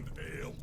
good ale.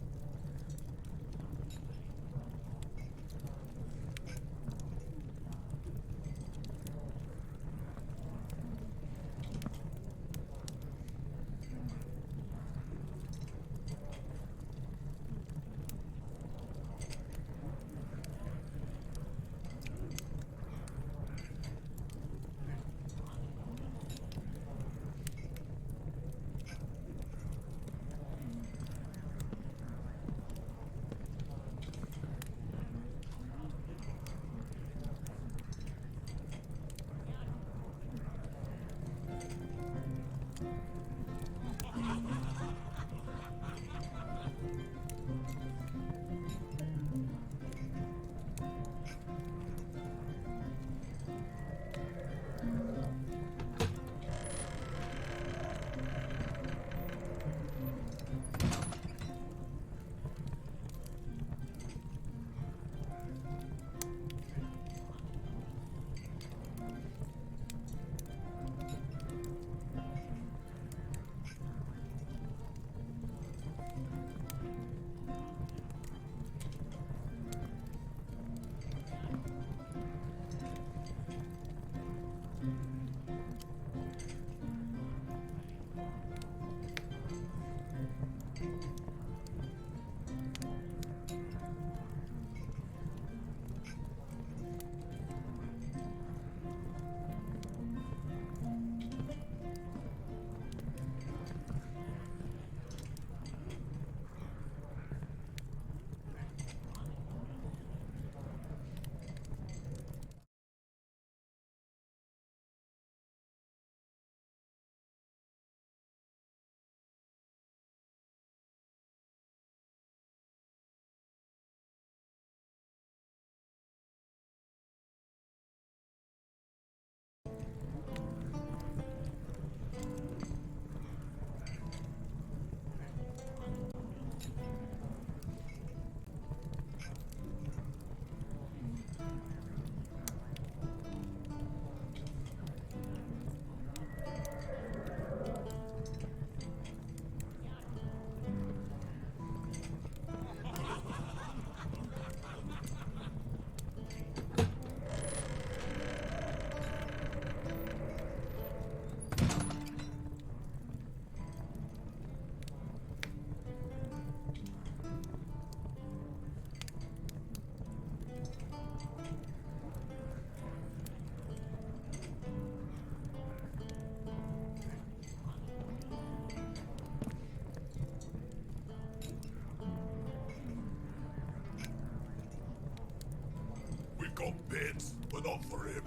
Got bits, but not for him.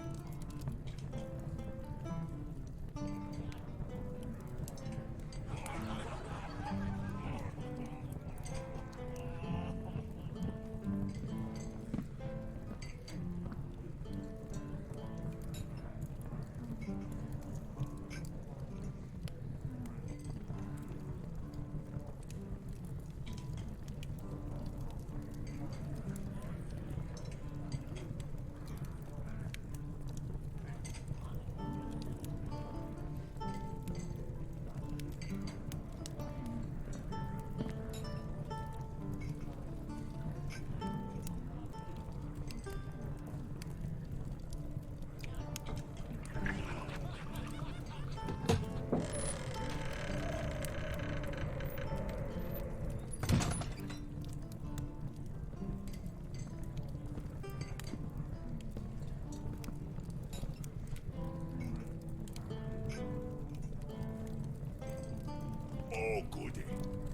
Oh, goody.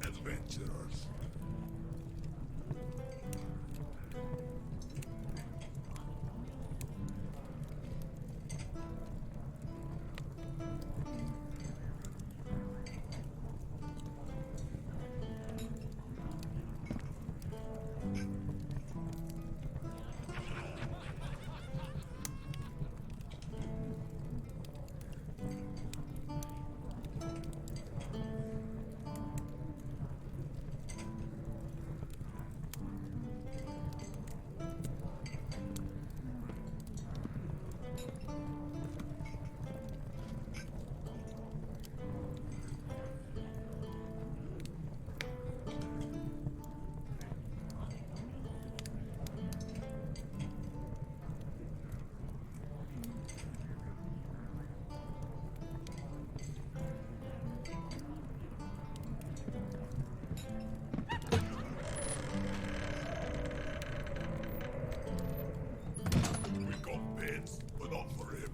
Adventurers. beds, but not for him.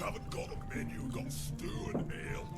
haven't got a menu, got stew and ale.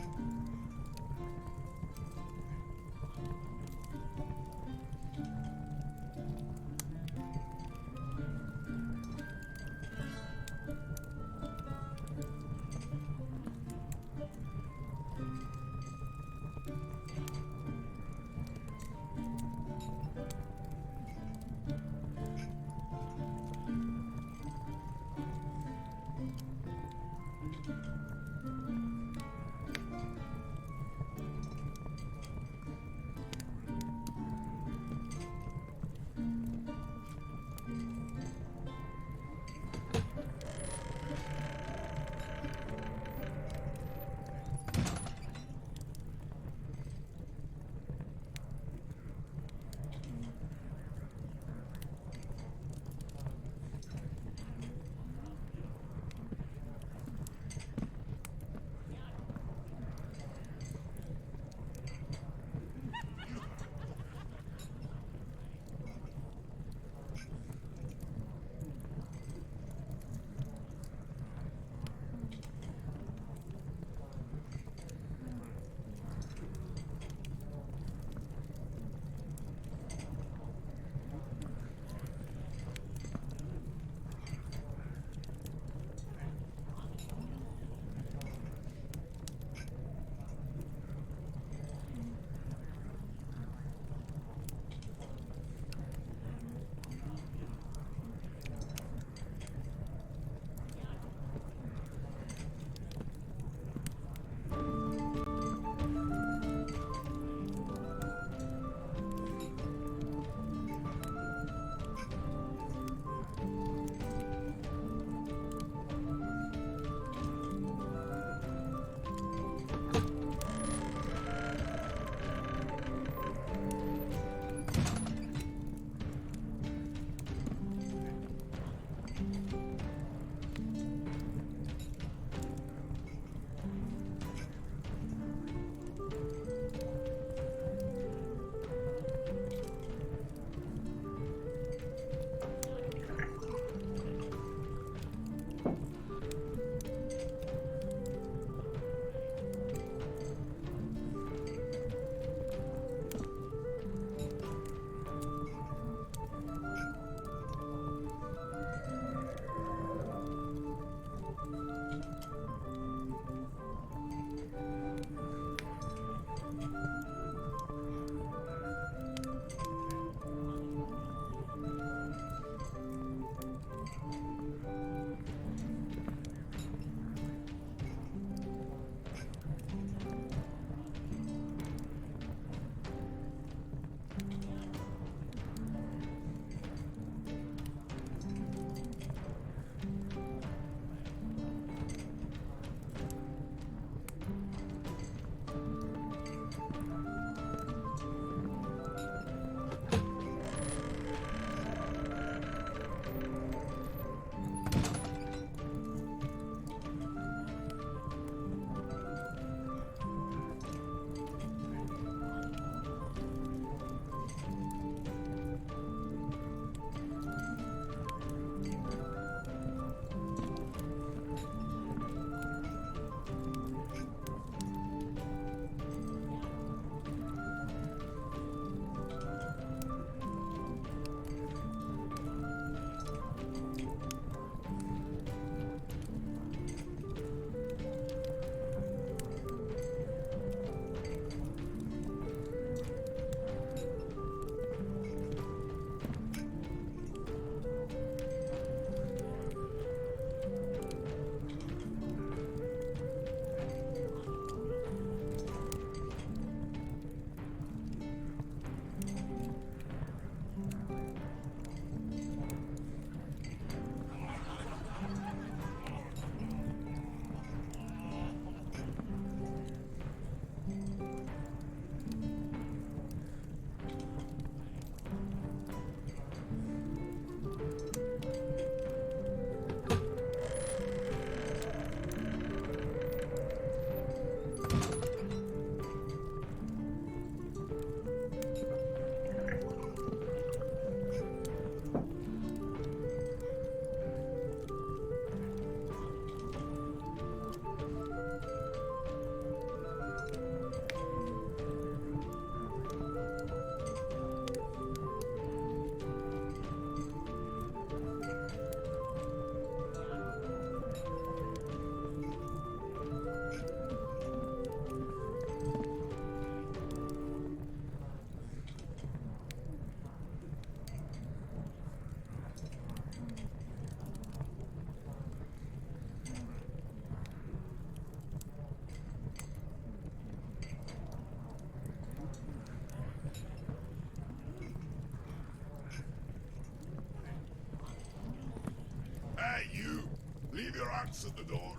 Hey, you! Leave your axe at the door.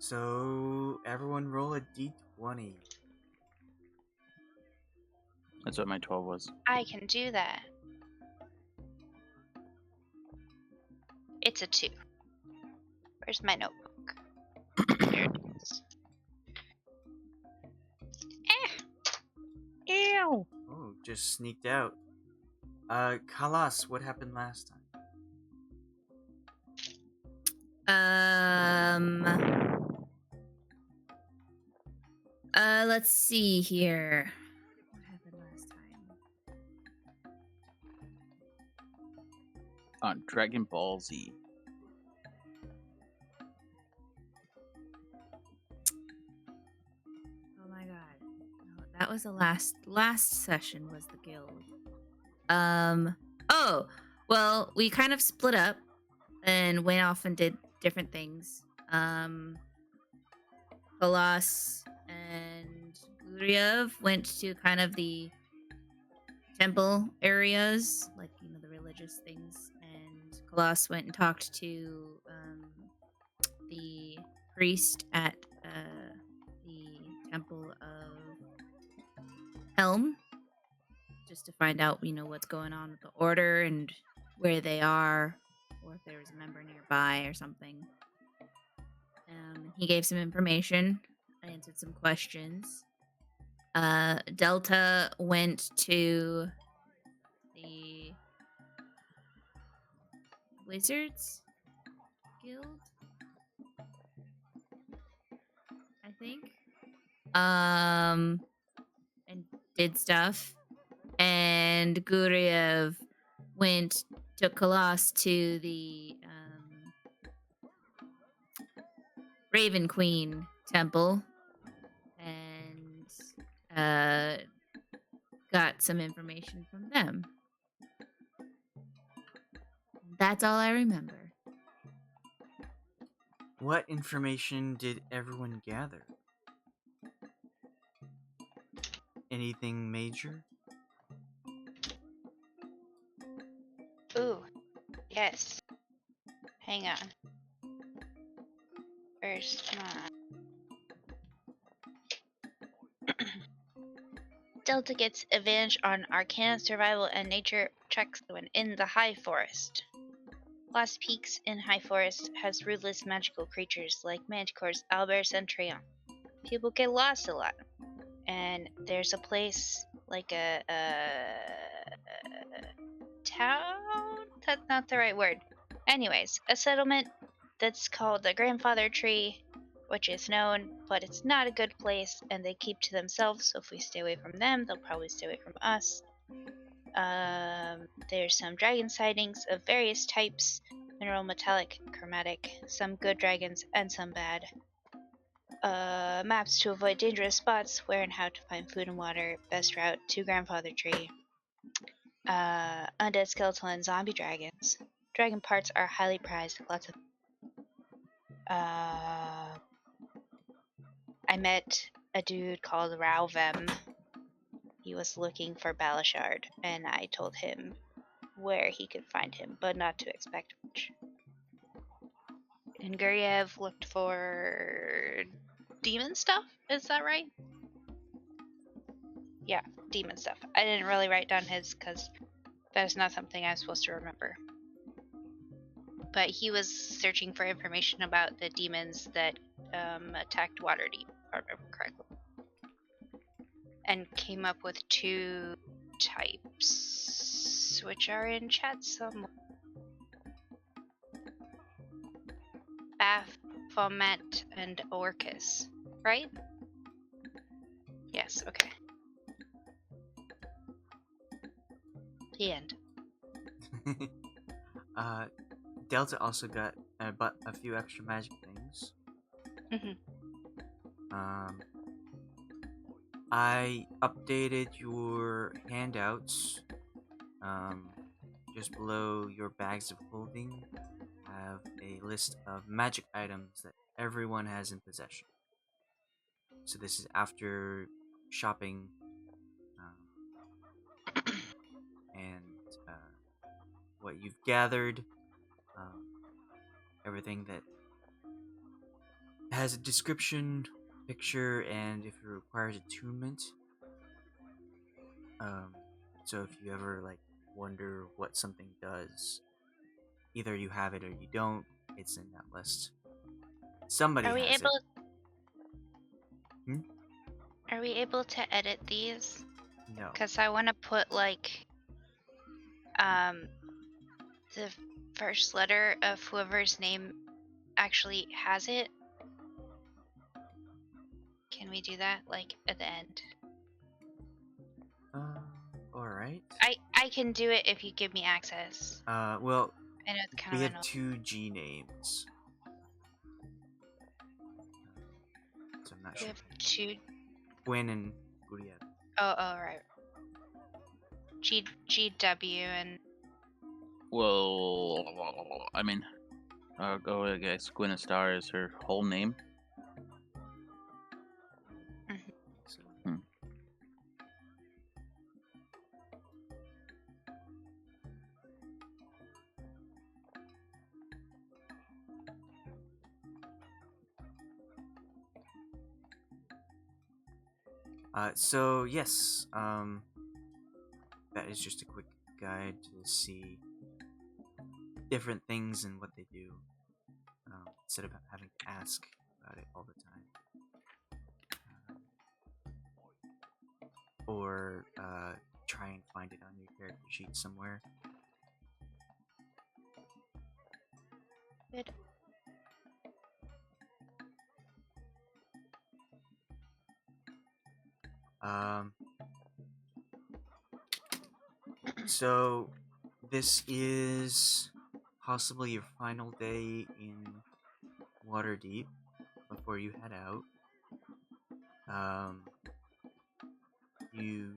So, everyone roll a d20. That's what my 12 was. I can do that. It's a 2. Where's my notebook? There it is. Ew! Oh, just sneaked out. Khalas, what happened last time? Let's see here. What happened last time? On Dragon Ball Z. Oh my god. No, that was the last session was the guild. Oh, well, we kind of split up and went off and did different things. Khalas and Guryev went to kind of the temple areas, like, you know, the religious things, and Khalas went and talked to the priest at the temple of Helm, just to find out, you know, what's going on with the order and where they are, or if there was a member nearby or something. He gave some information, answered some questions. Delta went to the Wizards Guild, I think. And did stuff. And Guryev took Khalas to the Raven Queen Temple and got some information from them. That's all I remember. What information did everyone gather? Anything major? Ooh, yes. Hang on. Where's my... Delta gets advantage on Arcana, Survival, and Nature checks when in the High Forest. Lost Peaks in High Forest has ruthless magical creatures like manticores, owlbears, and treant. People get lost a lot. And there's a place like a town? That's not the right word. Anyways, a settlement that's called the Grandfather Tree, which is known, but it's not a good place, and they keep to themselves, so if we stay away from them, they'll probably stay away from us. There's some dragon sightings of various types, mineral, metallic, chromatic, some good dragons and some bad. Maps to avoid dangerous spots, where and how to find food and water, best route to Grandfather Tree. undead skeletal and zombie dragons. Dragon parts are highly prized. Lots of. I met a dude called Rauvem. He was looking for Balashard, and I told him where he could find him, but not to expect much. And Guryev looked for demon stuff. Is that right? Yeah, demon stuff. I didn't really write down his because that is not something I'm supposed to remember. But he was searching for information about the demons that attacked Waterdeep, if I remember correctly. And came up with 2 types, which are in chat somewhere. Baphomet and Orcus, right? Yes, okay. The end. Delta also got a few extra magic things. Mhm. I updated your handouts. Just below your bags of clothing, have a list of magic items that everyone has in possession. So this is after shopping and what you've gathered, everything that has a description, picture, and if it requires attunement. So if you ever wonder what something does, either you have it or you don't. It's in that list. Somebody Are we has able? Hmm? Are we able to edit these? it. No. Because I want to put the first letter of whoever's name actually has it. Can we do that at the end? All right. I can do it if you give me access. Well, I know it's kind we of have 2 G names, so I'm not We sure. have 2. Gwyn and Guryev. Oh, right. GW and Well, I mean, I'll go. I guess Gwynnestari is her whole name. So, so yes, that is just a quick guide to see different things and what they do, instead of having to ask about it all the time. Or try and find it on your character sheet somewhere. good. So this is possibly your final day in Waterdeep before you head out. You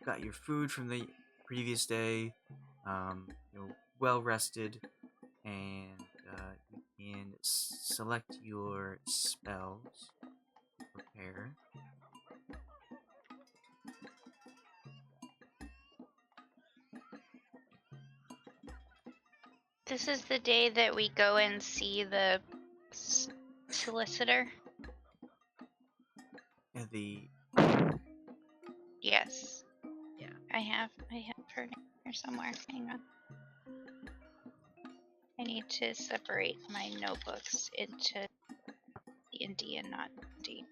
got your food from the previous day. You're well rested, and you can select your spells. Prepare. This is the day that we go and see the solicitor. The Yes. Yeah. I have her name here somewhere. Hang on. I need to separate my notebooks into D&D and not D.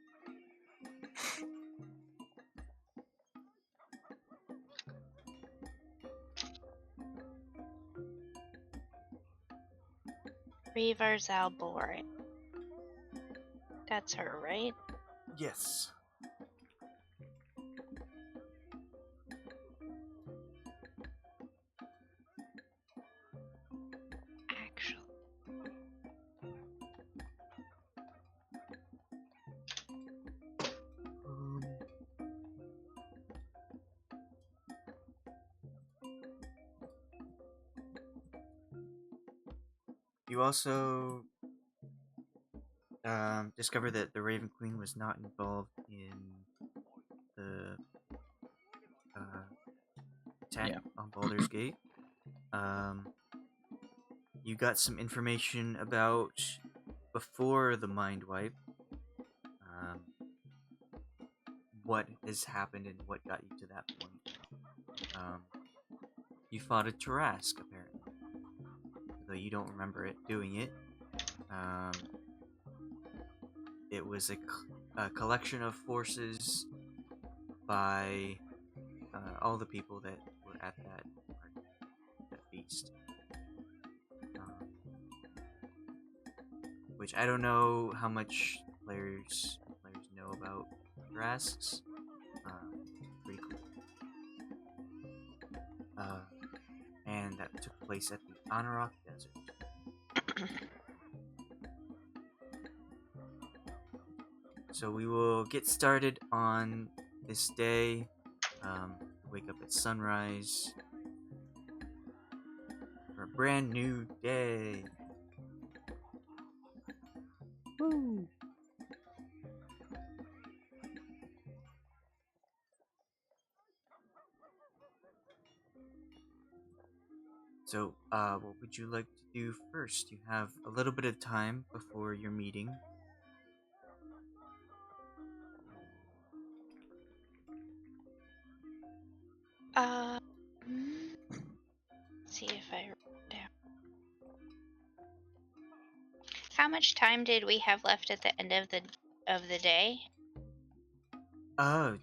Reavers Albor. That's her, right? yes. Actually. You also discover that the Raven Queen was not involved in the attack Yeah. on Baldur's Gate. You got some information about before the mind wipe, what has happened and what got you to that point. You fought a Tarask, apparently, though you don't remember it doing it. It was a collection of forces by all the people that were at that feast. Which I don't know how much players know about Tarasks. Pretty cool. And that took place at the Anarok Desert. So we will get started on this day. Wake up at sunrise for a brand new day. Woo! So, what would you like to do first? You have a little bit of time before your meeting. See if I wrote it down. How much time did we have left at the end of the day?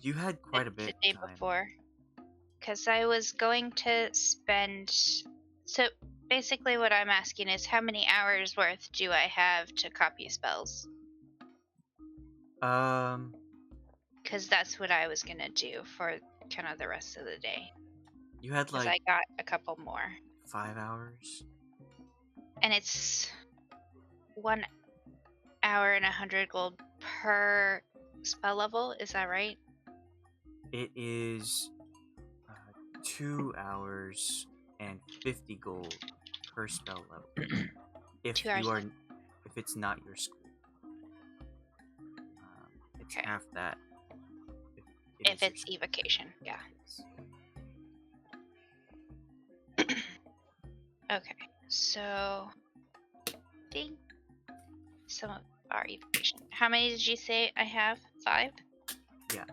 You had quite a bit The day of time. before. Because I was going to spend. So basically, what I'm asking is how many hours worth do I have to copy spells? Because that's what I was gonna do for kind of the rest of the day. You had Because like I got a couple more. 5 hours. And it's 1 hour and 100 gold per spell level. Is that right? It is 2 hours and 50 gold per spell level. If 2 hours. If it's not your school, it's Okay. half that. If is your it's school. evocation, yeah. Yes. Okay, so I think some of our evocation. How many did you say I have? 5? Yeah.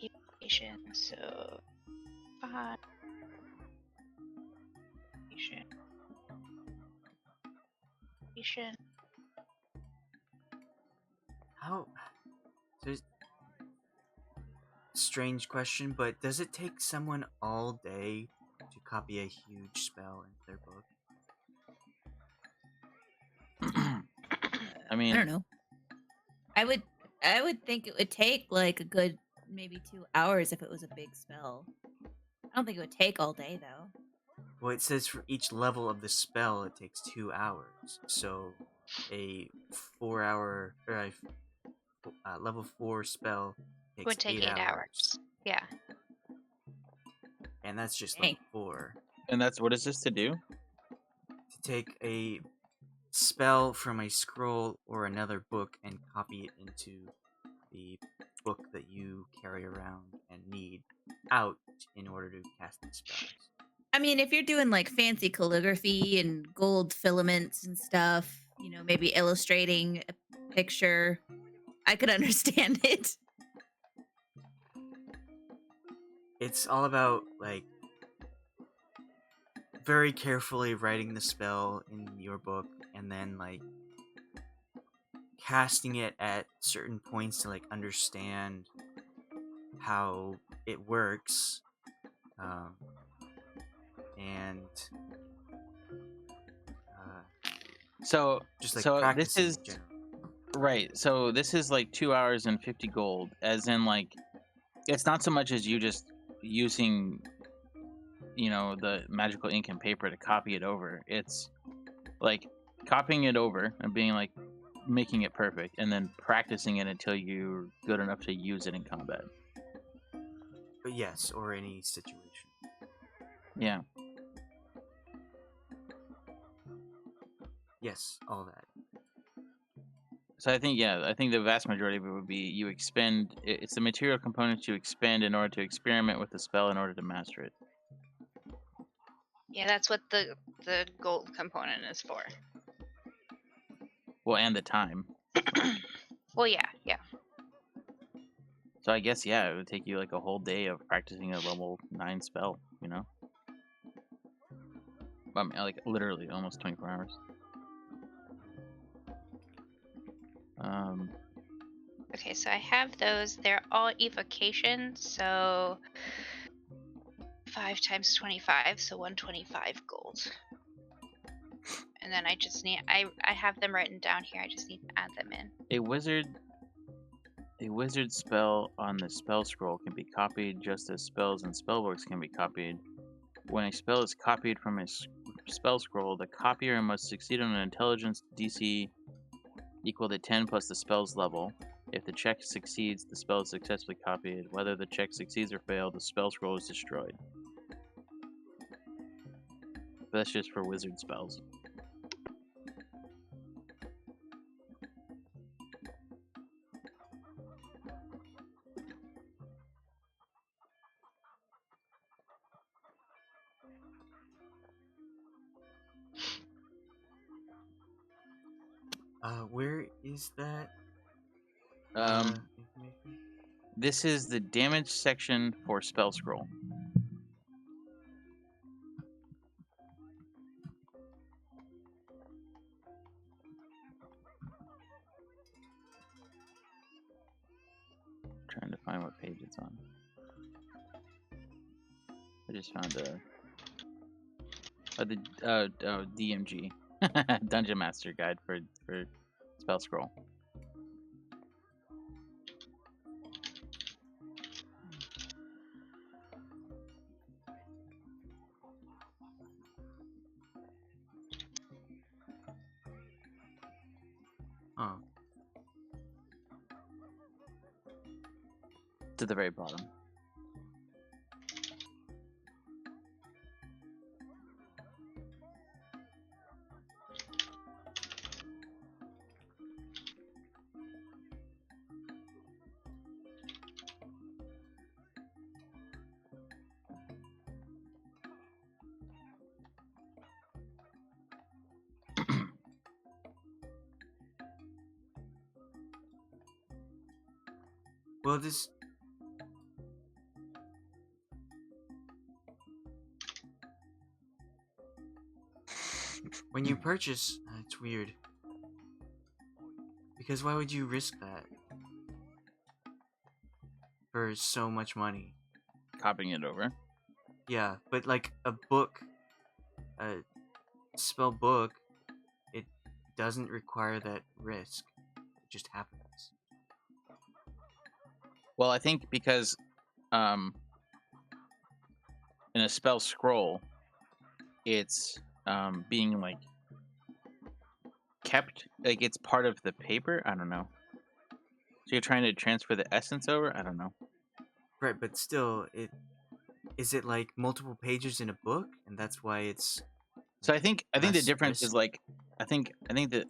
Evocation, so 5. Evocation. How? There's strange question, but does it take someone all day to copy a huge spell into their book? I mean, I don't know. I would think it would take like a good maybe 2 hours if it was a big spell. I don't think it would take all day though. Well, it says for each level of the spell, it takes 2 hours. So, a 4-hour or a level 4 spell takes Would take 8 hours. Yeah. And that's just Dang. level 4. and that's what is this to do? To take a spell from a scroll or another book and copy it into the book that you carry around and need out in order to cast these spells. I mean, if you're doing like fancy calligraphy and gold filaments and stuff, maybe illustrating a picture, I could understand it. It's all about like very carefully writing the spell in your book and then like casting it at certain points to like understand how it works, and So just like so this practicing is in general. right. So this is like 2 hours and 50 gold, as in like it's not so much as you just using the magical ink and paper to copy it over. It's like copying it over and being like making it perfect and then practicing it until you're good enough to use it in combat. But yes, or any situation. Yeah. Yes, all that. So I think the vast majority of it would be you expend. It's the material components you expend in order to experiment with the spell in order to master it. Yeah, that's what the gold component is for. Well, and the time. Well, yeah. So I guess it would take you like a whole day of practicing a level 9 spell. You know. I mean, like literally almost 24 hours. Okay, so I have those. They're all evocation, so 5 times 25, so 125 gold. And then I just need I have them written down here. I just need to add them in. A wizard spell on the spell scroll can be copied just as spells and spellbooks can be copied. When a spell is copied from a spell scroll, the copier must succeed on an intelligence DC equal to 10 plus the spell's level. If the check succeeds, the spell is successfully copied. Whether the check succeeds or fails, the spell scroll is destroyed. But that's just for wizard spells. Where is that? Information? This is the damage section for spell scroll. Trying to find what page it's on. I just found the DMG Dungeon Master Guide for spell scroll. Oh. To the very bottom. Well, this. When you purchase, it's weird. Because why would you risk that? For so much money. Copying it over. Yeah, but like a book, a spell book, it doesn't require that risk. It just happens. Well, I think because in a spell scroll, it's being like kept, like it's part of the paper. I don't know. So you're trying to transfer the essence over? I don't know. Right, but still, is it like multiple pages in a book, and that's why it's. So I think the less difference is risk? like I think that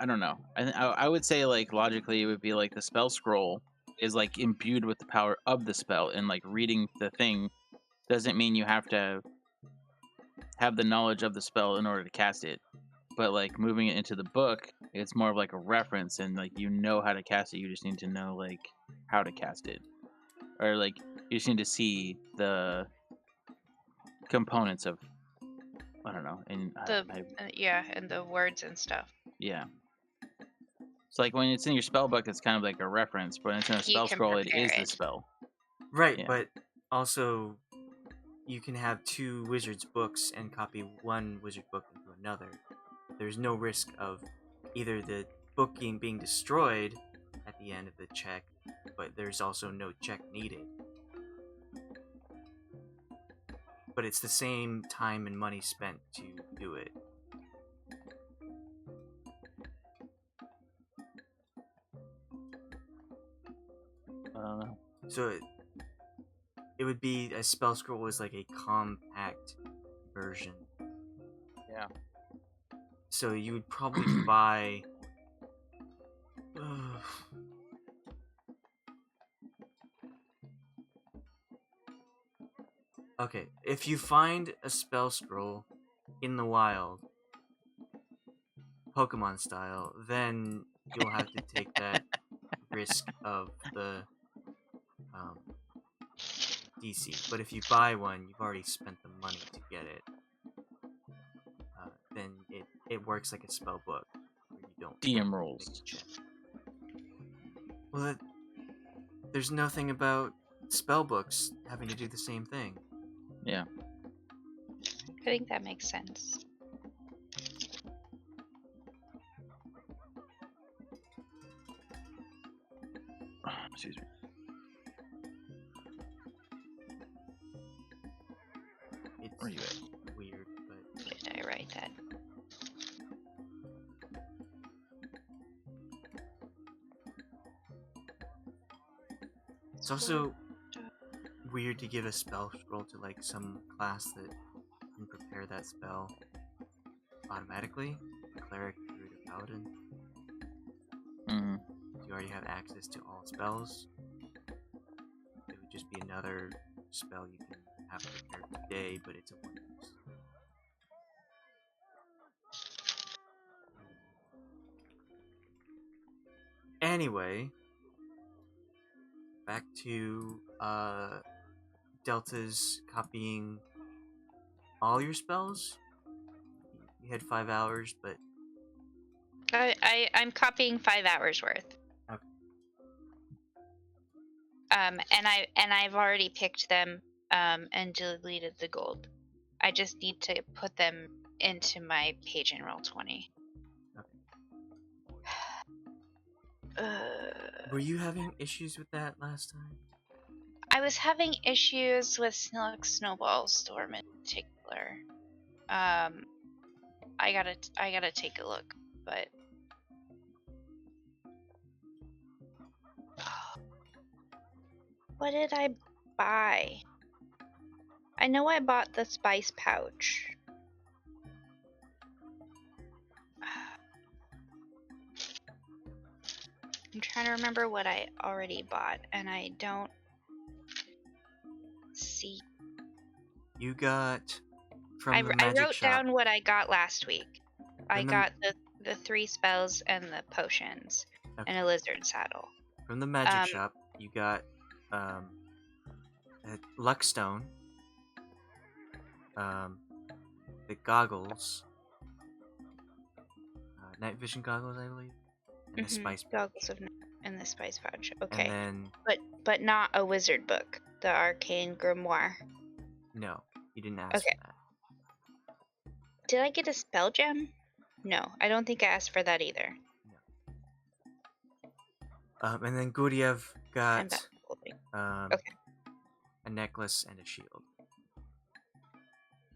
I don't know. I would say like logically it would be like the spell scroll is like imbued with the power of the spell, and like reading the thing doesn't mean you have to have the knowledge of the spell in order to cast it. But like moving it into the book, it's more of like a reference, and like you know how to cast it. You just need to know like how to cast it, or like you just need to see the components of. I don't know, and And the words and stuff. yeah. It's like when it's in your spell book, it's kind of like a reference, but when it's in a You spell can scroll, it prepare is the it. spell. Right, Yeah. but also, you can have two wizards' books and copy one wizard book into another. There's no risk of either the book being destroyed at the end of the check, but there's also no check needed. But it's the same time and money spent to do it. I don't know. So it would be a spell scroll is like a compact version. Yeah. So you would probably buy. Okay, if you find a spell scroll in the wild, Pokemon style, then you'll have to take that risk of the DC. But if you buy one, you've already spent the money to get it. Then it works like a spell book, where you don't DM rules. Well, there's nothing about spell books having to do the same thing. Yeah. I think that makes sense. Excuse me. It's Where are you at? weird, but Did I write that? it's also weird to give a spell scroll to like some class that can prepare that spell automatically. Cleric, Druid, or Paladin. Mm-hmm. You already have access to all spells. It would just be another spell you can have prepared today, but it's a one use. Anyway, back to Delta's copying all your spells. You had 5 hours, but I'm copying 5 hours worth. Okay. And I've already picked them and deleted the gold. I just need to put them into my page in Roll20. were you having issues with that last time? I was having issues with Snowball Storm in particular. I gotta take a look, but what did I buy? I know I bought the spice pouch. I'm trying to remember what I already bought, and I don't see. You got from I the magic wrote shop. down what I got last week. I From the- got the 3 spells and the potions Okay. and a lizard saddle. From the magic shop, you got a Luckstone, the goggles, night vision goggles, I believe, and the spice. Goggles of and the spice pouch. Okay, And then but not a wizard book. The arcane grimoire. no, you didn't ask Okay. for that. Did I get a spell gem? No, I don't think I asked for that either. And then Guryev I'm got back holding. okay. a necklace and a shield.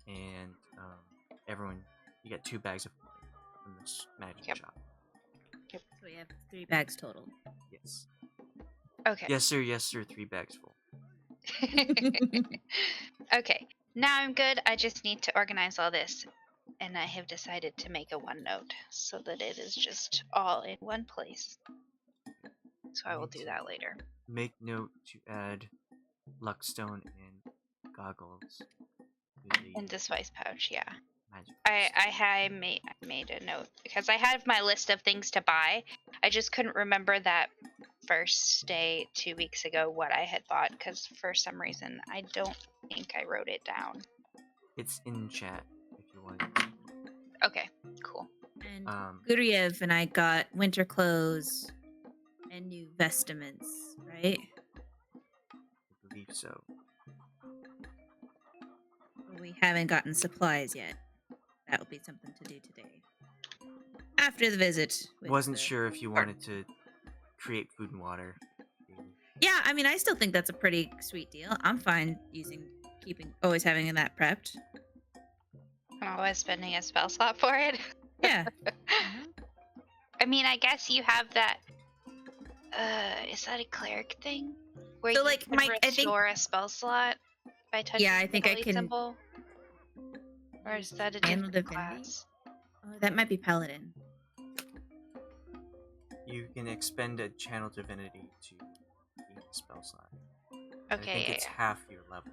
And everyone, you got 2 bags of from this magic Yep. shop. So we have 3 bags total. Yes. Okay. Yes, sir. 3 bags full. Okay. Now I'm good. I just need to organize all this. And I have decided to make a OneNote so that it is just all in one place. So I will do that later. Make note to add Luckstone and goggles to the In the spice pouch, yeah. magic. I made a note because I have my list of things to buy. I just couldn't remember that first day 2 weeks ago what I had bought because for some reason I don't think I wrote it down. It's in chat if you want. Okay, cool. And Guryev Guryev and I got winter clothes and new vestments, right? I believe so. We haven't gotten supplies yet. That will be something to do today. After the visit. with Wasn't the- sure if you wanted to create food and water. Yeah, I mean, I still think that's a pretty sweet deal. I'm fine always having that prepped. I'm always spending a spell slot for it. Yeah. I mean, I guess you have that. Is that a cleric thing? Where So, you like, can Mike, I think- restore a spell slot by touching I the think I holy can symbol? Or is that a Channel different Divinity? class? Oh, that might be Paladin. You can expend a channel divinity to gain a spell slot. I Okay, think yeah, it's yeah. half your level.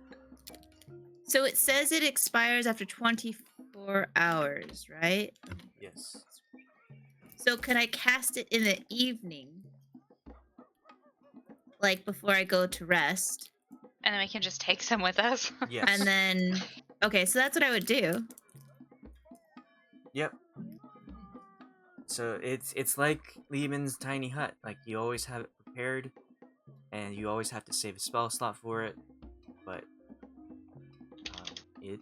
So it says it expires after 24 hours, right? Yes. So could I cast it in the evening? Like before I go to rest? And then we can just take some with us. Yes. And then okay, so that's what I would do. Yep. So it's like Lehman's tiny hut. Like you always have it prepared, and you always have to save a spell slot for it. But it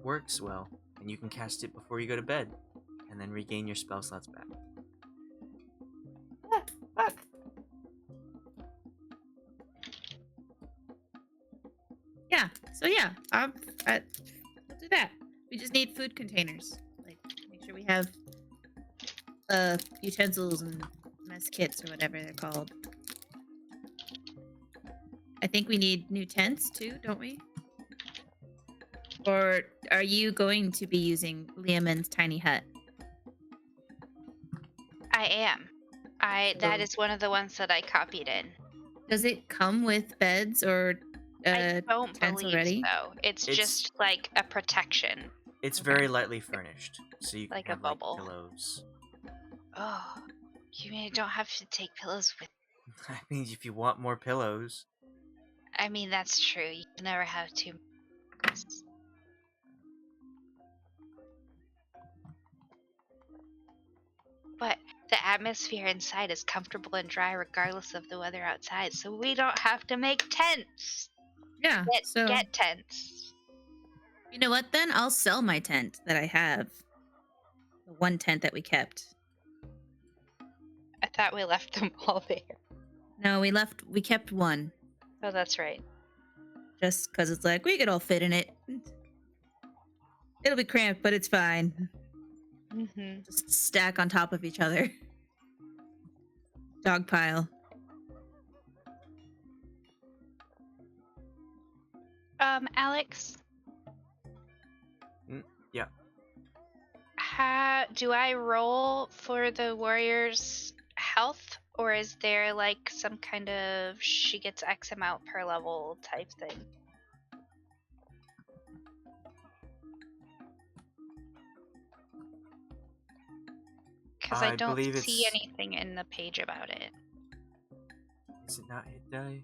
works well, and you can cast it before you go to bed, and then regain your spell slots back. Fuck. Yeah. So yeah, I'll do that. We just need food containers. Like make sure we have utensils and mess kits or whatever they're called. I think we need new tents too, don't we? Or are you going to be using Liamon's tiny hut? I am. That So- is one of the ones that I copied in. Does it come with beds or I don't tents believe already? so. It's just like a protection, It's Okay. very lightly furnished, so you can Like a have bubble. like pillows. Oh, you mean I don't have to take pillows with? I mean, if you want more pillows, I mean, that's true. You can never have too much. But the atmosphere inside is comfortable and dry regardless of the weather outside, so we don't have to make tents. Yeah. So Get tents. you know what then? I'll sell my tent that I have. The one tent that we kept. I thought we left them all there. No, we kept one. Oh, that's right. Just because it's like we could all fit in it. It'll be cramped, but it's fine. Mm-hmm. Just stack on top of each other. Dog pile. Alex? yeah. Do I roll for the warrior's health? Or is there like some kind of she gets X amount per level type thing? Because I I don't believe see it's- anything in the page about it. Is it not hit die?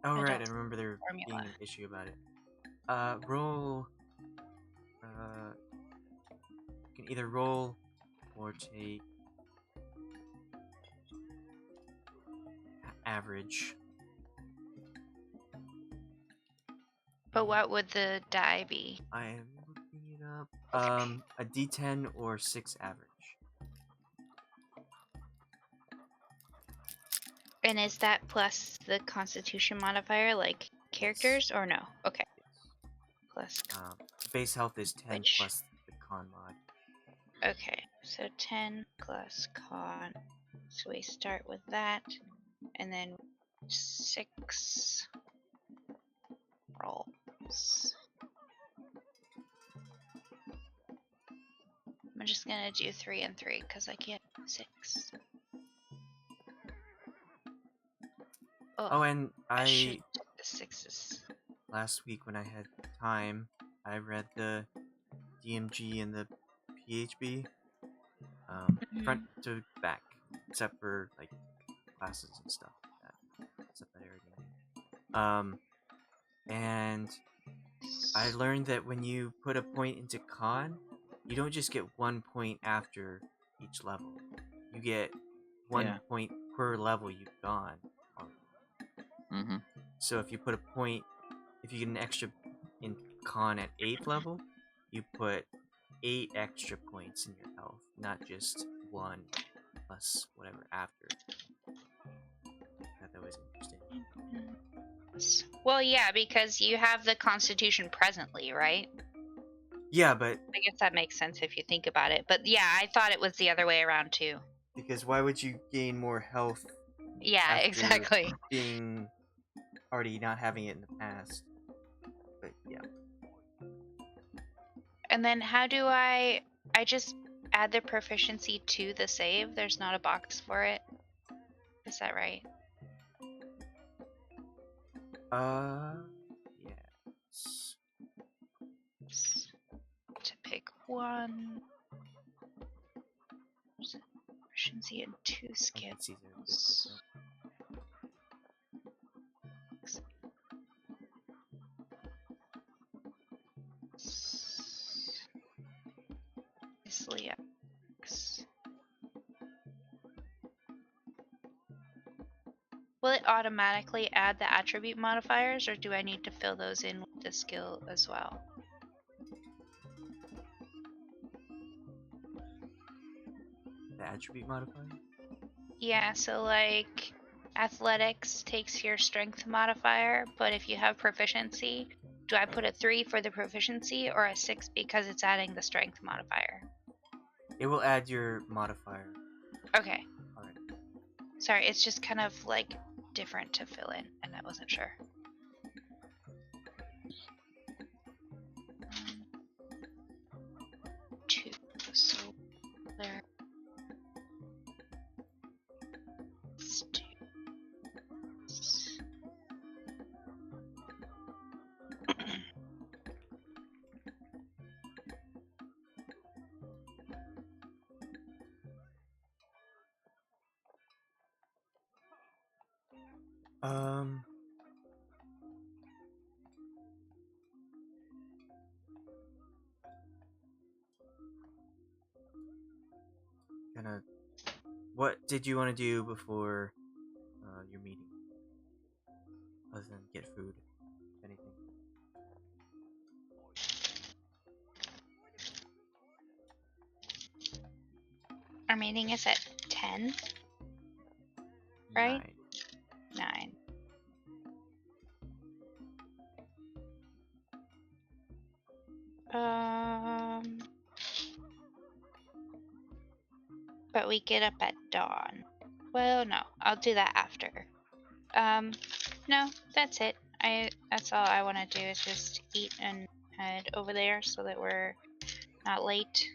Oh I right, don't I remember there being formula. an issue about it. Roll. You can either roll or take average. But what would the die be? I am looking it up. A D10 or 6 average. And is that plus the constitution modifier, like characters, or no? Okay. Plus. Base health is 10 Which- plus the con mod. Okay, so 10 plus con. So we start with that, and then 6 rolls. I'm just gonna do 3 and 3 because I can't do 6. Oh, and I should I take the 6s. last week when I had time, I read the DMG and the PHB, front to back, except for like classes and stuff like that. Stuff that I already knew. And I learned that when you put a point into con, you don't just get 1 point after each level. You get 1 Yeah. point per level you've gone. Mm-hmm. So if you put a point, if you get an extra in con at 8th level, you put 8 extra points in your health, not just 1 plus whatever after. I thought that was interesting. Well, yeah, because you have the constitution presently, right? Yeah, but I guess that makes sense if you think about it. But yeah, I thought it was the other way around too. because why would you gain more health Yeah, after exactly. being already not having it in the past? But yeah. And then how do I just add the proficiency to the save? There's not a box for it. Is that right? Yes. To pick one. Proficiency in 2 I skills. can see they're a bit different. Obviously, X. Will it automatically add the attribute modifiers, or do I need to fill those in with the skill as well? The attribute modifier? Yeah, so like athletics takes your strength modifier, but if you have proficiency, do I put a 3 for the proficiency or a 6 because it's adding the strength modifier? It will add your modifier. Okay. Alright. Sorry, it's just kind of like different to fill in, and I wasn't sure. Two. So there. Let's do. What did you want to do before your meeting? Other than get food, if anything. Our meeting is at 10, right? 9. 9. But we get up at dawn. Well, no, I'll do that after. No, that's it. That's all I want to do is just eat and head over there so that we're not late.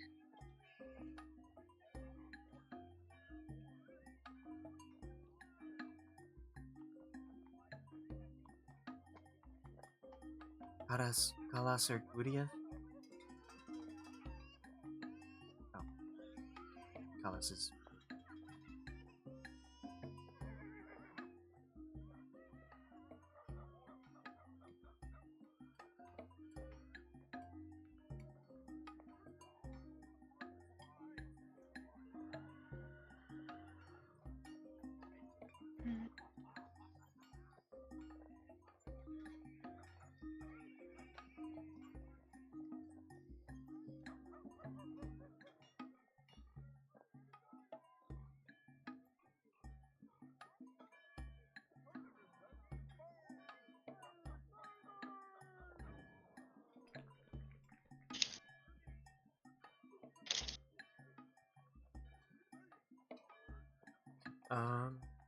Khalas or Guryev? Oh. Khalas is...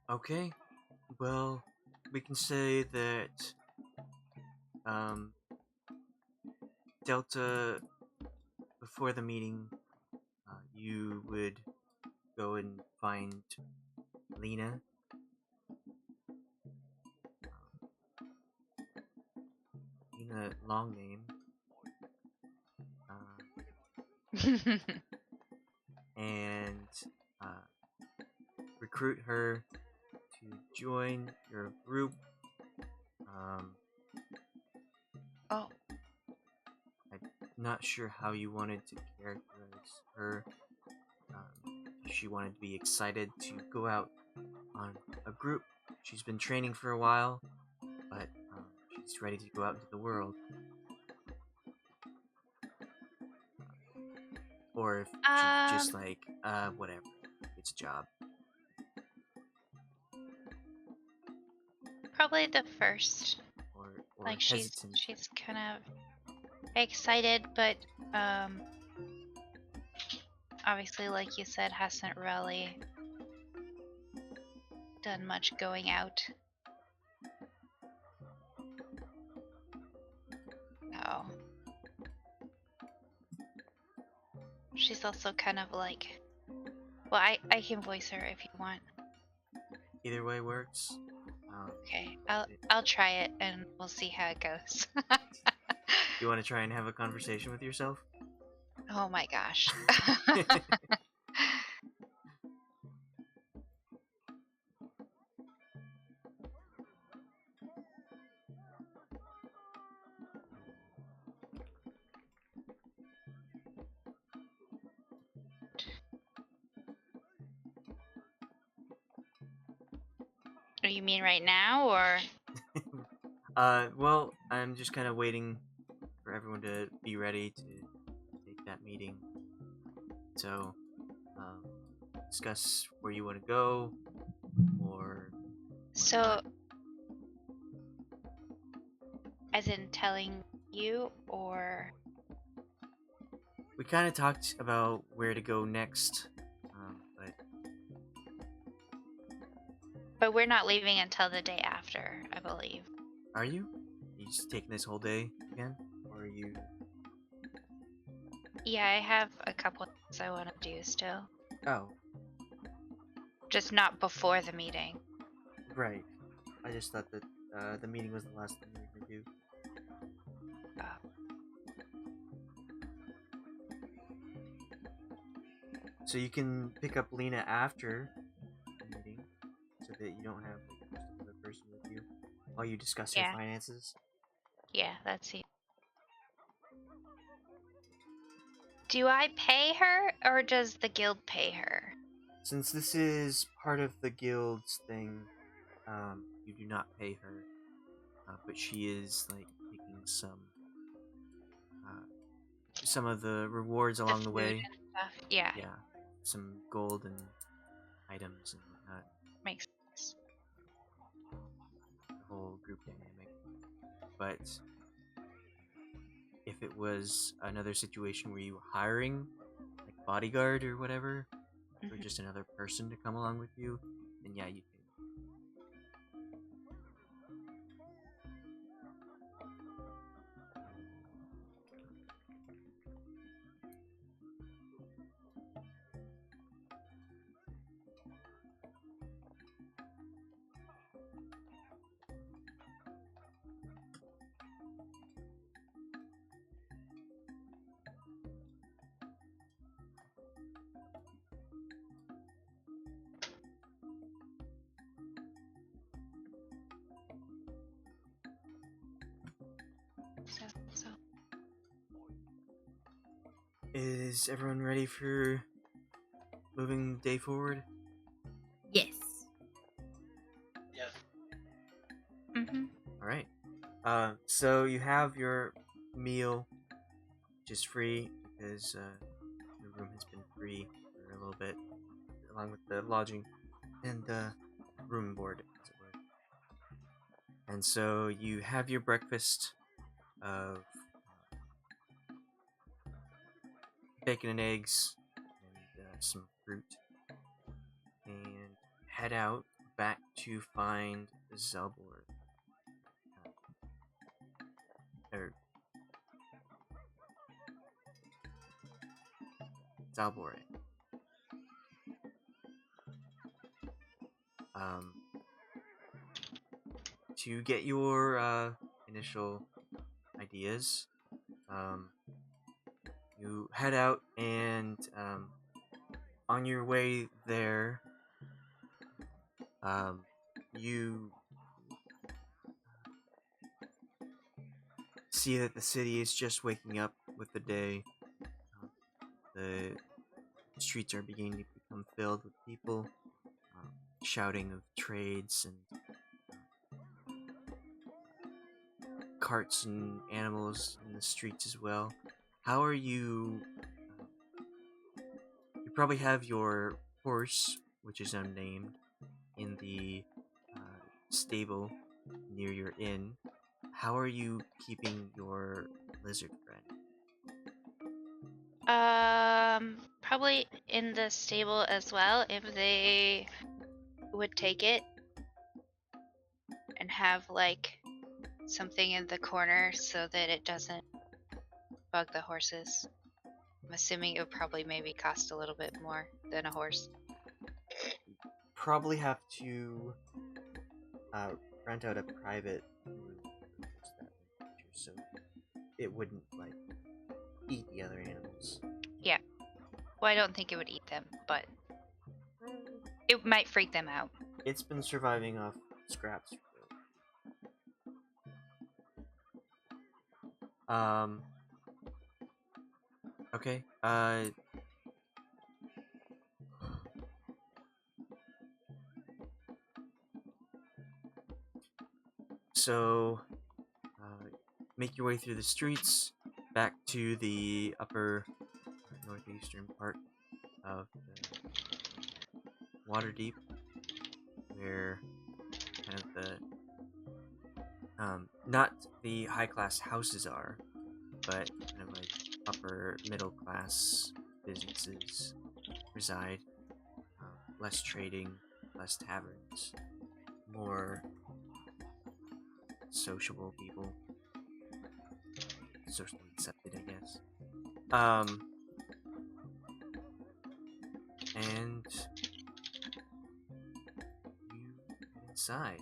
Okay. Well, we can say that, Delta, before the meeting, you would go and find Lena. Lena, long name. And recruit her to join your group. Oh. I'm not sure how you wanted to characterize her. She wanted to be excited to go out on a group. She's been training for a while, but she's ready to go out into the world. Or if she's just like, whatever, it's a job. Probably the first. Or Like hesitant. she's kind of excited, but Obviously, like you said, hasn't really done much going out. No. She's also kind of like, well, I can voice her if you want. Either way works. Okay, I'll try it and we'll see how it goes. You want to try and have a conversation with yourself? Oh my gosh. Oh, you mean right now, or? Well, I'm just kind of waiting for everyone to be ready to take that meeting. So, discuss where you want to go, or So, whatnot. as in telling you, or? We kind of talked about where to go next, but But we're not leaving until the day after, I believe. are you? You just taking this whole day again, or are you? Yeah, I have a couple things I want to do still. Oh, Just not before the meeting. right. I just thought that the meeting was the last thing you were gonna do. So you can pick up Lena after the meeting, so that you don't have like just another person with you while you discuss your Yeah. finances. Yeah, that's it. Do I pay her, or does the guild pay her? Since this is part of the guild's thing, you do not pay her, but she is like taking some of the rewards along the food way. and stuff. Yeah, Yeah, some gold and items and whatnot. makes sense. The whole group dynamic. But if it was another situation where you were hiring, like bodyguard or whatever, or Mhm. just another person to come along with you, then yeah, you pay. So. Is everyone ready for moving the day forward? Yes. Mhm. All right. So you have your meal, which is free because the room has been free for a little bit, along with the lodging and the room and board, as it were. And so you have your breakfast of bacon and eggs and some fruit, and head out back to find Zelbor. Or Zalbore. To get your initial ideas, you head out, and on your way there, you see that the city is just waking up with the day. The streets are beginning to become filled with people, shouting of trades and carts and animals in the streets as well. How are you? You probably have your horse, which is unnamed, in the stable near your inn. How are you keeping your lizard friend? Probably in the stable as well, if they would take it and have like something in the corner so that it doesn't bug the horses. I'm assuming it would probably maybe cost a little bit more than a horse. Probably have to rent out a private room for just that creature, so it wouldn't like eat the other animals. Yeah. Well, I don't think it would eat them, but it might freak them out. It's been surviving off scraps. Okay. So, make your way through the streets back to the upper northeastern part of the Waterdeep, where kind of the not the high class houses are, but kind of like upper middle class businesses reside. Less trading, less taverns, more sociable people. Socially accepted, I guess. And you get inside.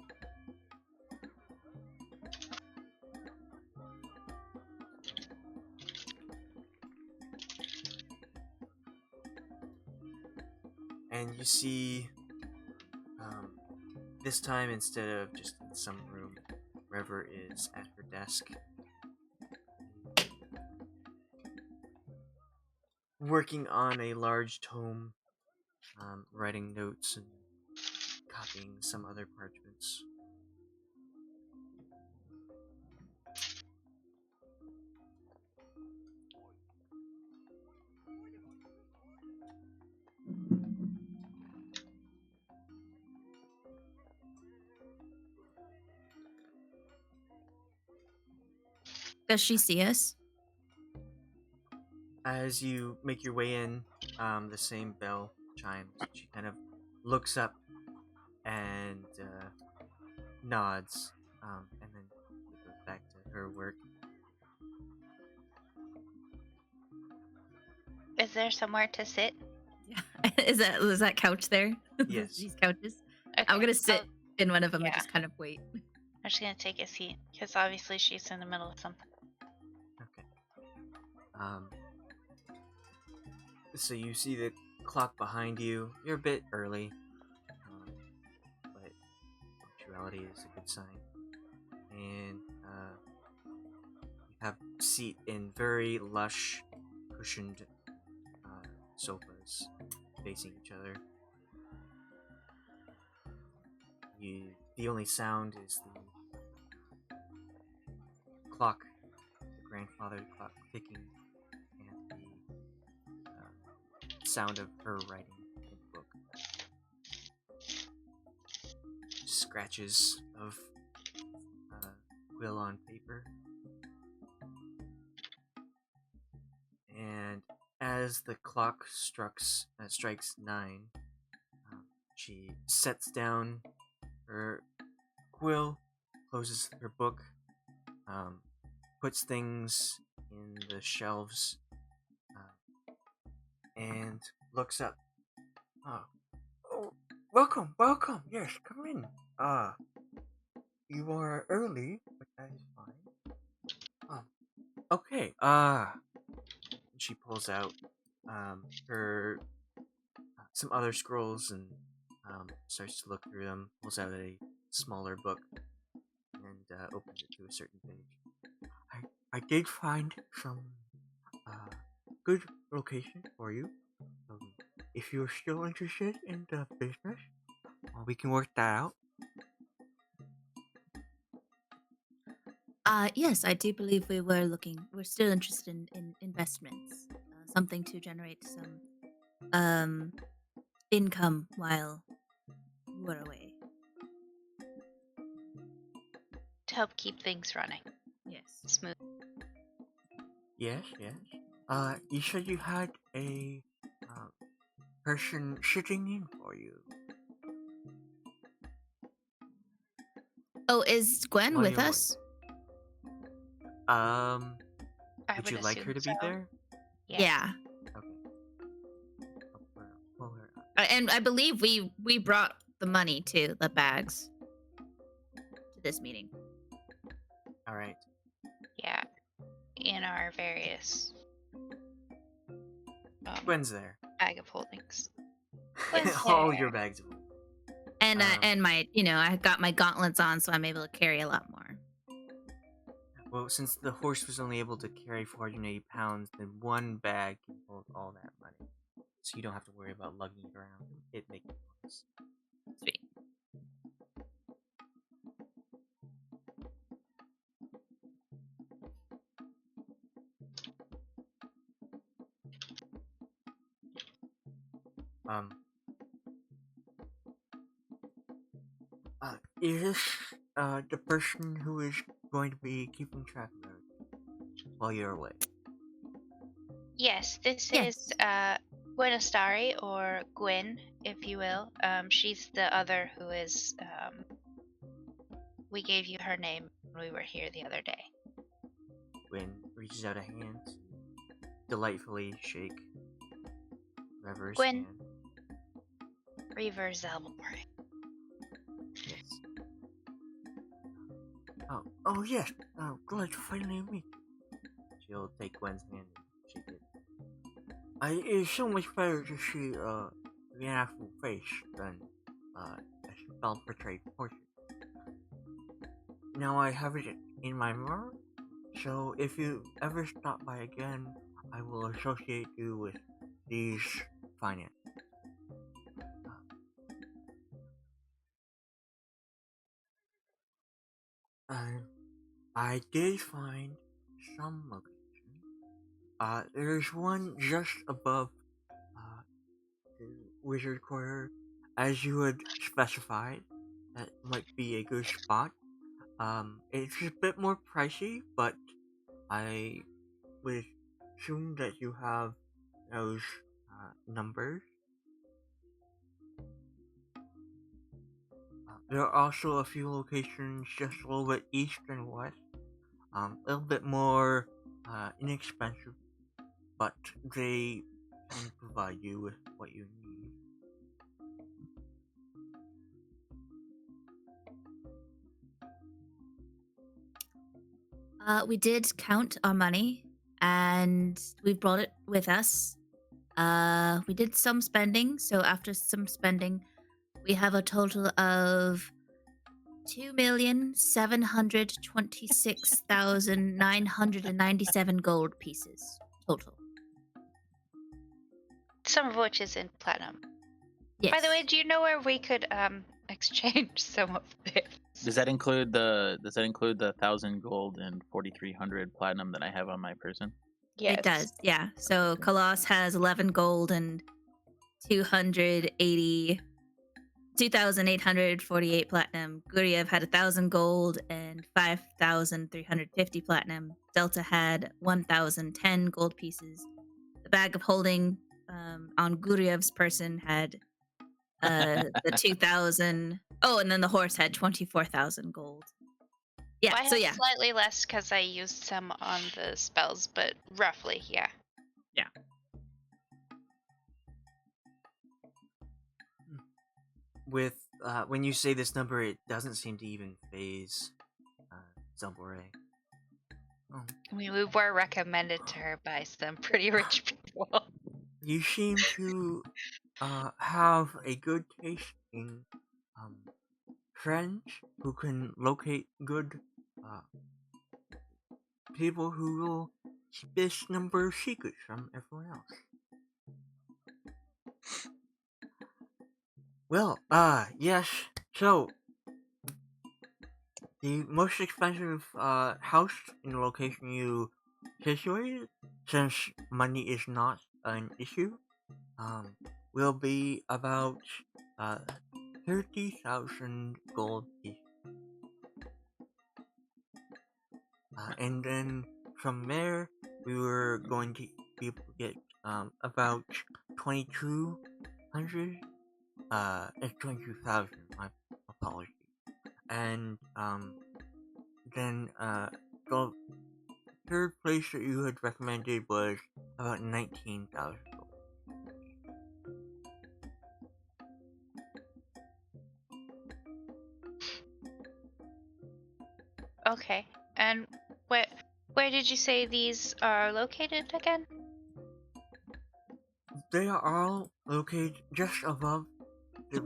And you see, this time instead of just in some room, Rever is at her desk, working on a large tome, writing notes and copying some other parchments. Does she see us? As you make your way in, the same bell chimes. She kind of looks up and nods, and then goes back to her work. Is there somewhere to sit? Yeah. Was that couch there? Yes. These couches. Okay, I'm gonna sit I'll- in one of them yeah. and just kind of wait. I'm just gonna take a seat because obviously she's in the middle of something. Okay. So you see the clock behind you. You're a bit early, but punctuality is a good sign. And you have a seat in very lush, cushioned sofas facing each other. The only sound is the clock, the grandfather clock ticking, and the sound of her writing in the book. Scratches of quill on paper. And as the clock strikes 9, she sets down her quill, closes her book, puts things in the shelves, and looks up. Oh, welcome. Yes, come in. You are early, but that is fine. Okay. She pulls out her some other scrolls and starts to look through them. Pulls out a smaller book and opens it to a certain page. I did find some good location for you. If you're still interested in the business, we can work that out. Yes, I do believe we're still interested in investments. Something to generate some income while we're away. To help keep things running Yes. smooth. Yes. You said you had a person sitting in for you Oh, is Gwen while with you're away. us? I Would you like her to assume be so. there? Yeah. Okay. Pull her up. And I believe we brought the money to the bags to this meeting. All right. Yeah. In our various Gwen's there. bag of holdings. Gwen's All there. your bags. And Um, and my, I got my gauntlets on, so I'm able to carry a lot more. Well, since the horse was only able to carry 480 pounds, then one bag can hold all that money. So you don't have to worry about lugging it around. It makes sense. Sweet. Is this the person who is going to be keeping track of everything while you're away? Yes, this Yes. is Gwynnestari, or Gwyn, if you will. She's the other who is. We gave you her name when we were here the other day. Gwen reaches out a hand to delightfully shake Rever's Gwen. hand. Reaver Zelborg. Yes. Oh yes. Oh, glad to finally meet you. She'll take Gwen's hand and shake it. It's so much better to see the actual face than a spell portrayed portrait. Now I have it in my memory, so if you ever stop by again, I will associate you with these finances. I did find some location. There's one just above the wizard quarter, as you had specified. That might be a good spot. It's a bit more pricey, but I would assume that you have those numbers. There are also a few locations just a little bit east and west. A little bit more inexpensive, but they can provide you with what you need. We did count our money, and we brought it with us. We did some spending, so after some spending, we have a total of 2,726,997 gold pieces total. Some of which is in platinum. Yes. By the way, do you know where we could exchange some of this? Does that include the 1,000 gold and 4,300 platinum that I have on my person? Yes. It does, yeah. So Khalas has 11 gold and 2,848 platinum. Guryev had 1,000 gold and 5,350 platinum. Delta had 1,010 gold pieces. The bag of holding on Guryev's person had the 2,000. Oh, and then the horse had 24,000 gold. Yeah, Well, I so have yeah. slightly less because I used some on the spells, but roughly, yeah. Yeah. With when you say this number, it doesn't seem to even phase Zelbore. Oh. I mean, we were recommended to her by some pretty rich people. You seem to have a good taste in friends who can locate good people who will keep this number secret from everyone else. Well, yes. So, the most expensive house in the location you situated, since money is not an issue, will be about 30,000 gold each. And then from there, we were going to be able to get about 2,200. It's 22,000. My apologies. And then the third place that you had recommended was about 19,000. Okay. And where did you say these are located again? They are all located just above the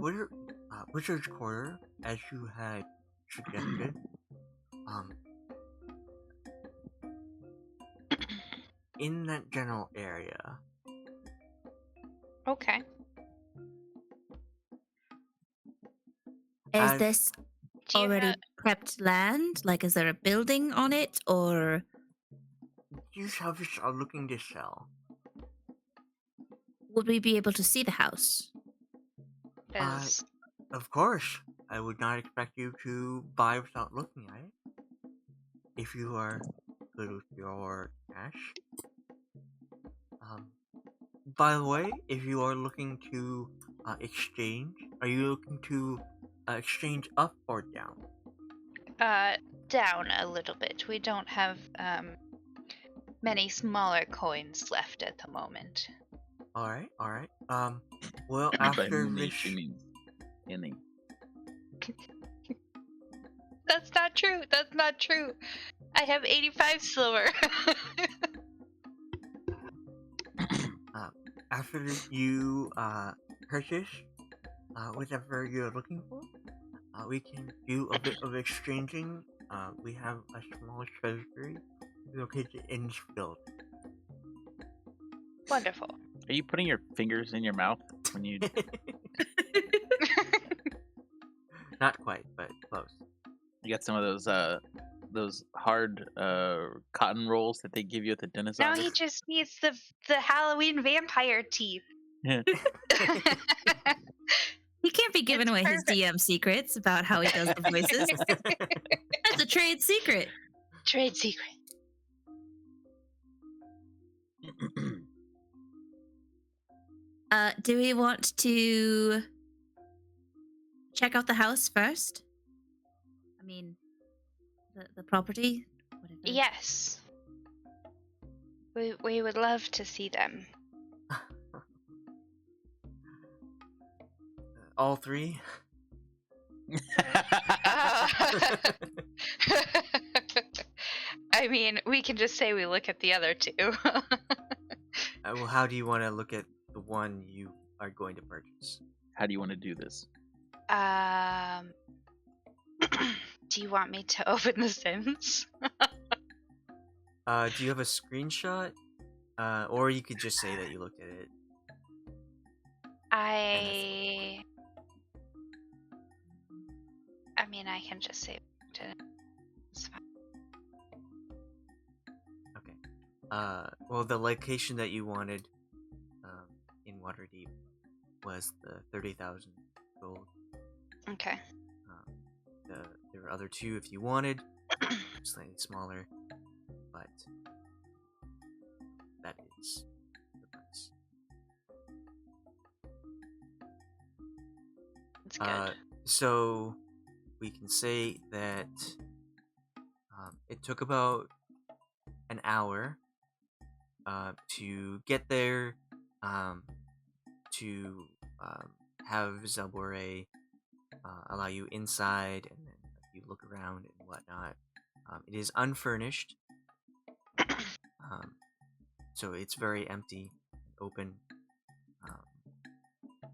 Wizard's Quarter, as you had suggested. In that general area. Okay. Is As- this Do you already have, prepped land? Like, is there a building on it, or These houses are looking to sell. would we be able to see the house? does Of course, I would not expect you to buy without looking at it. If you are good with your cash. By the way, if you are looking to exchange, are you looking to exchange up or down? down a little bit. We don't have many smaller coins left at the moment. Alright. Well, By after many, this... she means any. That's not true. That's not true. I have 85 silver. After you purchase whatever you're looking for, we can do a bit of exchanging. We have a small treasury located in this building. Wonderful. Are you putting your fingers in your mouth when you? Not quite, but close. You got some of those hard cotton rolls that they give you at the dentist Now office? he just needs the Halloween vampire teeth. Yeah. He can't be giving It's away his perfect. DM secrets about how he does the voices. That's a trade secret. Trade secret. Do we want to check out the house first? I mean, the property? Whatever. Yes. We would love to see them. All three? I mean, we can just say we look at the other two. Well, how do you want to look at the one you are going to purchase? How do you want to do this? Do you want me to open the Sims? Do you have a screenshot? Or you could just say that you looked at it. I mean, I can just say it's fine. Okay. Well, the location that you wanted in Waterdeep was the 30,000 gold. Okay. There were other two if you wanted, slightly smaller, but that is the price. That's good. So we can say that it took about an hour to get there, to have Zelbore allow you inside, and then you look around and whatnot. It is unfurnished, so it's very empty, open.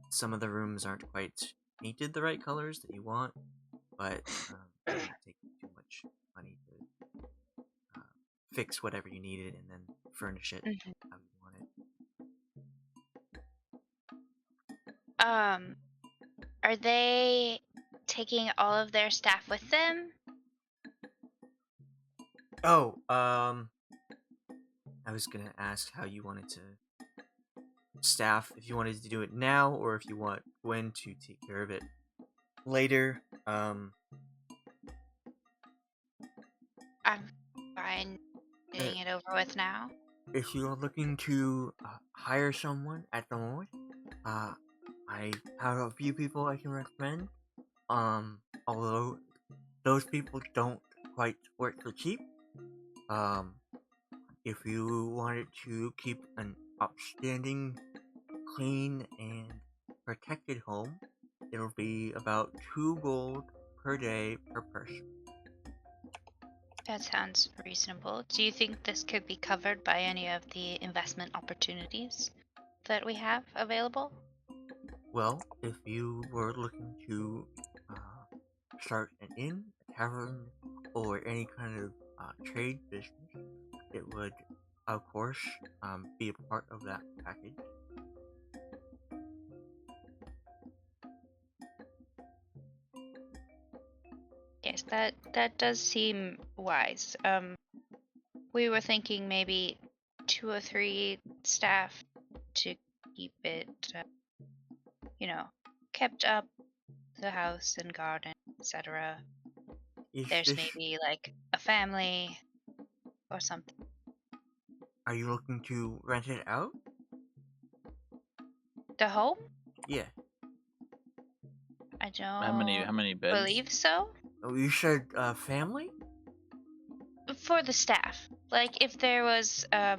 Some of the rooms aren't quite painted the right colors that you want, but it doesn't take too much money to fix whatever you needed and then furnish it how you want it. Are they taking all of their staff with them? Oh, I was gonna ask how you wanted to staff, if you wanted to do it now or if you want Gwen to take care of it later. I'm fine getting it over with now. if you're looking to hire someone at the moment, I have a few people I can recommend. Although those people don't quite work for cheap. Um, if you wanted to keep an upstanding, clean, and protected home, it'll be about 2 gold per day per person. That sounds reasonable. Do you think this could be covered by any of the investment opportunities that we have available? Well, if you were looking to start an inn, a tavern, or any kind of trade business, it would, of course, be a part of that package. Yes, that does seem wise. We were thinking maybe 2 or 3 staff to keep it, kept up, the house and garden, etc. Is There's this? maybe like a family or something. Are you looking to rent it out? The home? Yeah. I How don't many beds? believe so. Oh, you said family? For the staff, like if there was, I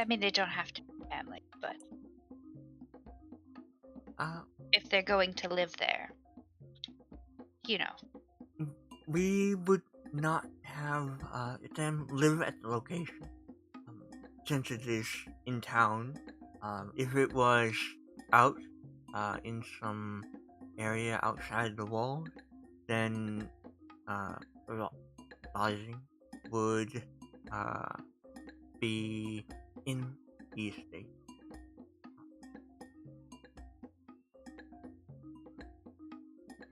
mean they don't have to be family, but Uh, if they're going to live there, we would not have them live at the location, since it is in town. If it was out in some area outside the walls, then lodging would be in the estate.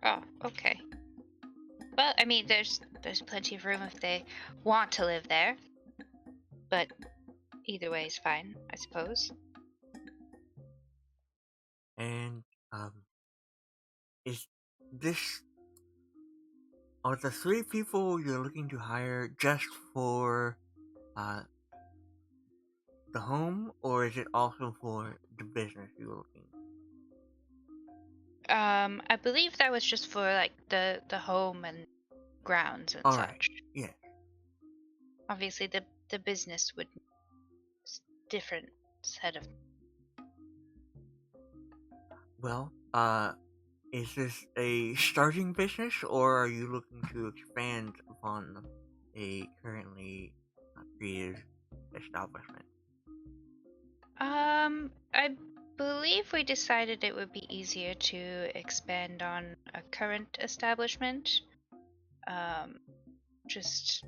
Oh, okay. Well, I mean, there's plenty of room if they want to live there, but either way is fine, I suppose. And is this are the 3 people you're looking to hire just for the home, or is it also for the business you're looking? I believe that was just for like the home and grounds and All right. such. Yeah. Obviously, the business would different set of. Well, is this a starting business, or are you looking to expand upon a currently created establishment? I believe we decided it would be easier to expand on a current establishment. Just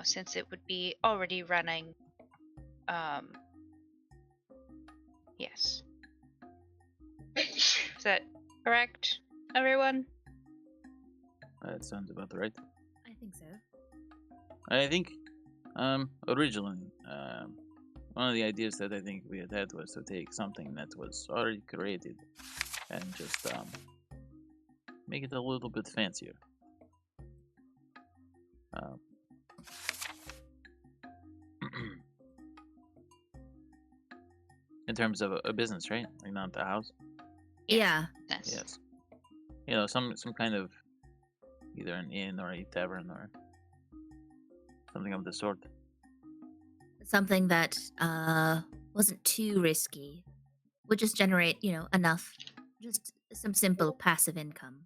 since it would be already running. Yes. Is that correct, everyone? That sounds about right. I think so. I think, originally, one of the ideas that I think we had was to take something that was already created and just make it a little bit fancier. In terms of a business, right? Like not the house. Yeah. Yes. Some kind of either an inn or a tavern or something of the sort. Something that wasn't too risky. Would just generate, enough, just some simple passive income.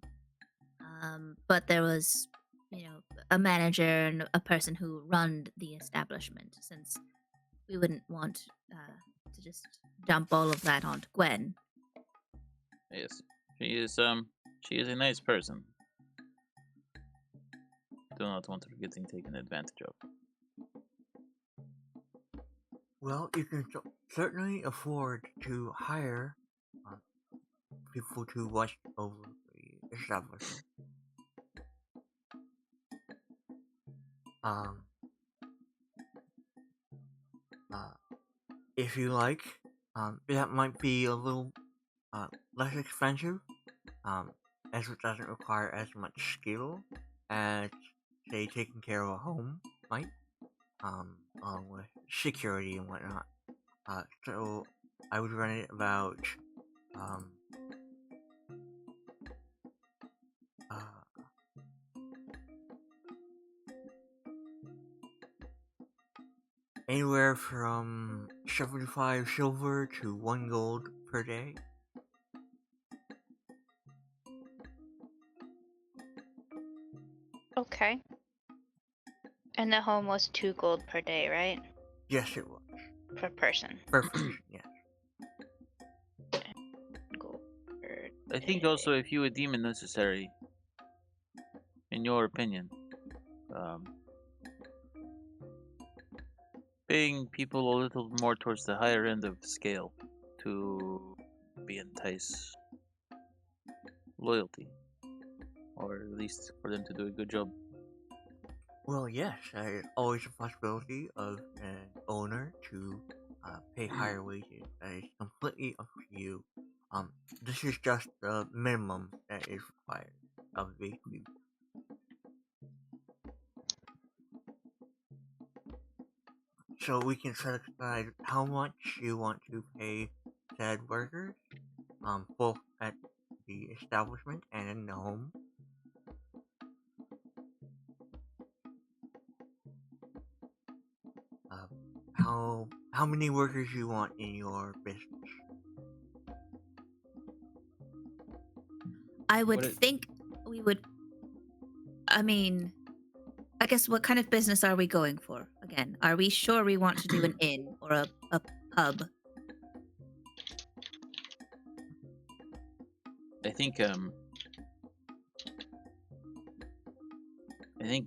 But there was, a manager and a person who run the establishment, since we wouldn't want to just dump all of that onto Gwen. Yes. She is a nice person. Do not want her getting taken advantage of. Well, you can certainly afford to hire people to watch over the establishment. If you like, that might be a little less expensive, as it doesn't require as much skill as, say, taking care of a home might. along with security and whatnot. So I would run it about um, uh, anywhere from 75 silver to 1 gold per day. Okay. And the home was 2 gold per day, right? Yes, it was. Per person. Per person, yes. Gold per I think day. also if you would deem it necessary, in your opinion, paying people a little more towards the higher end of the scale to be entice loyalty, or at least for them to do a good job. Well, yes, there's always a possibility of an owner to pay higher wages. That is completely up to you. This is just the minimum that is required of the group. So we can set aside how much you want to pay said workers, both at the establishment and in the home. How many workers you want in your business? I would What it- think we would. I mean, I guess what kind of business are we going for? Again, are we sure we want to do an inn or a pub? I think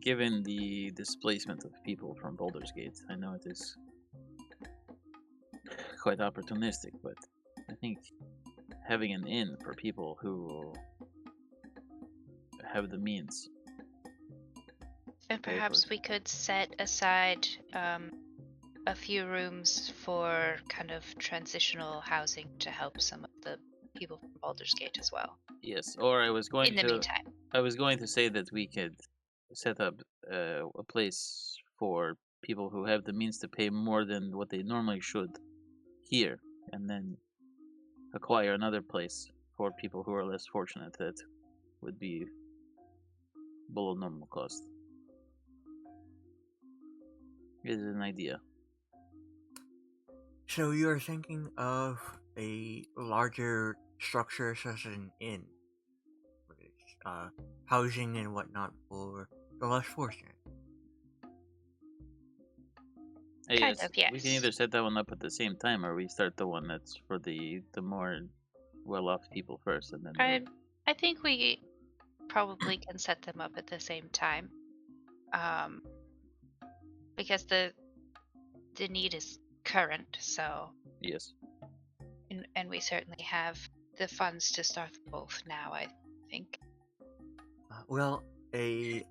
given the displacement of people from Baldur's Gate, I know it is quite opportunistic, but I think having an inn for people who have the means. And Pay for perhaps it. we could set aside a few rooms for kind of transitional housing to help some of the people from Baldur's Gate as well. Yes, or I was going In the to meantime. I was going to say that we could set up a place for people who have the means to pay more than what they normally should here, and then acquire another place for people who are less fortunate that would be below normal cost. It is an idea. So you are thinking of a larger structure such as an inn, with housing and whatnot for the less fortunate. Kind Yes, of, we can yes. either set that one up at the same time, or we start the one that's for the more well-off people first, and then I think we probably can set them up at the same time. Because the need is current, so yes. and we certainly have the funds to start them both now, I think. Well, a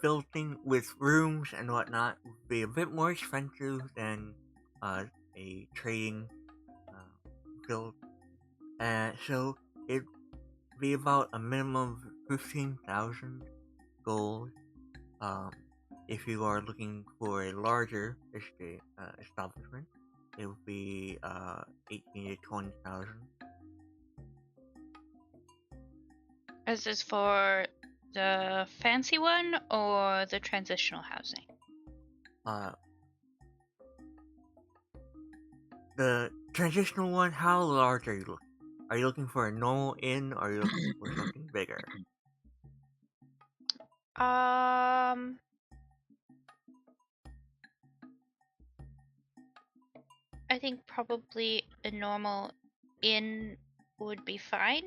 building with rooms and whatnot would be a bit more expensive than a trading build. So it'd be about a minimum of 15,000 gold. If you are looking for a larger establishment, it would be 18 to 20,000. Is this for the fancy one or the transitional housing? The transitional one, how large are you looking? Are you looking for a normal inn or are you looking for something bigger? I think probably a normal inn would be fine.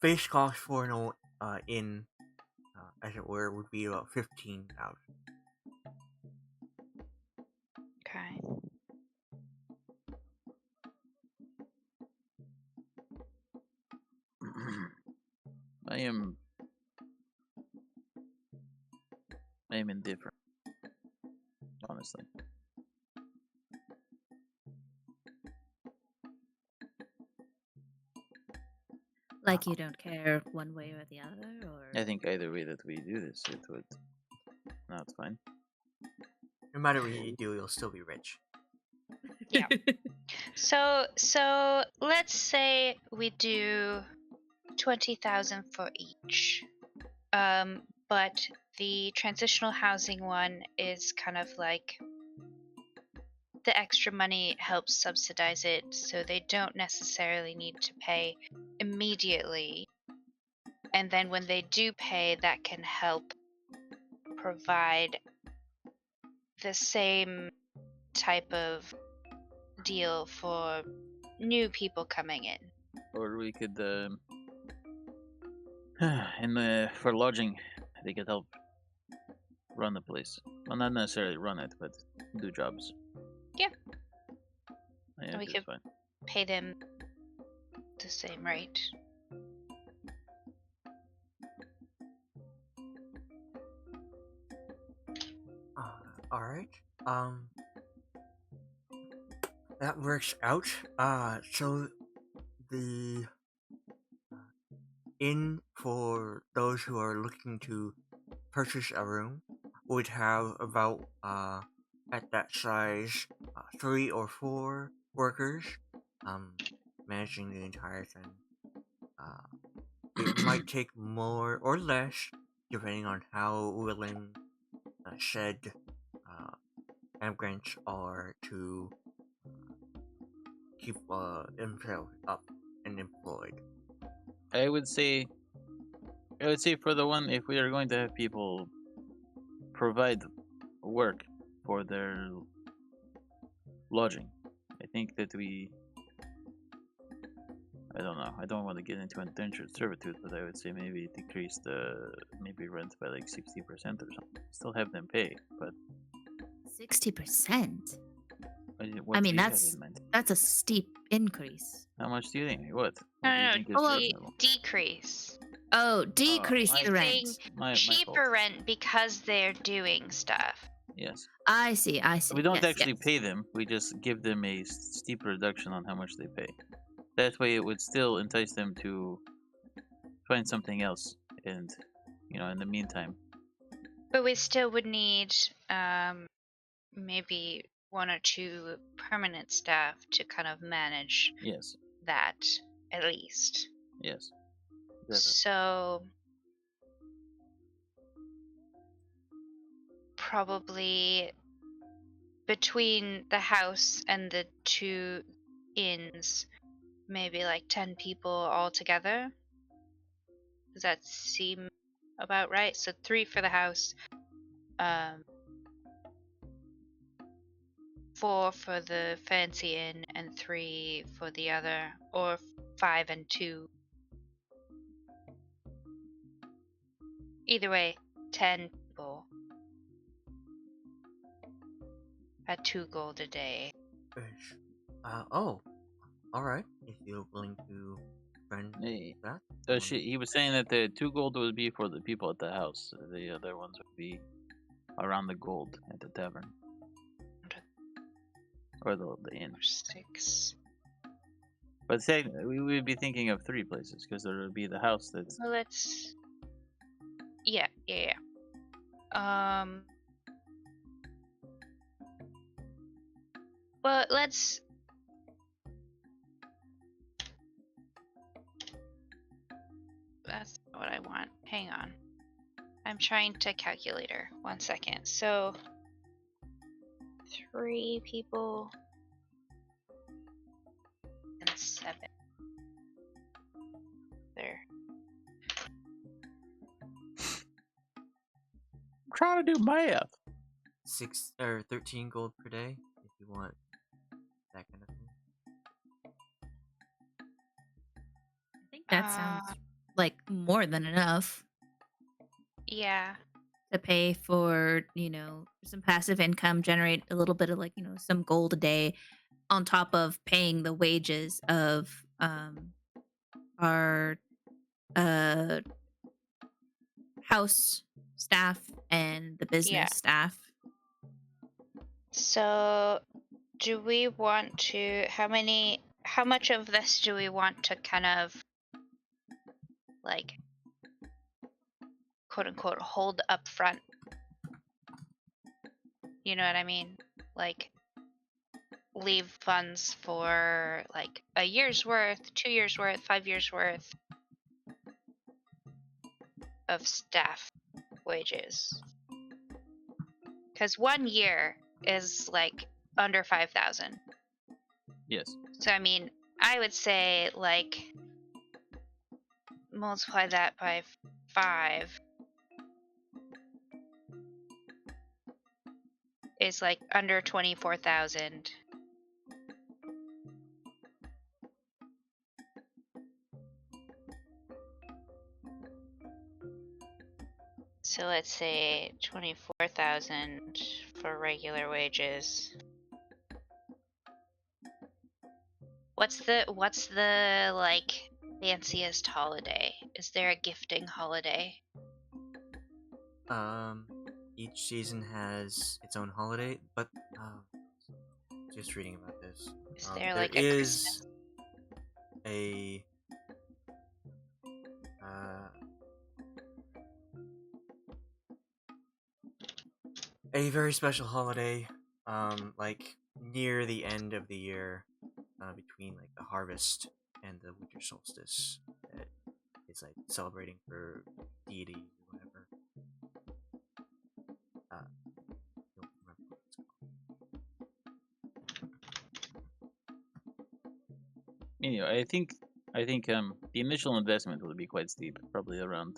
Base cost for an inn, as it were, would be about 15,000. Okay. I am indifferent, honestly. Like you don't care one way or the other, or I think either way that we do this, it would. No, it's fine. No matter what you do, you'll still be rich. Yeah. So let's say we do 20,000 for each. But the transitional housing one is kind of like the extra money helps subsidize it, so they don't necessarily need to pay immediately. And then when they do pay, that can help provide the same type of deal for new people coming in. Or we could, for lodging, they could help run the place. Well, not necessarily run it, but do jobs. Yeah. Yeah, We it's could- fine. Pay them the same rate. All right. That works out. So the inn for those who are looking to purchase a room would have about at that size 3 or 4 workers managing the entire thing. It might take more or less depending on how willing said immigrants are to keep themselves up and employed. I would say for the one, if we are going to have people provide work for their lodging, I think that I don't know. I don't want to get into indentured servitude, but I would say maybe decrease maybe rent by like 60% or something. Still have them pay, but 60%. what I do mean, you have in mind? that's a steep increase. How much do you think? What? No, What do you no, think is well, reasonable? decrease. Oh, decrease I the rent. Saying My cheaper fault. rent because they're doing stuff. Yes. I see. We don't Yes, actually yes. pay them. We just give them a steep reduction on how much they pay. That way, it would still entice them to find something else, and in the meantime. But we still would need maybe 1 or 2 permanent staff to kind of manage Yes. that at least. Yes. Definitely. So probably between the house and the 2 inns, maybe like 10 people all together. Does that seem about right? So 3 for the house, 4 for the fancy inn, and 3 for the other, or 5 and 2. Either way, 10 people at 2 gold a day. Ish. All right. If you're willing to spend Hey, that. he was saying that the 2 gold would be for the people at the house. The other ones would be around the gold at the tavern. Or the inn. 6. But say we would be thinking of 3 places, because there would be the house that's... Well, let's. Yeah. Well, let's. That's not what I want. Hang on. I'm trying to calculator. 1 second. So 3 people and 7. There. I'm trying to do math. 6 or 13 gold per day if you want that kind of thing. I think that sounds like more than enough Yeah. to pay for, some passive income, generate a little bit of some gold a day on top of paying the wages of our house staff and the business staff. So do we want to how much of this do we want to kind of like, quote unquote, hold up front. You know what I mean? Like, leave funds for like a year's worth, 2 years worth, 5 years worth of staff wages. Because 1 year is like under 5,000. Yes. So I mean, I would say like multiply that by 5 is like under 24,000. So let's say 24,000 for regular wages. What's the like fanciest holiday? Is there a gifting holiday? Each season has its own holiday, but just reading about this. Is there There like a is Christmas? a very special holiday, like near the end of the year, between like the harvest and the winter solstice. That it's like celebrating for deities or whatever. Don't remember what it's called. Anyway, I think the initial investment will be quite steep, probably around.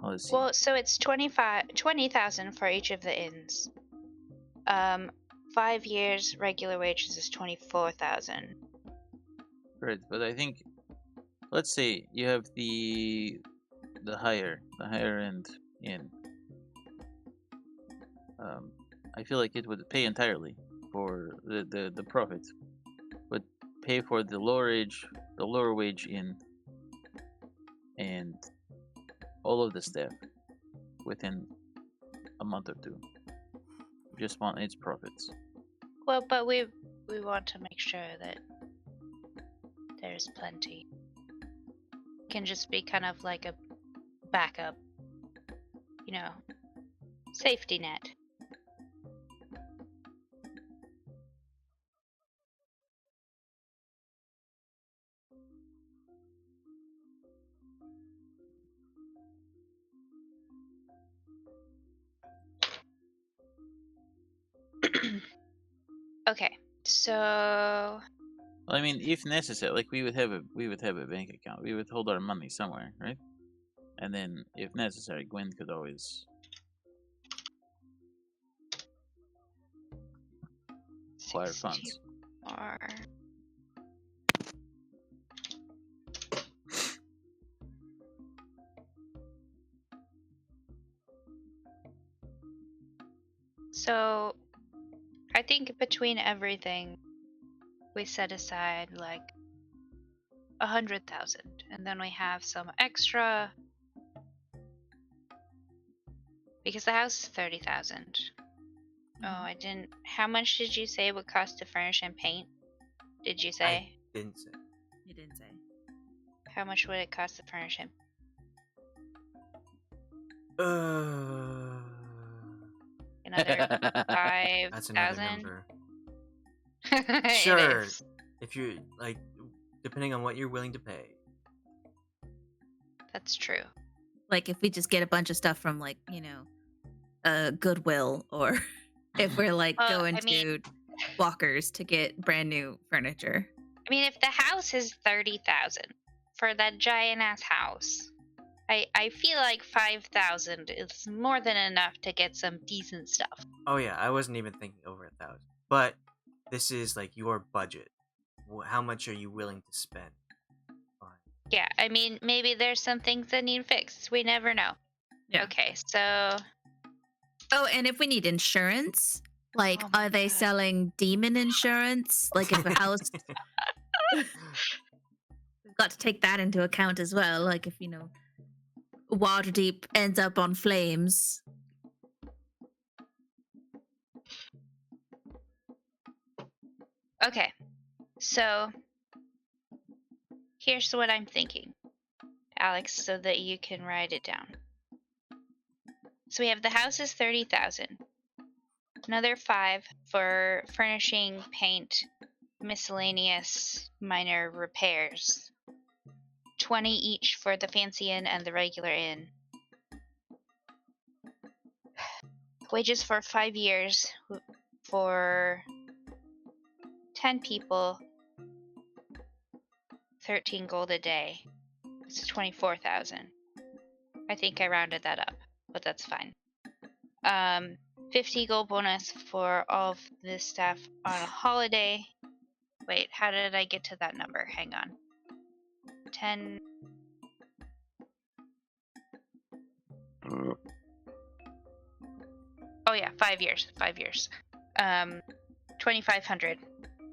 Let's see. Well, so it's 20,000 for each of the inns. 5 years regular wages is 24,000. Right, but I think, let's say you have the higher end inn. I feel like it would pay entirely for the profit, would pay for the lower wage inn, and all of the staff within a month or two. Just want its profits. Well, but we want to make sure that there's plenty. Can just be kind of like a backup, you know, safety net. Okay, so I mean, if necessary, like we would have a bank account. We would hold our money somewhere, right? And then, if necessary, Gwen could always. Acquire funds. 64. So, I think between everything, we set aside like 100,000, and then we have some extra because the house is 30,000. Oh, I didn't. How much did you say it would cost to furnish and paint? Did you say? I didn't say. You didn't say. How much would it cost to furnish and another That's another 5,000? number. It Sure, is. if you're like, depending on what you're willing to pay. That's true. Like if we just get a bunch of stuff from like, Goodwill, or if we're like Well, going I mean- to Walkers to get brand new furniture. I mean, if the house is 30,000 for that giant ass house, I feel like 5,000 is more than enough to get some decent stuff. Oh yeah, I wasn't even thinking over 1,000. But this is like your budget. How much are you willing to spend? Yeah, I mean, maybe there's some things that need fixed. We never know. Yeah. Okay, so Oh, and if we need insurance, like, Oh my are they God. selling demon insurance? Like, if a house, we've got to take that into account as well. Like, if Waterdeep ends up on flames. okay, so Here's what I'm thinking, Alex, so that you can write it down. So we have the house is 30,000. Another 5 for furnishing, paint, miscellaneous minor repairs. 20 each for the fancy inn and the regular inn. Wages for 5 years for 10 people. 13 gold a day. It's 24,000. I think I rounded that up, but that's fine. 50 gold bonus for all of this staff on a holiday. Wait, how did I get to that number? Hang on. 10. Oh yeah, 5 years. 5 years. 2,500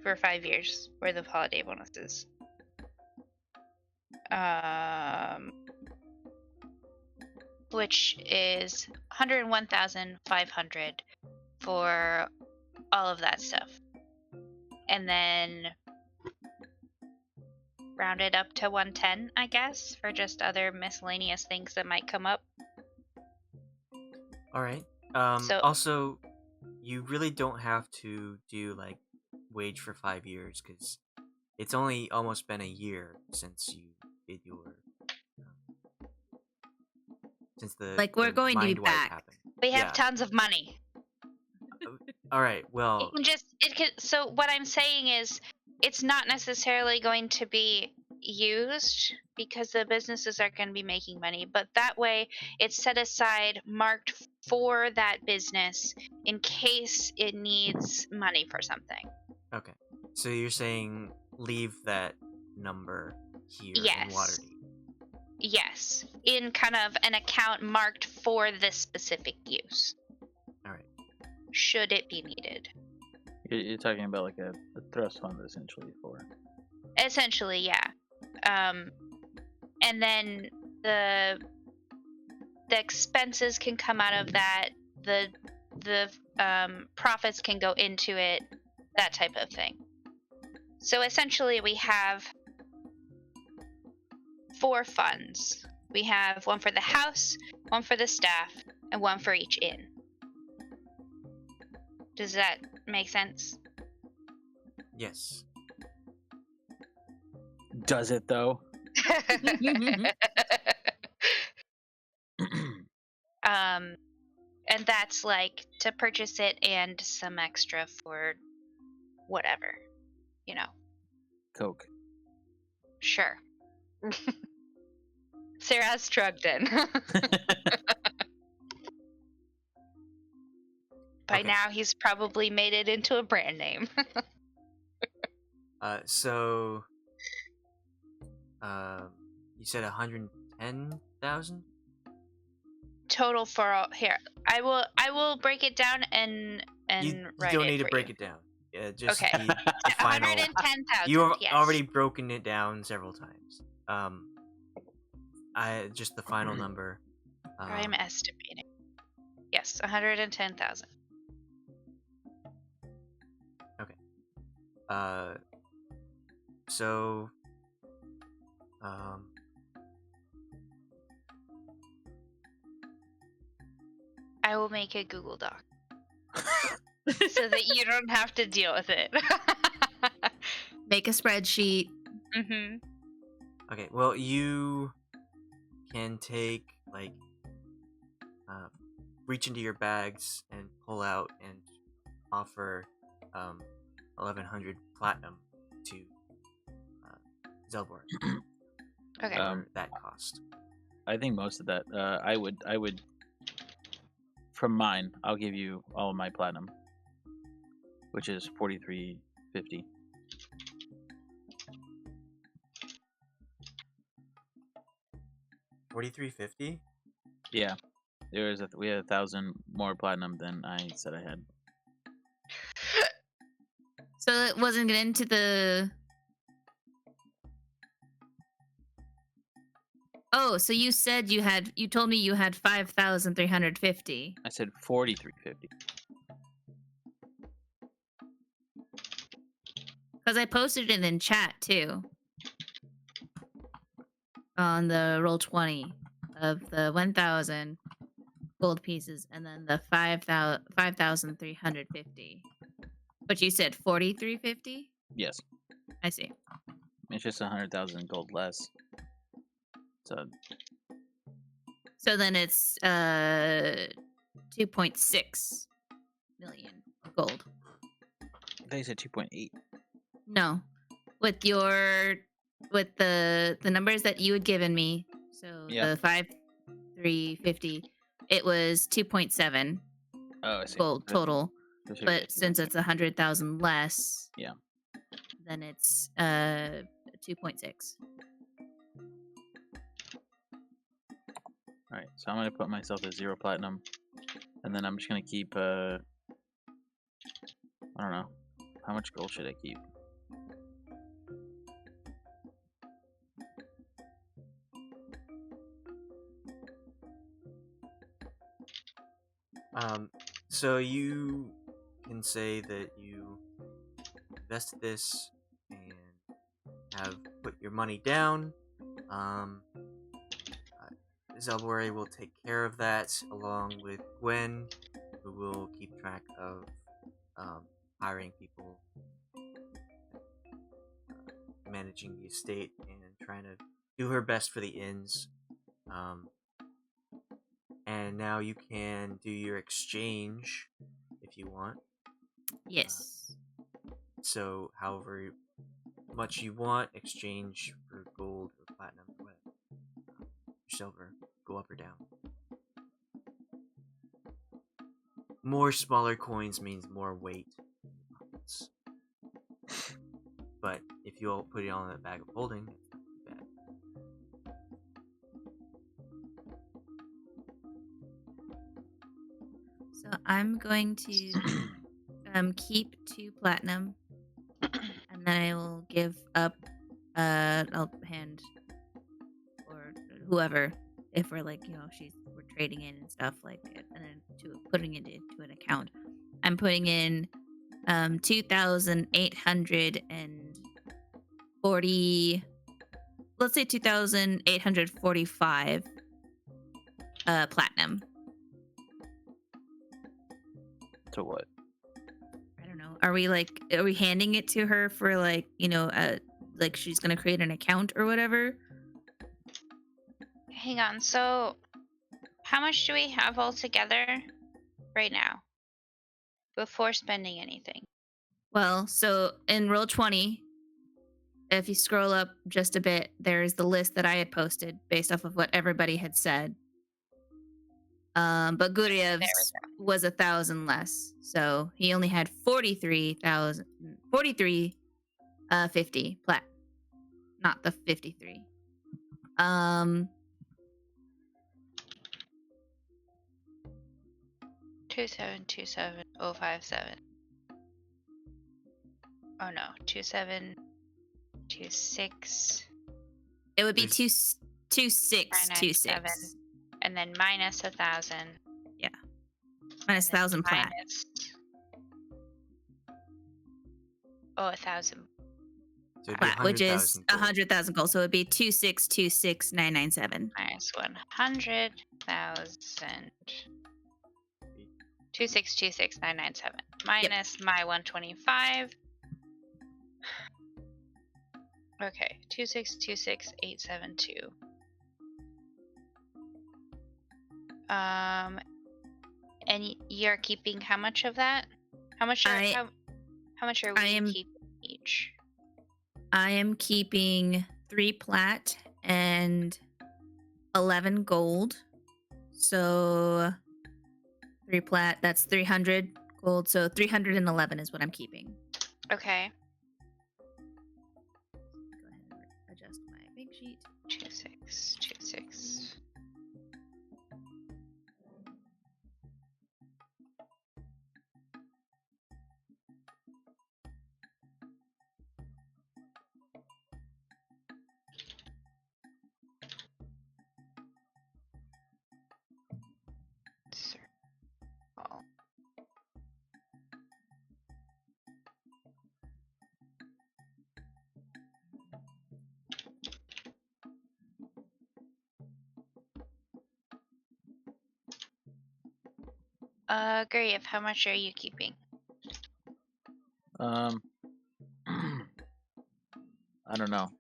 for 5 years worth of holiday bonuses. Which is 101,500 for all of that stuff. And then round it up to 110, I guess, for just other miscellaneous things that might come up. All right. So- Also, you really don't have to do like wage for 5 years because it's only almost been a year since you did your since the Like, we're the going to be mind wipe back. happened. We have Yeah. tons of money. All right. Well, So what I'm saying is it's not necessarily going to be used because the businesses are going to be making money, but that way it's set aside, marked for that business in case it needs money for something. okay. So you're saying leave that number here in Yes. Waterdeep. Yes, in kind of an account marked for this specific use, All right. should it be needed. You're talking about like a trust fund essentially for. Essentially, yeah. And then the expenses can come out of that. The profits can go into it. That type of thing. So essentially, we have 4 funds. We have one for the house, one for the staff, and one for each inn. Does that make sense? Yes. Does it though? And that's like to purchase it and some extra for whatever, you know. Coke. Sure. Sarah's trugged in. By Okay. now, he's probably made it into a brand name. So, you said 110,000. Total for all. Here, I will break it down and You write don't it need to for break you. it down. Yeah, just Okay. the final. 110,000. You have yes. already broken it down several times. I just the final number. I'm estimating. Yes, 110,000. So, I will make a Google Doc so that you don't have to deal with it. Make a spreadsheet. Mm-hmm. okay. Well, you can take like, reach into your bags and pull out and offer 1,100 platinum to Zelborg Okay. for that cost. I think most of that. I would. From mine, I'll give you all of my platinum, which is 4350. $43.50. Yeah, we had 1,000 more platinum than I said I had. So it wasn't into the. Oh, so you said you told me you had 5,350. I said 4350. Because I posted it in chat too. on the roll 20 of the 1,000 gold pieces, and then the 5,350. But you said 4,350. Yes, I see. it's just 100,000 gold less. So So then it's 2.6 million gold. they said 2.8. No, with the numbers that you had given me. So Yeah. the 5,350, it was 2.7 Oh, I see. gold total. There should be But since it's 100,000 less, Yeah. then it's 2.6. All right, so I'm gonna put myself at 0 platinum, and then I'm just gonna keep. I don't know, how much gold should I keep? So you can say that you invested this and have put your money down. Zelbore will take care of that along with Gwen, who will keep track of hiring people, managing the estate, and trying to do her best for the inns. And now you can do your exchange if you want. Yes. So, however much you want, exchange for gold or platinum or whatever. Silver, go up or down. More smaller coins means more weight in your pockets. But if you all put it on a bag of holding, it's not too bad. So I'm going to keep 2 platinum, and then I will give up. I'll hand or whoever, if we're like, we're trading in and stuff like it, and then putting it into an account. I'm putting in 2,840. Let's say 2,845 platinum. To what? I don't know. Are we handing it to her for like she's gonna create an account or whatever? Hang on. So, how much do we have all together right now before spending anything? Well, so in roll 20, if you scroll up just a bit, there's the list that I had posted based off of what everybody had said. But Guryev's was 1,000 less, so he only had 43,50 plat, not the 53. 2727057. Oh no, 2726. It would be There's- 2,626. And then minus 1,000. Yeah. Minus 1,000 plat. Oh, 1,000. So it'd be Plat, which is 100,000 gold. 100,000 gold. So it'd be 2,626,997. Minus 100,000. 2,626,997. Minus my 125. Okay, 2,626,872. And you're keeping how much of that? How much are how much are we keeping each? I am keeping 3 plat and 11 gold. So 3 plat, that's 300 gold. So 311 is what I'm keeping. Okay. Go ahead and adjust my big sheet. 2626. Circle. Guryev, how much are you keeping? I don't know.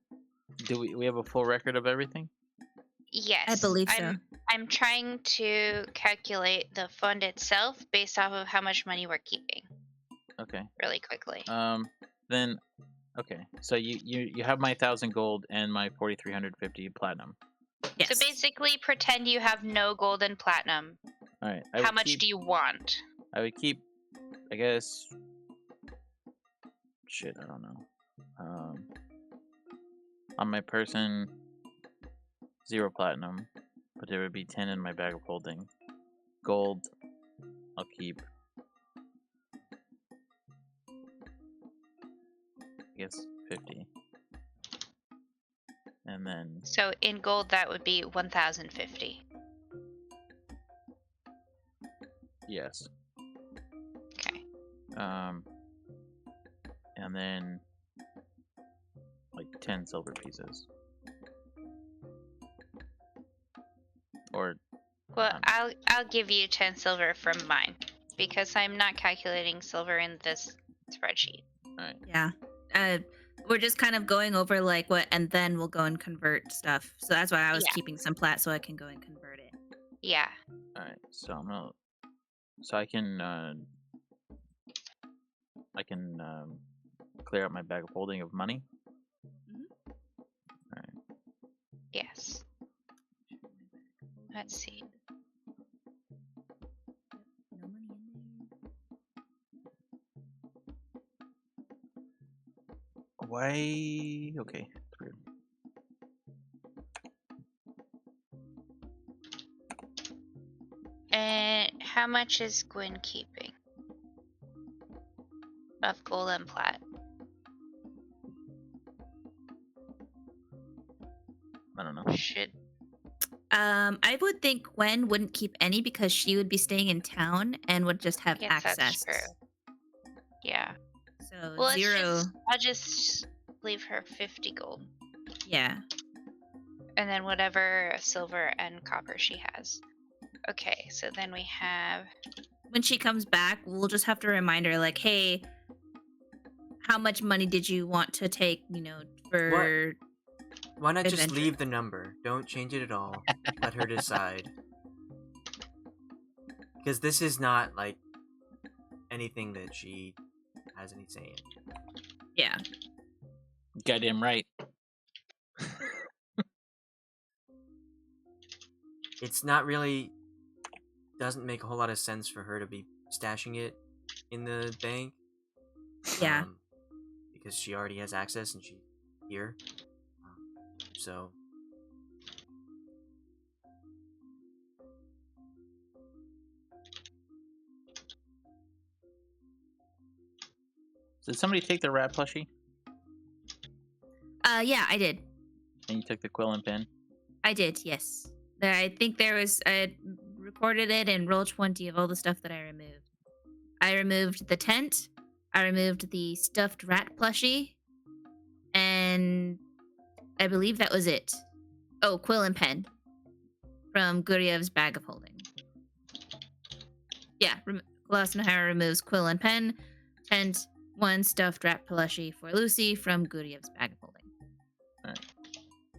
Do we have a full record of everything? Yes. I believe so. I'm trying to calculate the fund itself based off of how much money we're keeping Okay. really quickly. Then okay. So you have my 1,000 gold and my 4,350 platinum. Yes. So basically, pretend you have no gold and platinum. All right. How much do you want? I would keep, I guess. Shit, I don't know. On my person, 0 platinum, but there would be 10 in my bag of holding. Gold, I'll keep. I guess 50. And then So in gold, that would be 1,050. yes. Okay. And then like 10 silver pieces. Or Well, I'll give you 10 silver from mine because I'm not calculating silver in this spreadsheet. alright. Yeah. We're just kind of going over like what, and then we'll go and convert stuff. So that's why I was Yeah. keeping some plat so I can go and convert it. Yeah. Alright, so I'm gonna so I can clear out my bag of holding of money. Yes. Let's see. No money in there. Why okay, it's weird. And how much is Gwyn keeping of gold and plat? I don't know. Should I would think Gwen wouldn't keep any because she would be staying in town and would just have yes, access. that's true. Yeah. So Well, 0. I'll just leave her 50 gold, Yeah. and then whatever silver and copper she has. Okay, so then we have. When she comes back, we'll just have to remind her, like, hey, how much money did you want to take, for. Why not just adventure. leave the number? Don't change it at all. Let her decide. Because this is not, like, anything that she has any say in. Yeah. Goddamn right. It's not really... doesn't make a whole lot of sense for her to be stashing it in the bank. Yeah. Because she already has access and she's here. So... Did somebody take the rat plushie? Yeah, I did. And you took the quill and pen? I did, yes. I think there was, I recorded it in Roll20 of all the stuff that I removed. I removed the tent, I removed the stuffed rat plushie, and I believe that was it. Oh, quill and pen from Guryev's bag of holding. Yeah, Khalas removes quill and pen, tent, 1 stuffed rat plushie for Lucy from Guryev's bag of holding. Alright.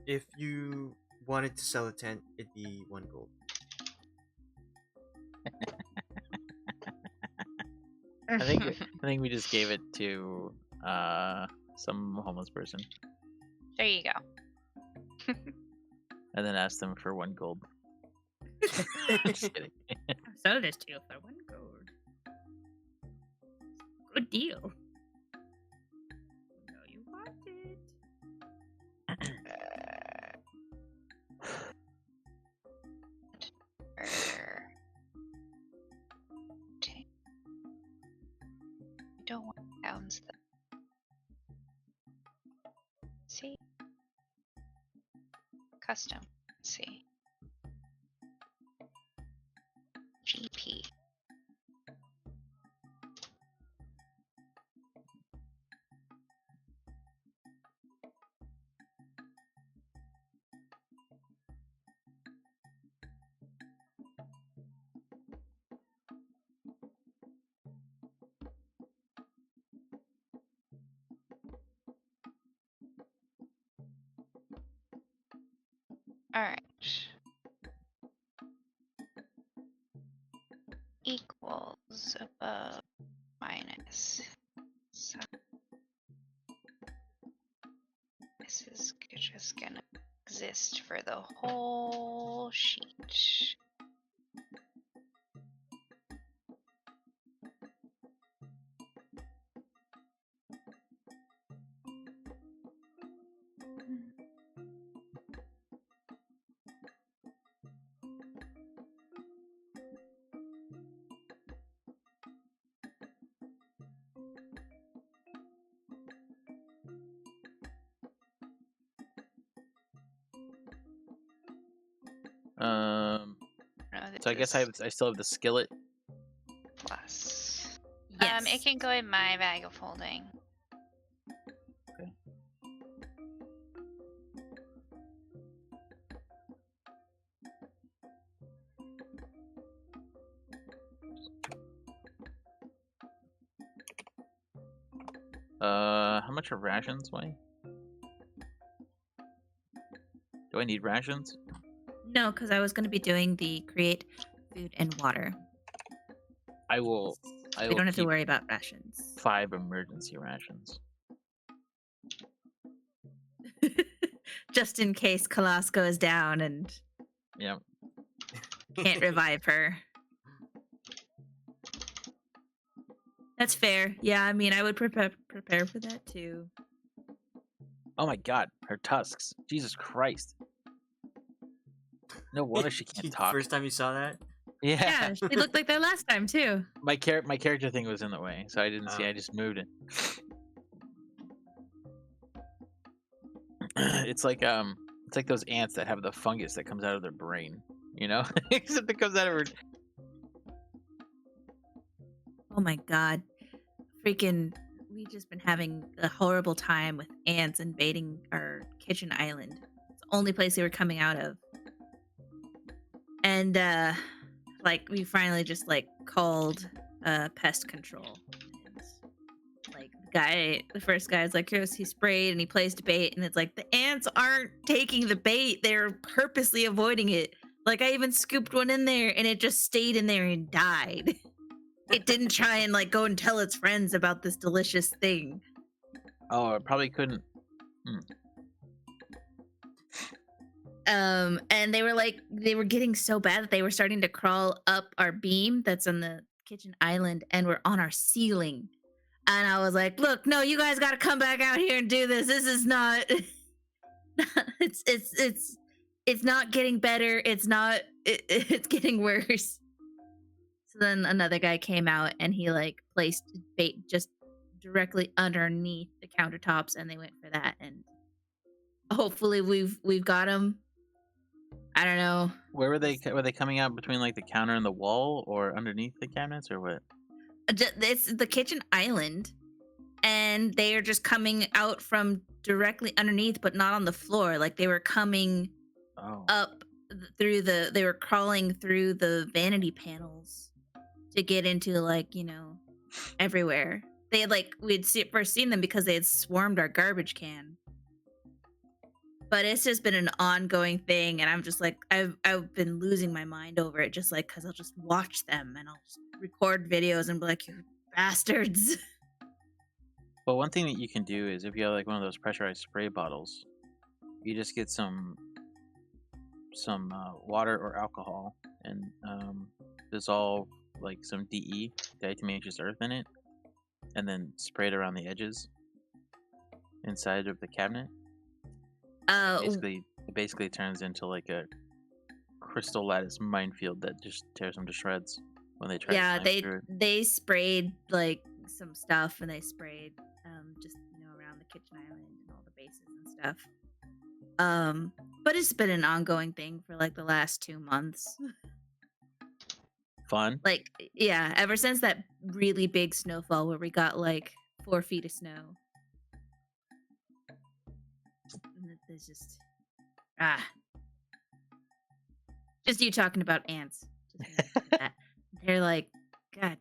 If you wanted to sell a tent, it'd be 1 gold. I think we just gave it to some homeless person. There you go. And then asked them for 1 gold. Just kidding. I'll sell this to you for 1 gold. Good deal. No, you want it. I don't want pounds though. See? Custom. Let's see. GP. Alright. Equals above minus. So this is just gonna exist for the whole sheet. No, So I guess this I still have the skillet. plus. Yes. It can go in my bag of holding. Okay. How much are rations weigh? Do I need rations? No, because I was going to be doing the create food and water. I will We don't have to keep worry about rations. 5 emergency rations. Just in case Khalas goes down and Yeah. can't revive her. That's fair. Yeah, I mean, I would prepare for that too. Oh my god, her tusks. Jesus Christ. No wonder she can't talk. First time you saw that? Yeah. Yeah, she looked like that last time too. My character thing was in the way, so I didn't see. Oh. I just moved it. It's like those ants that have the fungus that comes out of their brain, you know? Except it comes out of her. Oh my god. Freaking, we've just been having a horrible time with ants invading our kitchen island. It's the only place they were coming out of. And like we finally just like called pest control. And, like the first guy's like, yes, he sprayed and he placed a bait, and it's like the ants aren't taking the bait, they're purposely avoiding it. Like I even scooped one in there and it just stayed in there and died. It didn't try and like go and tell its friends about this delicious thing. Oh, it probably couldn't. And they were getting so bad that they were starting to crawl up our beam that's on the kitchen island, and we're on our ceiling. And I was like, look, no, you guys got to come back out here and do this. This is not it's not getting better. It's getting worse. So then another guy came out and he like placed bait just directly underneath the countertops, and they went for that, and hopefully we've got them. I don't know. Where were they? Were they coming out between like the counter and the wall, or underneath the cabinets, or what? It's the kitchen island, and they are just coming out from directly underneath, but not on the floor. Like they were coming up through they were crawling through the vanity panels to get into like, you know, everywhere. They had like, first seen them because they had swarmed our garbage can. But it's just been an ongoing thing, and I'm just like, I've been losing my mind over it, just like, because I'll just watch them and I'll just record videos and be like, you bastards. Well, one thing that you can do is if you have like one of those pressurized spray bottles, you just get some water or alcohol and dissolve like some DE, diatomaceous earth, in it, and then spray it around the edges inside of the cabinet. It basically turns into like a crystal lattice minefield that just tears them to shreds when they try to climb through it. They sprayed like some stuff, and they sprayed just, you know, around the kitchen island and all the bases and stuff. But it's been an ongoing thing for like the last 2 months. Fun. Like, yeah, ever since that really big snowfall where we got like 4 feet of snow. There's just you talking about ants. They're like, God,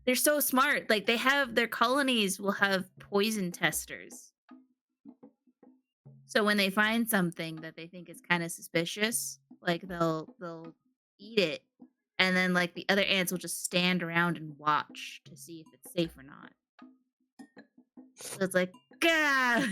they're so smart. Like their colonies will have poison testers. So when they find something that they think is kind of suspicious, like they'll eat it, and then like the other ants will just stand around and watch to see if it's safe or not. So it's like, gah!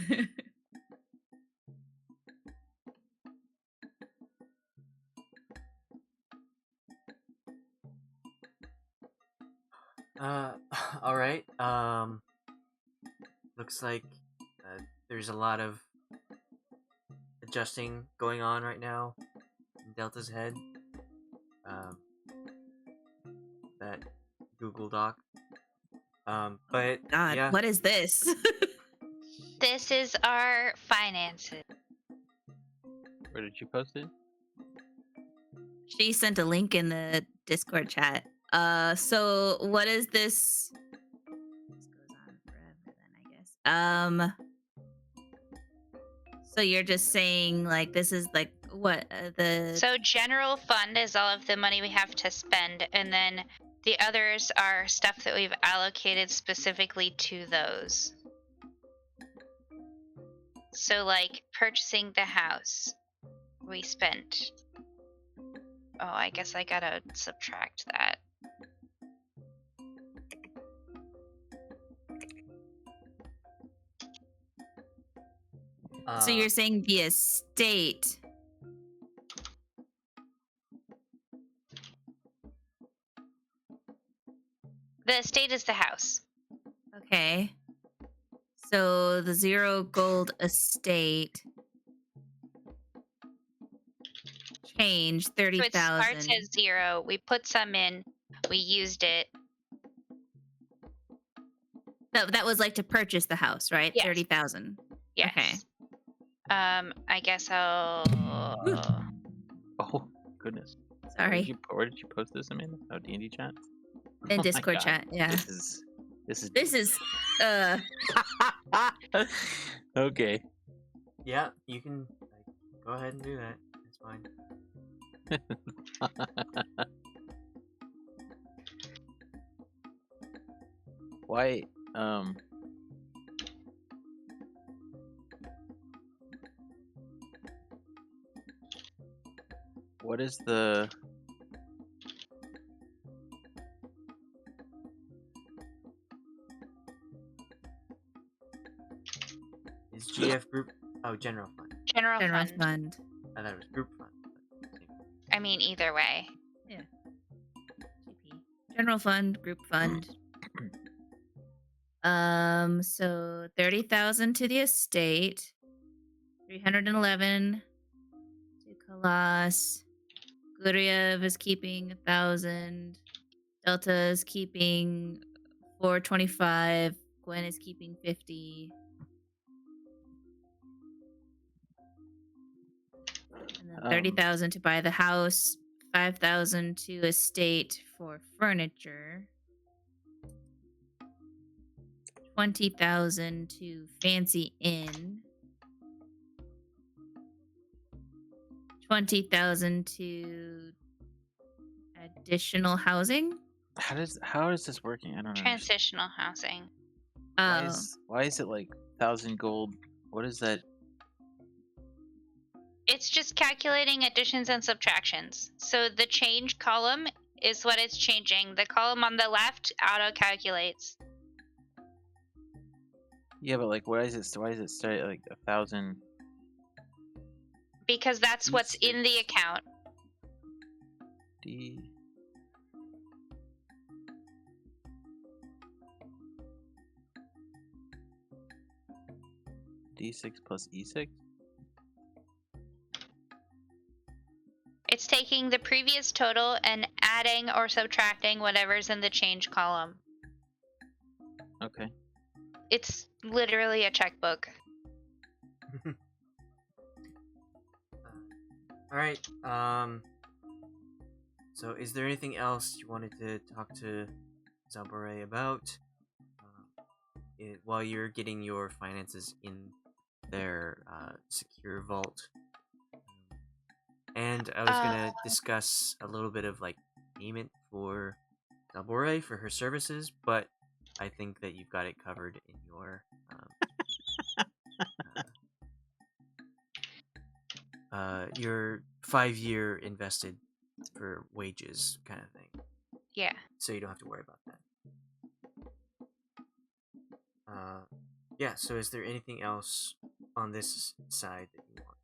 All right. Looks like there's a lot of adjusting going on right now in Delta's head. That Google Doc. But God, yeah, what is this? This is our finances. Where did you post it? She sent a link in the Discord chat. So what is this? This goes on forever then, I guess. So you're just saying like this is like what the So general fund is all of the money we have to spend, and then the others are stuff that we've allocated specifically to those. So like purchasing the house, we spent. Oh, I guess I gotta subtract that. So you're saying the estate. The estate is the house. Okay. So the 0 gold estate change So it starts 30,000. at 0. We put some in. We used it. That was like to purchase the house, right? Yes. 30,000. Yes. Okay. I guess I'll. Oh goodness. Sorry. Where did you post this, Amanda? Oh, D&D chat. In Oh my Discord God. chat, yeah. This is This is okay. yeah, you can go ahead and do that. It's fine. Why? What is the? Is GF group? Oh, general fund. General general fund. fund. I thought it was group fund. I mean, either way. GP. General fund, group fund. So 30,000 to the estate, 311 to Khalas. Guryev is keeping 1,000. Delta is keeping 425. Gwen is keeping 50. And then 30,000 to buy the house, 5,000 to estate for furniture. 20,000 to fancy inn. 20,000 to additional housing. How is this working? I don't know. Transitional housing. Why is it like 1,000 gold? What is that? It's just calculating additions and subtractions. So the change column is what it's changing. The column on the left auto calculates. Yeah, but like, why is it start at like 1,000? Because that's what's in the account. D6 plus E6? It's taking the previous total and adding or subtracting whatever's in the change column. Okay. It's literally a checkbook. All right. So, is there anything else you wanted to talk to Zabore about while you're getting your finances in their secure vault? And I was gonna discuss a little bit of like payment for Zabore for her services, but I think that you've got it covered in your your 5-year invested for wages kind of thing. Yeah. So you don't have to worry about that. Yeah, so is there anything else on this side that you want?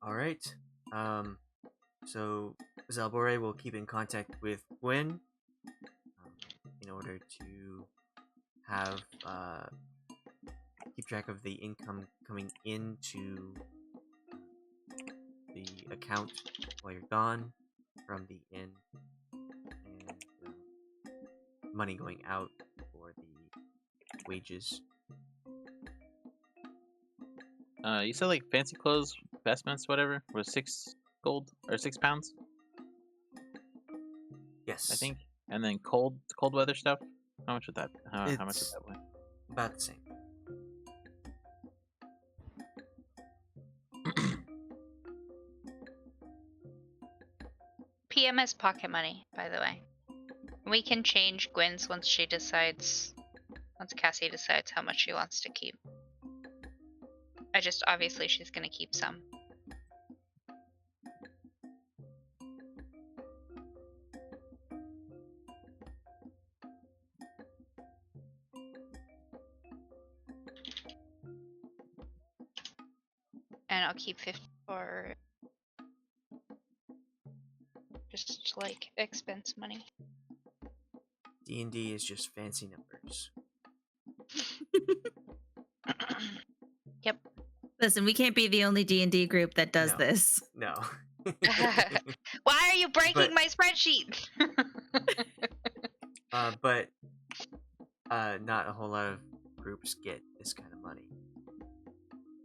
Alright. So Zalbore will keep in contact with Gwen in order to have keep track of the income coming into the account while you're gone from the inn, and money going out for the wages. You said like fancy clothes, vestments, whatever, was 6 gold or 6 pounds, Yes, I think. And then cold weather stuff. How much would that? How much would It's- that weigh? about the same. PMS pocket money, by the way. We can change Gwen's once Cassie decides how much she wants to keep. Obviously she's gonna keep some. And I'll keep 50 for just like expense money. D&D is just fancy numbers. Yep. Listen, we can't be the only D&D group that does No. this. No. Why are you breaking But- my spreadsheet? But not a whole lot of groups get this kind of money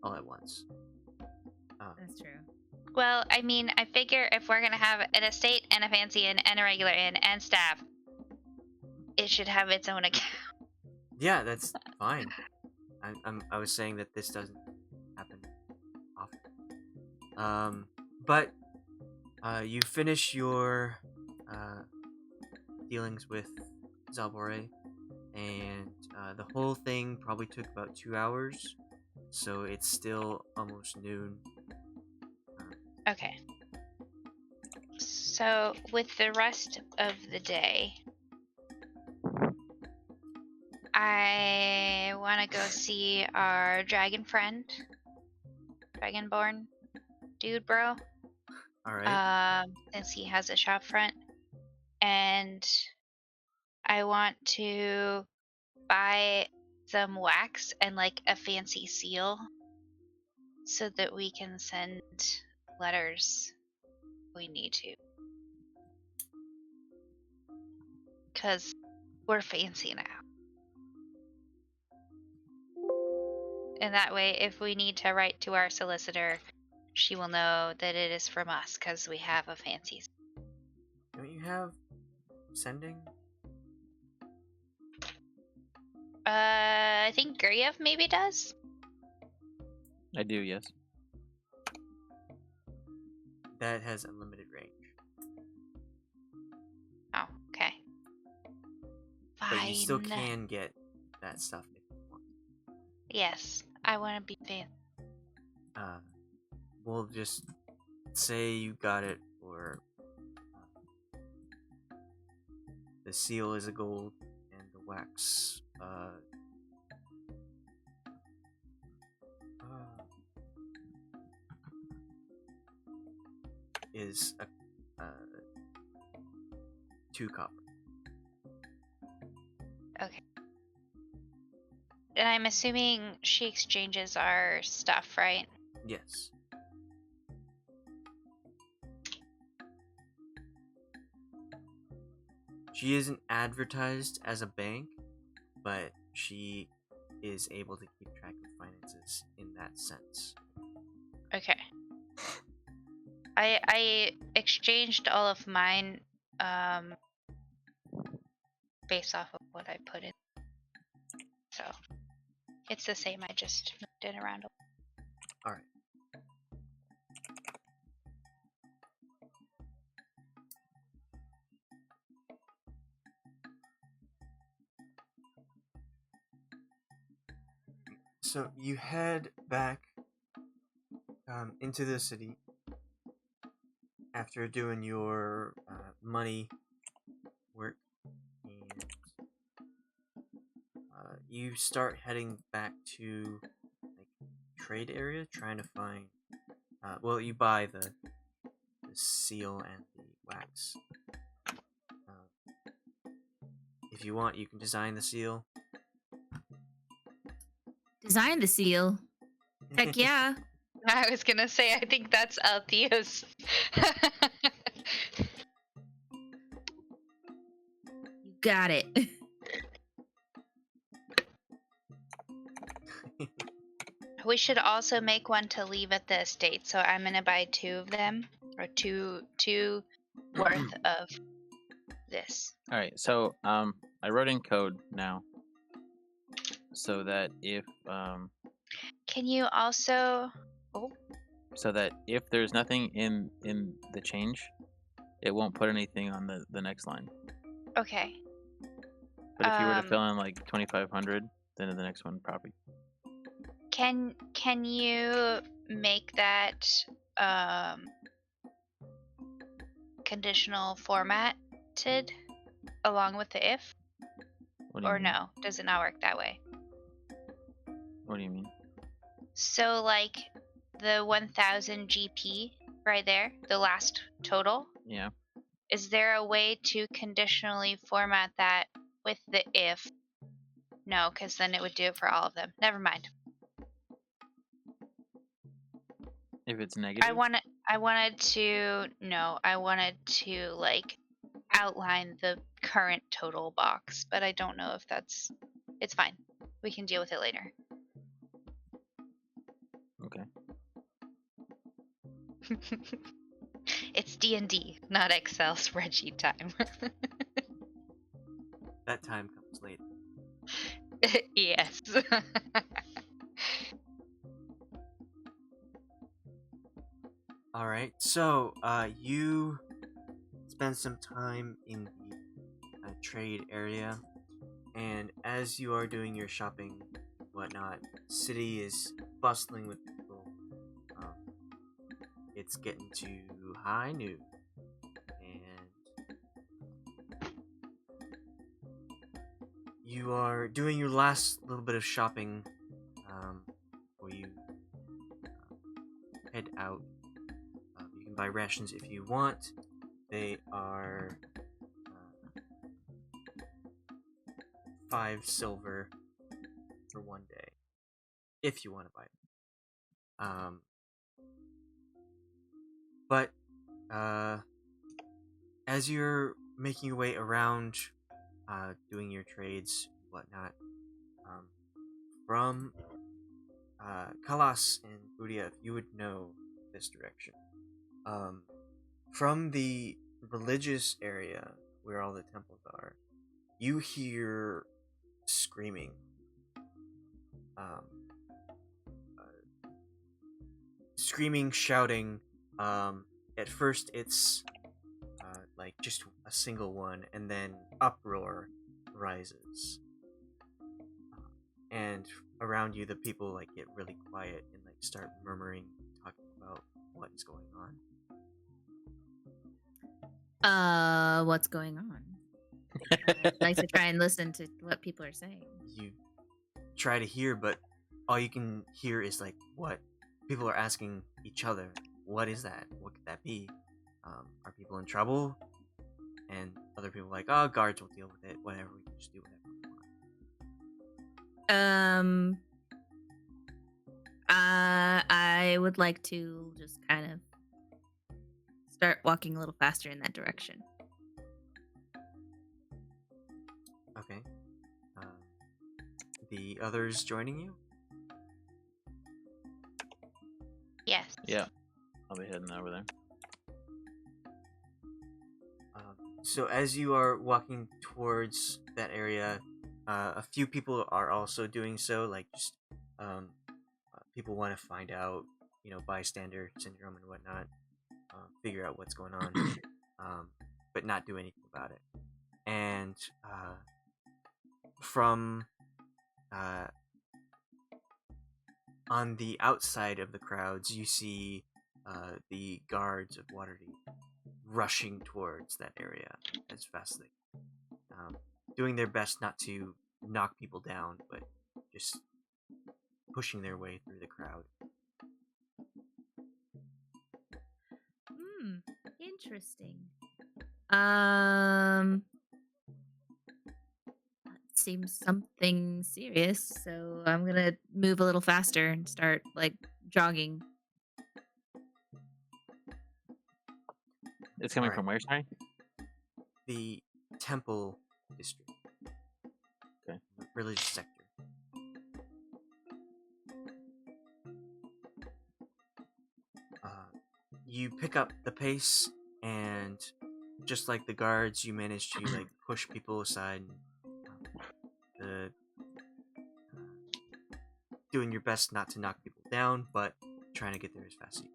all at once. That's true. Well, I mean, I figure if we're gonna have an estate and a fancy inn and a regular inn and staff, it should have its own account. Yeah, that's fine. I was saying that this doesn't happen often. But you finish your dealings with Zalbore, and the whole thing probably took about 2 hours, so it's still almost noon. Okay. So, with the rest of the day, I want to go see our dragon friend, dragonborn dude, bro. All right. Since he has a shop front, and I want to buy some wax and like a fancy seal so that we can send letters if we need to. Because we're fancy now. And that way, if we need to write to our solicitor, she will know that it is from us because we have a fancy. Don't you have sending? I think Guryev maybe does. I do, yes. That has unlimited range. Oh, okay. Fine. But you still can get that stuff if you want. Yes, I want to be fancy. We'll just say you got it for the seal is a gold and the wax is a 2 copper. Okay. And I'm assuming she exchanges our stuff, right? Yes. She isn't advertised as a bank, but she is able to keep track of finances in that sense. Okay. I exchanged all of mine based off of what I put in. So it's the same, I just moved it around. Alright. So you head back into the city after doing your money work, and you start heading back to like trade area, trying to find. Well, you buy the seal and the wax. If you want, you can design the seal. Design the seal. Heck yeah. I was gonna say, I think that's Althea's. You got it. We should also make one to leave at the estate, so I'm gonna buy 2 of them, or two worth of this. All right, so I wrote in code now, so that if Can you also? there's nothing in the change, it won't put anything on the next line. Okay. But if you were to fill in like 2,500, then in the next one probably. Can you make that conditional formatted along with the if? What do you Or mean? no? Does it not work that way? What do you mean? So like the 1000 GP right there, the last total, Yeah. is there a way to conditionally format that with the if? No, because then it would do it for all of them. Never mind. If it's negative. I wanted to like outline the current total box, but I don't know if it's fine. We can deal with it later. Okay. It's D&D, not Excel spreadsheet time. That time comes later. Yes. All right. So, you spend some time in the trade area, and as you are doing your shopping, whatnot, the city is bustling with people. It's getting to high noon, and you are doing your last little bit of shopping before you head out. You can buy rations if you want. They are 5 silver for 1 day, if you want to buy them. But as you're making your way around, doing your trades, whatnot, from Khalas and Guryev, you would know this direction. From the religious area where all the temples are, you hear screaming. Screaming, shouting. At first, it's like just a single one, and then uproar rises. And around you, the people like get really quiet and like start murmuring, talking about what is going on. What's going on? I'd like to try and listen to what people are saying. You try to hear, but all you can hear is like what people are asking each other. What is that? What could that be? Are people in trouble? And other people are like, oh, guards will deal with it. Whatever, we can just do whatever we want. I would like to just kind of start walking a little faster in that direction. Okay. The others joining you? Yes. Yeah. I'll be heading over there. So as you are walking towards that area, a few people are also doing so. Like just people want to find out, bystander syndrome and whatnot, figure out what's going on, but not do anything about it. And from on the outside of the crowds, you see the guards of Waterdeep rushing towards that area as fast as they can, doing their best not to knock people down, but just pushing their way through the crowd. Interesting. That seems something serious, so I'm gonna move a little faster and start like jogging. It's coming Alright. from where, sorry? The temple district. Okay. Religious sector. You pick up the pace, and just like the guards, you manage to like push people aside, and, doing your best not to knock people down, but trying to get there as fast as you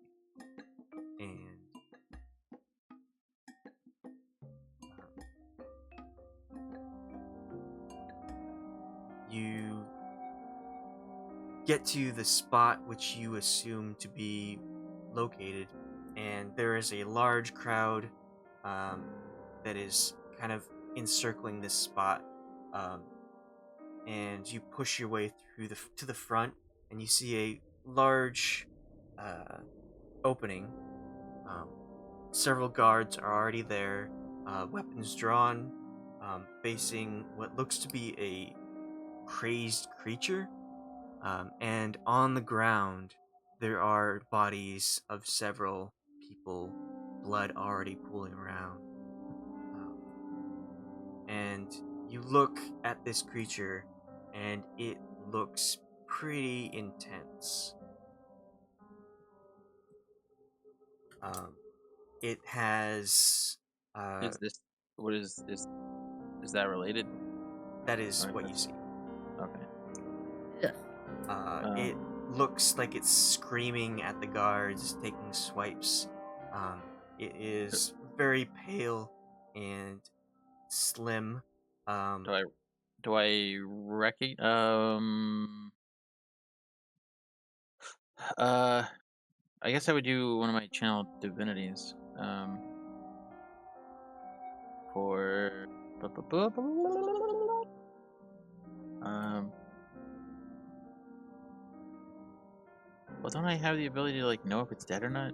can. And you get to the spot which you assume to be located, and there is a large crowd that is kind of encircling this spot, and you push your way through to the front, and you see a large opening. Several guards are already there, weapons drawn, facing what looks to be a crazed creature. And on the ground, there are bodies of several people, blood already pooling around. And you look at this creature, and it looks pretty intense. It has. Is this what is that related? That is Or what you that's- see. Okay. It looks like it's screaming at the guards, taking swipes. It is very pale and slim. Do I recognize I guess I would do one of my channel divinities. For well, don't I have the ability to like know if it's dead or not?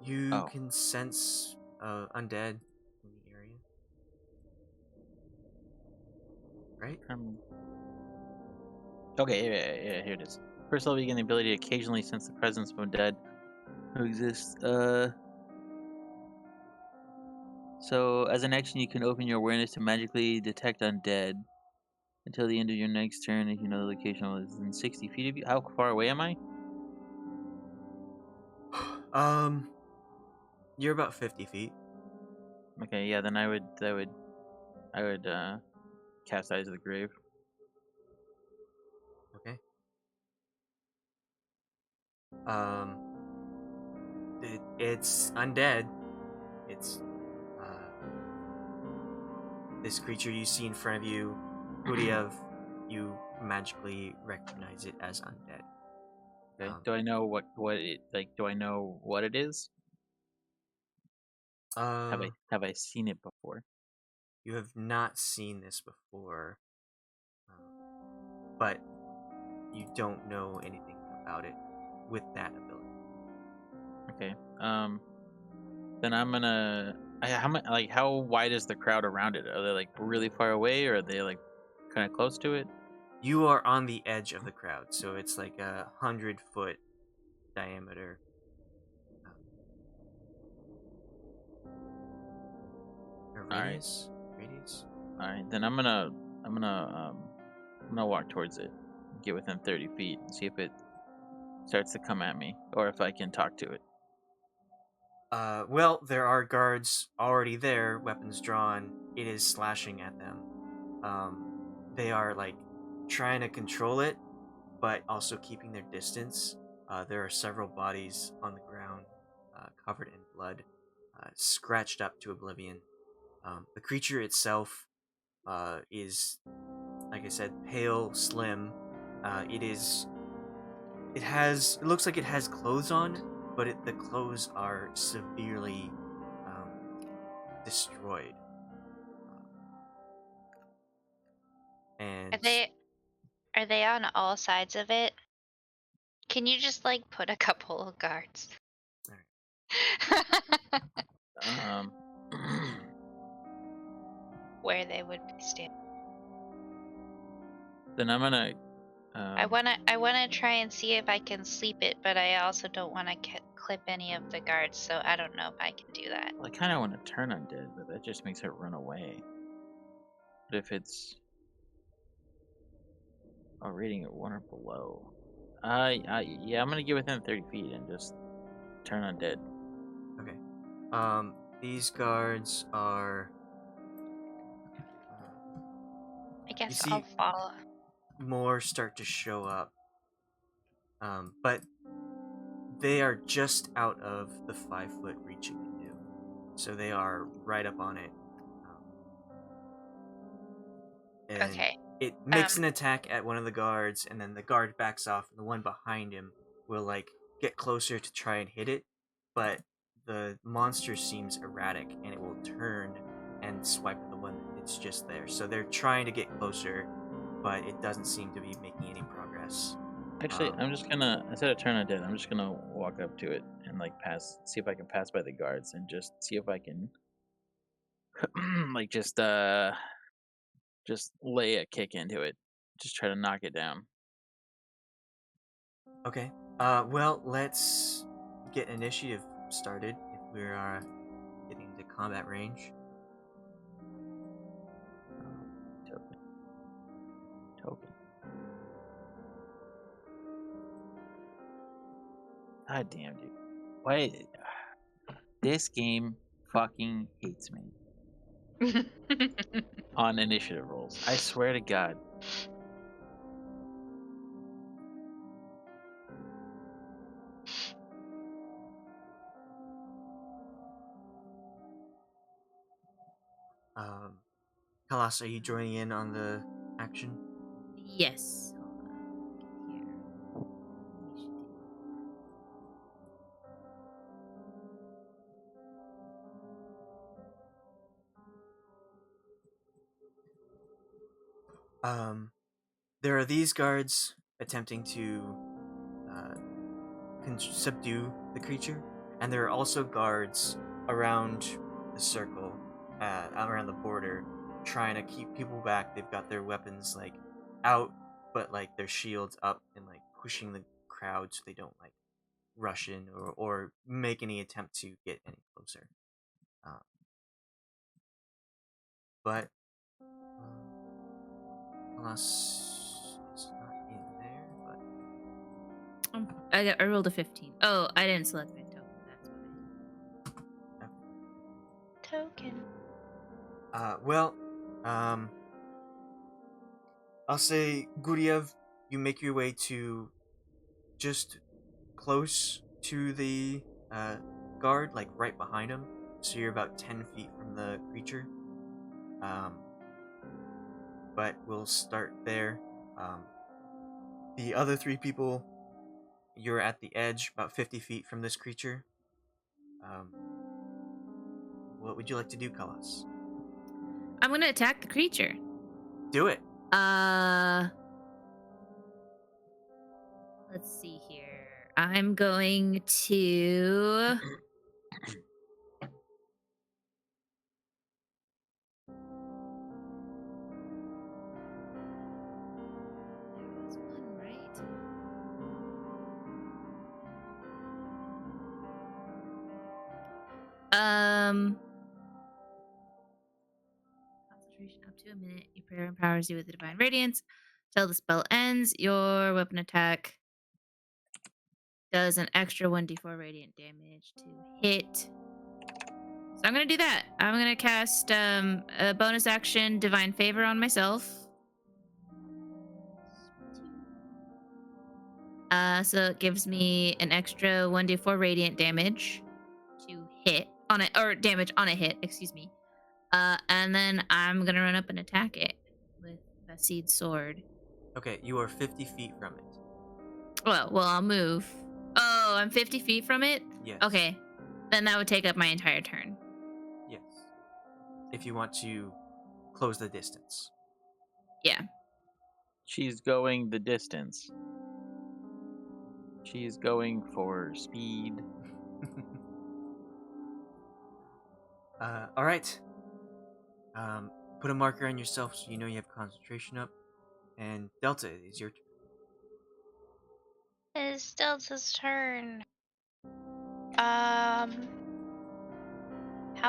You Oh. can sense undead in the area, right? Okay, yeah, here it is. First level, you gain the ability to occasionally sense the presence of undead who exists. So as an action, you can open your awareness to magically detect undead. Until the end of your next turn, if you know the location is within 60 feet of you. How far away am I? You're about 50 feet. Okay, yeah, then I would cast Eyes of the Grave. Okay. It's undead. It's this creature you see in front of you, Guryev. You magically recognize it as undead. Okay. Do I know what it like? Do I know what it is? Have I seen it before? You have not seen this before, but you don't know anything about it with that ability. Okay. Then I'm gonna. How wide is the crowd around it? Are they like really far away, or are they like kind of close to it? You are on the edge of the crowd, so it's like 100-foot diameter. Radius. All right. Then I'm gonna walk towards it, get within 30 feet, and see if it starts to come at me, or if I can talk to it. Well, there are guards already there, weapons drawn. It is slashing at them. They are like trying to control it, but also keeping their distance. There are several bodies on the ground, covered in blood, scratched up to oblivion. The creature itself is, like I said, pale, slim. It is It looks like it has clothes on, but the clothes are severely destroyed. And Are they on all sides of it? Can you just like put a couple of guards? Um, Where they would be standing. then I'm gonna. I wanna try and see if I can sleep it, but I also don't want to clip any of the guards, so I don't know if I can do that. Well, I kind of want to turn undead, but that just makes it run away. But if it's rating at 1 or below, yeah, I'm gonna get within 30 feet and just turn undead. okay. These guards are. I guess see- I'll follow. More start to show up. But they are just out of the 5-foot reach it can do. So they are right up on it. And Okay. it makes an attack at one of the guards, and then the guard backs off, and the one behind him will like get closer to try and hit it, but the monster seems erratic, and it will turn and swipe at the one that's just there. So they're trying to get closer, but it doesn't seem to be making any progress. Actually, I'm just gonna, instead of turn undead, I'm just gonna walk up to it and like see if I can pass by the guards and just see if I can, like just lay a kick into it, just try to knock it down. Okay. Well, let's get initiative started if we're getting into combat range. Token. God damn, dude. Why? This game fucking hates me on initiative rolls. I swear to God. Khalas, are you joining in on the action? Yes. Hold on. Here. Initiative. There are these guards attempting to subdue the creature, and there are also guards around the circle, around the border, trying to keep people back. They've got their weapons like out, but like their shields up, and like pushing the crowd so they don't like rush in or make any attempt to get any closer. But unless it's not in there, but I rolled a 15. Oh, I didn't select my token. That's why. Token. Well, I'll say, Guryev, you make your way to just close to the guard, like right behind him. So you're about 10 feet from the creature. But we'll start there. The other 3 people, you're at the edge, about 50 feet from this creature. What would you like to do, Khalas? I'm gonna attack the creature. Do it. Let's see here. I'm going to. There was one, right? Concentration up to a minute. Your prayer empowers you with the divine radiance. Till the spell ends, your weapon attack does an extra 1d4 radiant damage to hit. So I'm gonna do that. I'm gonna cast a bonus action divine favor on myself. So it gives me an extra 1d4 radiant damage to hit on it, or damage on a hit, excuse me. And then I'm gonna run up and attack it with Vasid's sword. Okay, you are 50 feet from it. Well, I'll move. Oh, I'm 50 feet from it? Yes. Okay. Then that would take up my entire turn. Yes. If you want to close the distance. Yeah. She's going the distance. She's going for speed. All right. Put a marker on yourself so you know you have concentration up. And Delta, it is your turn. It's Delta's turn. How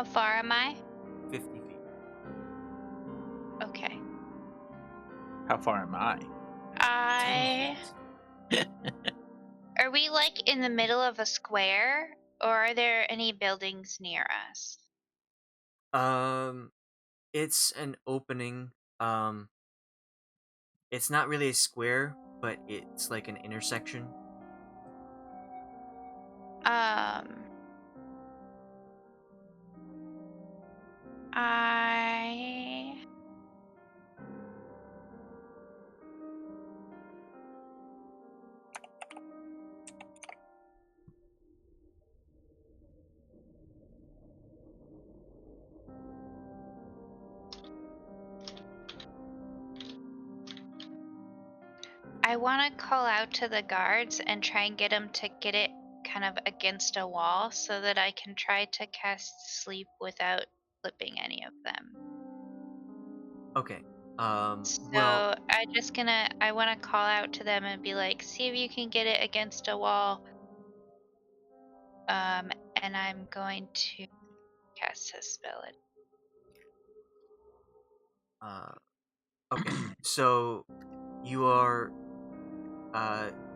far am I? 50 feet. Okay. How far am I? 10 feet. Are we like in the middle of a square, or are there any buildings near us? It's an opening. It's not really a square, but it's like an intersection. I want to call out to the guards and try and get them to get it kind of against a wall so that I can try to cast sleep without flipping any of them. Okay. So Well, I want to call out to them and be like, see if you can get it against a wall. And I'm going to cast a spell. okay. So you are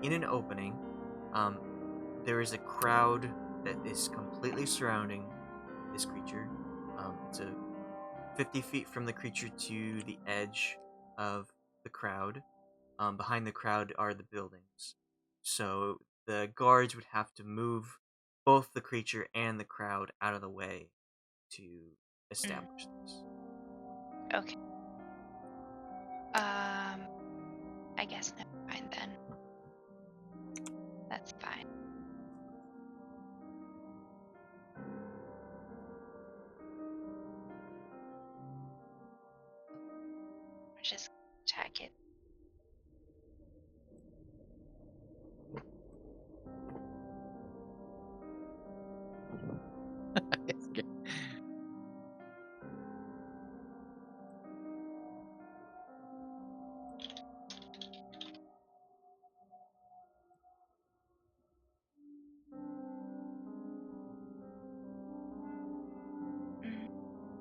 in an opening. There is a crowd that is completely surrounding this creature. It's a 50 feet from the creature to the edge of the crowd. Behind the crowd are the buildings. So the guards would have to move both the creature and the crowd out of the way to establish this. Okay. I guess never mind then. That's fine. Just attack it. It's good.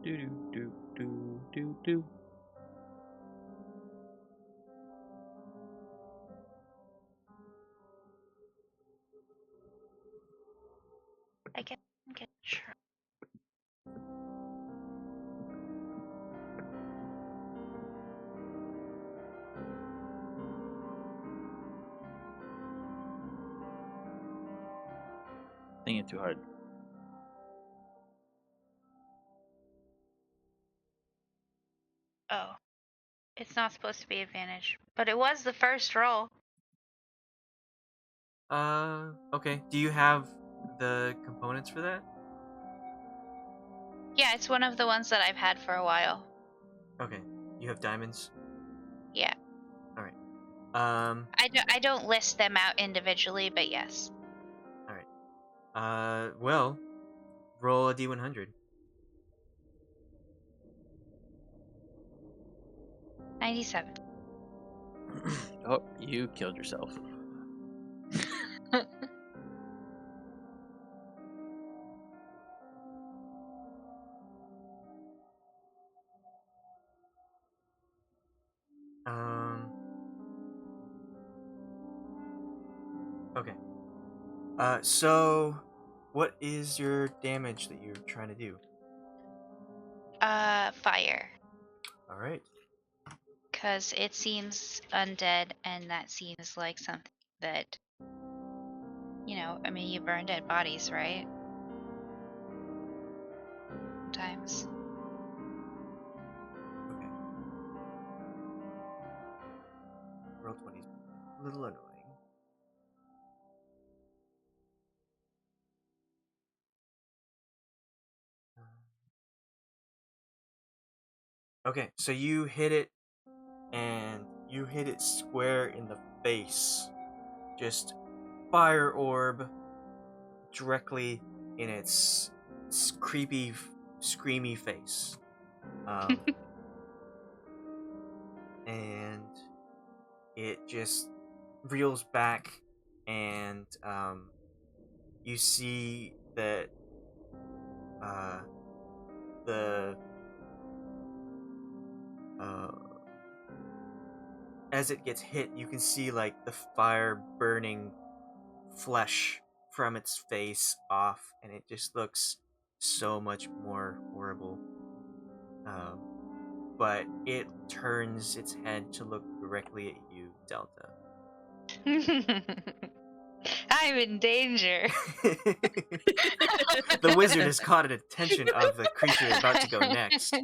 Do do do do do do. I guess I'm gonna try. Thinking too hard. Oh, it's not supposed to be advantage, but it was the first roll. Okay. Do you have the components for that? Yeah, it's one of the ones that I've had for a while. Okay. You have diamonds? Yeah. Alright. I don't list them out individually, but yes. Alright. Well, roll a d100. 97. Oh, you killed yourself. Okay. So, what is your damage that you're trying to do? Fire. Alright. Because it seems undead, and that seems like something that, I mean, you burn dead bodies, right? Sometimes. Okay. Roll 20 is a little annoying. Okay, so you hit it, and you hit it square in the face. Just fire orb directly in its creepy, screamy face. And it just reels back, and you see that the as it gets hit, you can see like the fire burning flesh from its face off, and it just looks so much more horrible. But it turns its head to look directly at you, Delta. I'm in danger. The wizard has caught attention of the creature about to go next.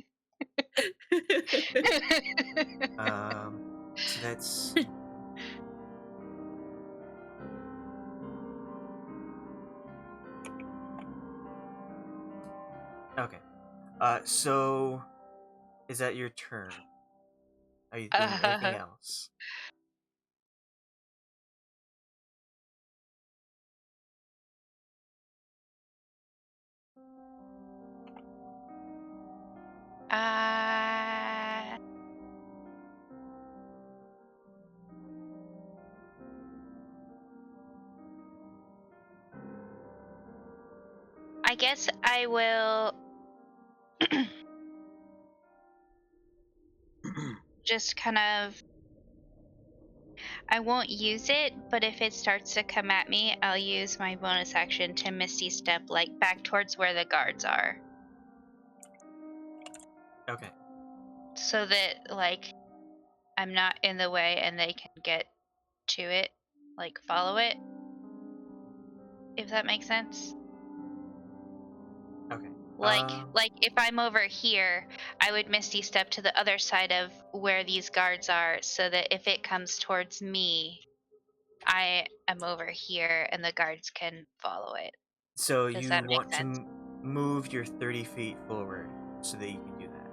So that's okay. So is that your turn? Are you doing anything else? I guess I will just kind of. I won't use it, but if it starts to come at me, I'll use my bonus action to Misty Step, like back towards where the guards are. Okay. So that, like, I'm not in the way and they can get to it, like, follow it. If that makes sense. Okay. Like if I'm over here, I would Misty Step to the other side of where these guards are, so that if it comes towards me, I am over here and the guards can follow it. So Does you that make want sense? to move your 30 feet forward so that you can do that.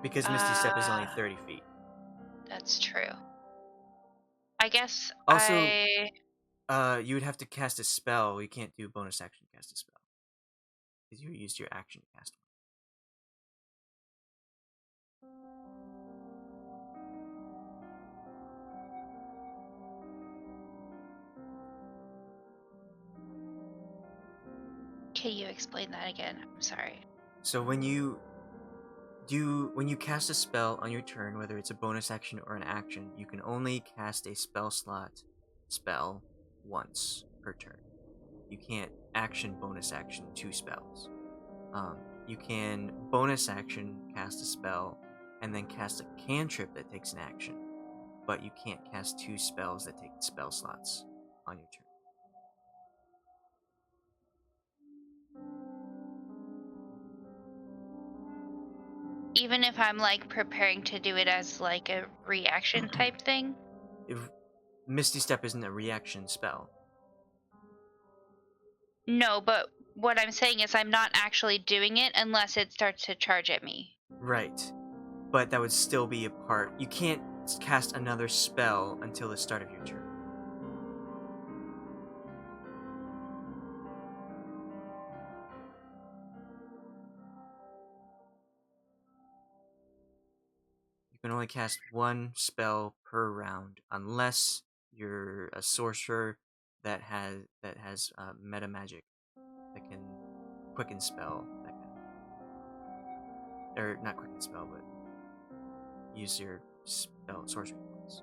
Because Misty Step is only 30 feet. That's true. I guess Also, you would have to cast a spell. You can't do bonus action cast a spell. Because you used your action to cast one. Can you explain that again? I'm sorry. So when you cast a spell on your turn, whether it's a bonus action or an action, you can only cast a spell slot spell once per turn. You can't action bonus action 2 spells. You can bonus action cast a spell and then cast a cantrip that takes an action, but you can't cast 2 spells that take spell slots on your turn. Even if I'm like preparing to do it as like a reaction type thing? If Misty Step isn't a reaction spell. No, but what I'm saying is I'm not actually doing it unless it starts to charge at me. Right. But that would still be a part. You can't cast another spell until the start of your turn. You can only cast one spell per round unless you're a sorcerer that has meta magic that can quicken spell, that kind of, or not quicken spell, but use your spell sorcery points.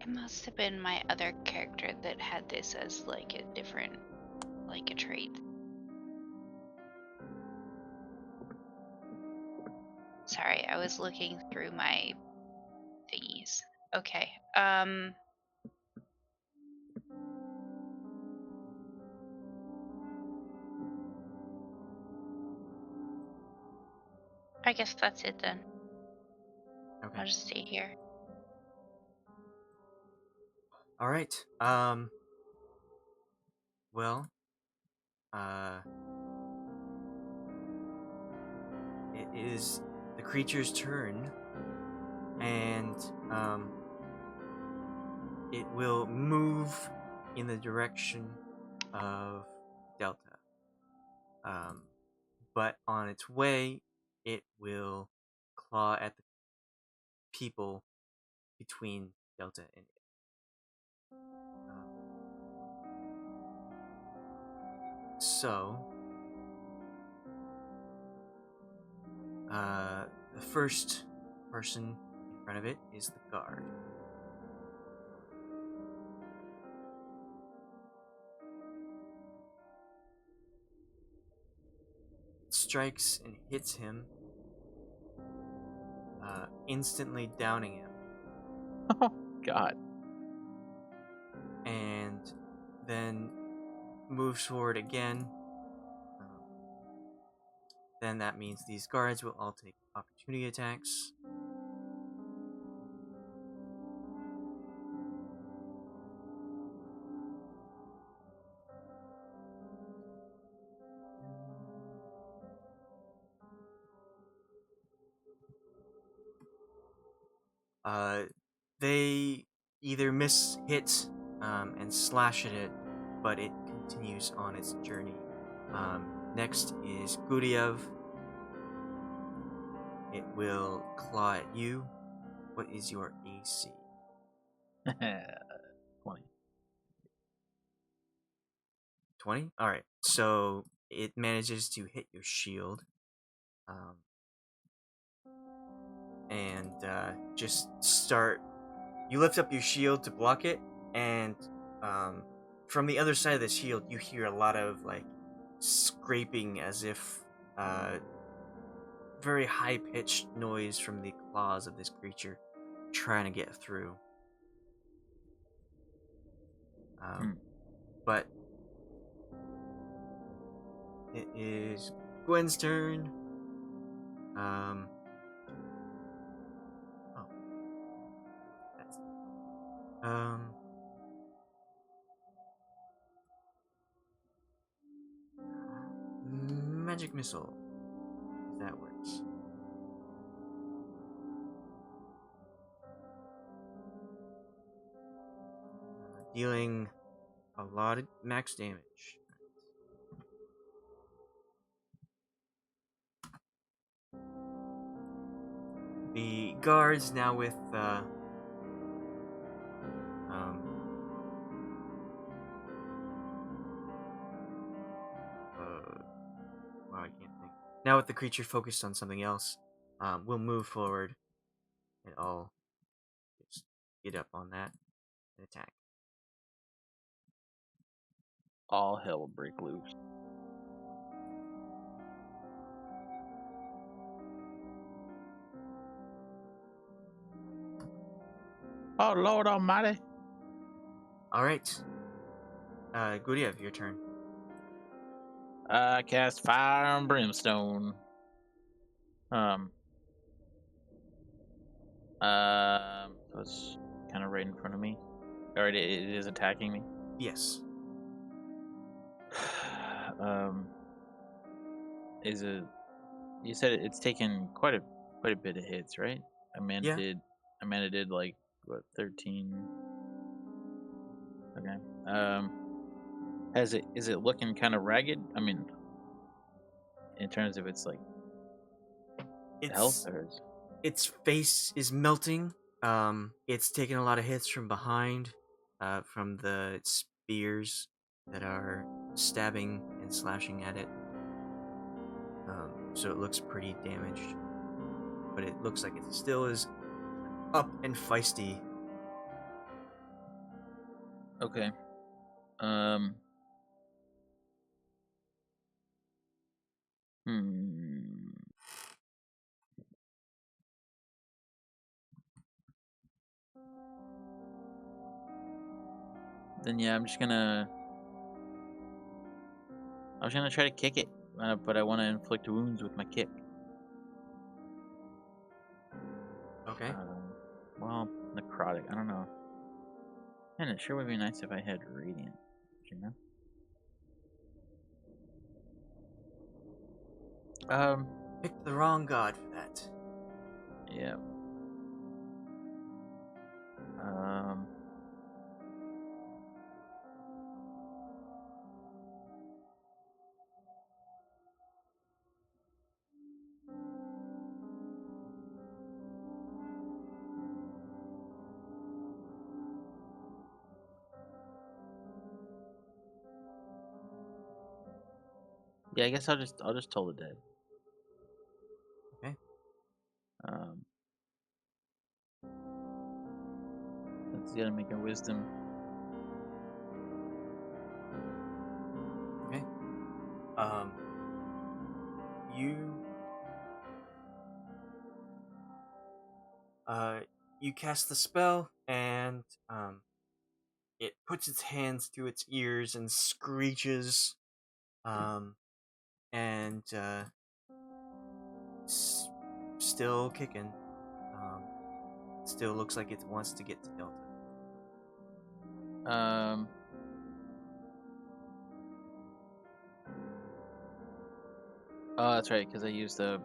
It must have been my other character that had this as like a different, like a trait. Sorry, I was looking through my thingies. Okay. I guess that's it then. Okay. I'll just stay here. All right. Well, it is the creature's turn, and it will move in the direction of Delta. But on its way, it will claw at the people between Delta and it. So, the first person in front of it is the guard. It strikes and hits him, instantly downing him. Oh God. And then moves forward again. Then that means these guards will all take opportunity attacks. They either miss hit and slash at it, but it continues on its journey. Next is Guryev. It will claw at you. What is your AC? 20. 20? Alright, so it manages to hit your shield. And just start. You lift up your shield to block it, and from the other side of the shield, you hear a lot of like scraping, as if very high pitched noise from the claws of this creature trying to get through. But it is Gwen's turn. Magic missile, if that works. Dealing a lot of max damage. The guards now with wow, I can't think. Now with the creature focused on something else, we'll move forward and I'll just get up on that and attack. All hell will break loose. Oh Lord Almighty! All right, Guryev, your turn. Cast fire and brimstone. So it's kind of right in front of me. Or it is attacking me. Yes. Is it? You said it's taken quite a bit of hits, right? Amanda did like what 13. Okay. Is it looking kind of ragged? I mean, in terms of its like health, or its face is melting. It's taken a lot of hits from behind, from the spears that are stabbing and slashing at it. So it looks pretty damaged, but it looks like it still is up and feisty. Okay. Then yeah, I was gonna try to kick it, but I want to inflict wounds with my kick. Okay. Well, necrotic. I don't know. And it sure would be nice if I had radiant. You know. Picked the wrong god for that. Yeah. Yeah, I guess I'll just toll the dead. Okay. Let's gotta make a wisdom. Okay. You cast the spell, and it puts its hands through its ears and screeches, and still kicking. Still looks like it wants to get to Delta. Oh, that's right, because I used the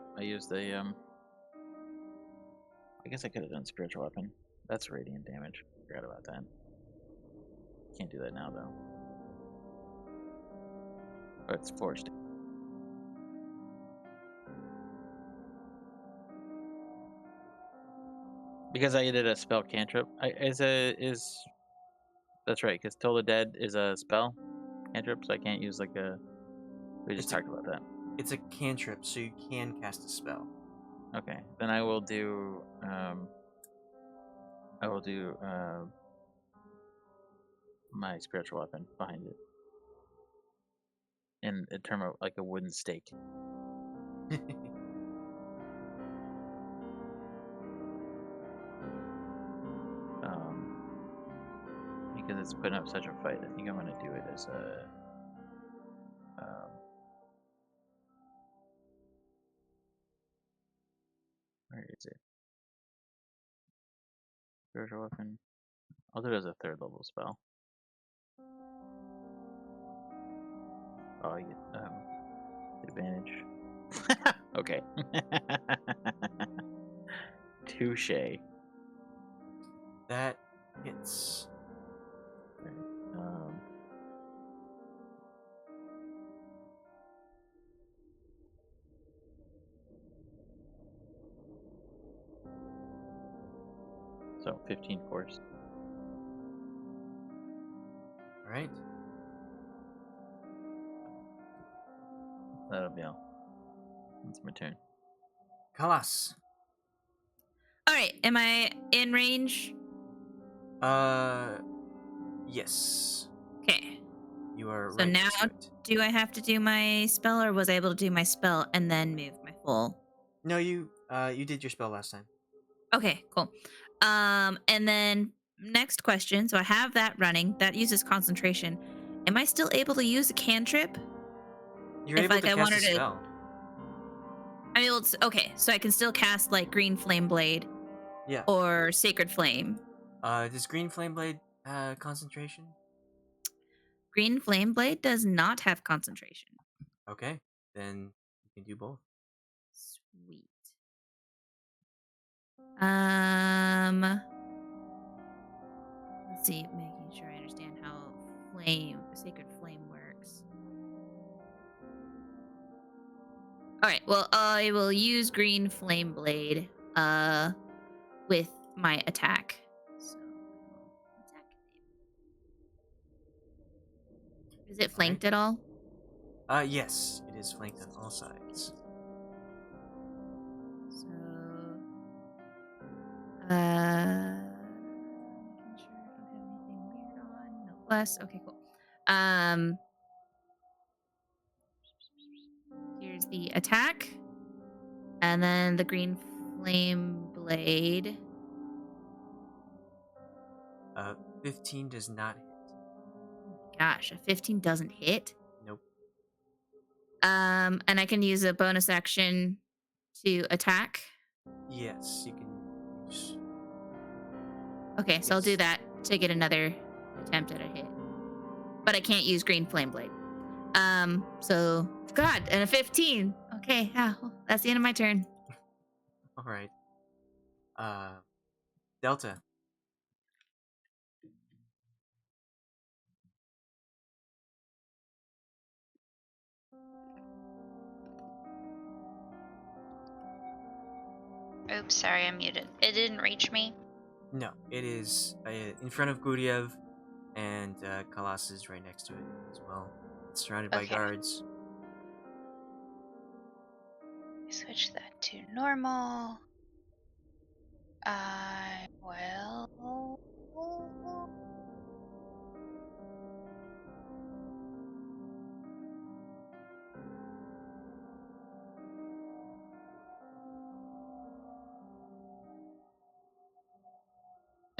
I guess I could have done spiritual weapon. That's radiant damage. Forgot about that. Can't do that now though. Oh, it's forged. Because I did a spell cantrip. That's right, because Toll the Dead is a spell cantrip, so I can't use like a. We just talked about that. It's a cantrip, so you can cast a spell. Okay, then I will do. My spiritual weapon behind it, in a term of like a wooden stake. Because it's putting up such a fight, I think I'm gonna do it as a. Where is it? Spiritual weapon. I'll do it as a 3rd level spell. Oh, I get advantage. Okay. Touche. That hits. So 15 force. All right. That'll be all. That's my turn. Khalas. All right, am I in range? Yes. Okay. You are So right now, next to it. do I have to do my spell, or was I able to do my spell and then move my full? No, you did your spell last time. Okay, cool. And then next question. So I have that running. That uses concentration. Am I still able to use a cantrip? You're If, able like, to I cast wanted a to- spell. I'm able to. Okay, so I can still cast like Green Flame Blade Yeah. or Sacred Flame. Does Green Flame Blade concentration? Green Flame Blade does not have concentration. Okay, then you can do both. Sweet. Let's see, making sure I understand how Sacred Flame works. All right, well, I will use Green Flame Blade with my attack. So I will attack him. Is it flanked at all? Yes, it is flanked on all sides. So, making sure I don't have anything weird on. No plus. Okay, cool. Here's the attack, and then the Green Flame Blade. 15 does not hit. Gosh, a 15 doesn't hit. Nope. And I can use a bonus action to attack. Yes, you can use. Okay, so I'll do Yes. that to get another attempt at a hit. But I can't use green flame blade. So God, and a 15. Okay, that's the end of my turn. All right. Delta. Oops, sorry, I'm muted. It didn't reach me. No, it is in front of Guryev, and Khalas is right next to it as well. It's surrounded by Okay. guards. Switch that to normal. I will.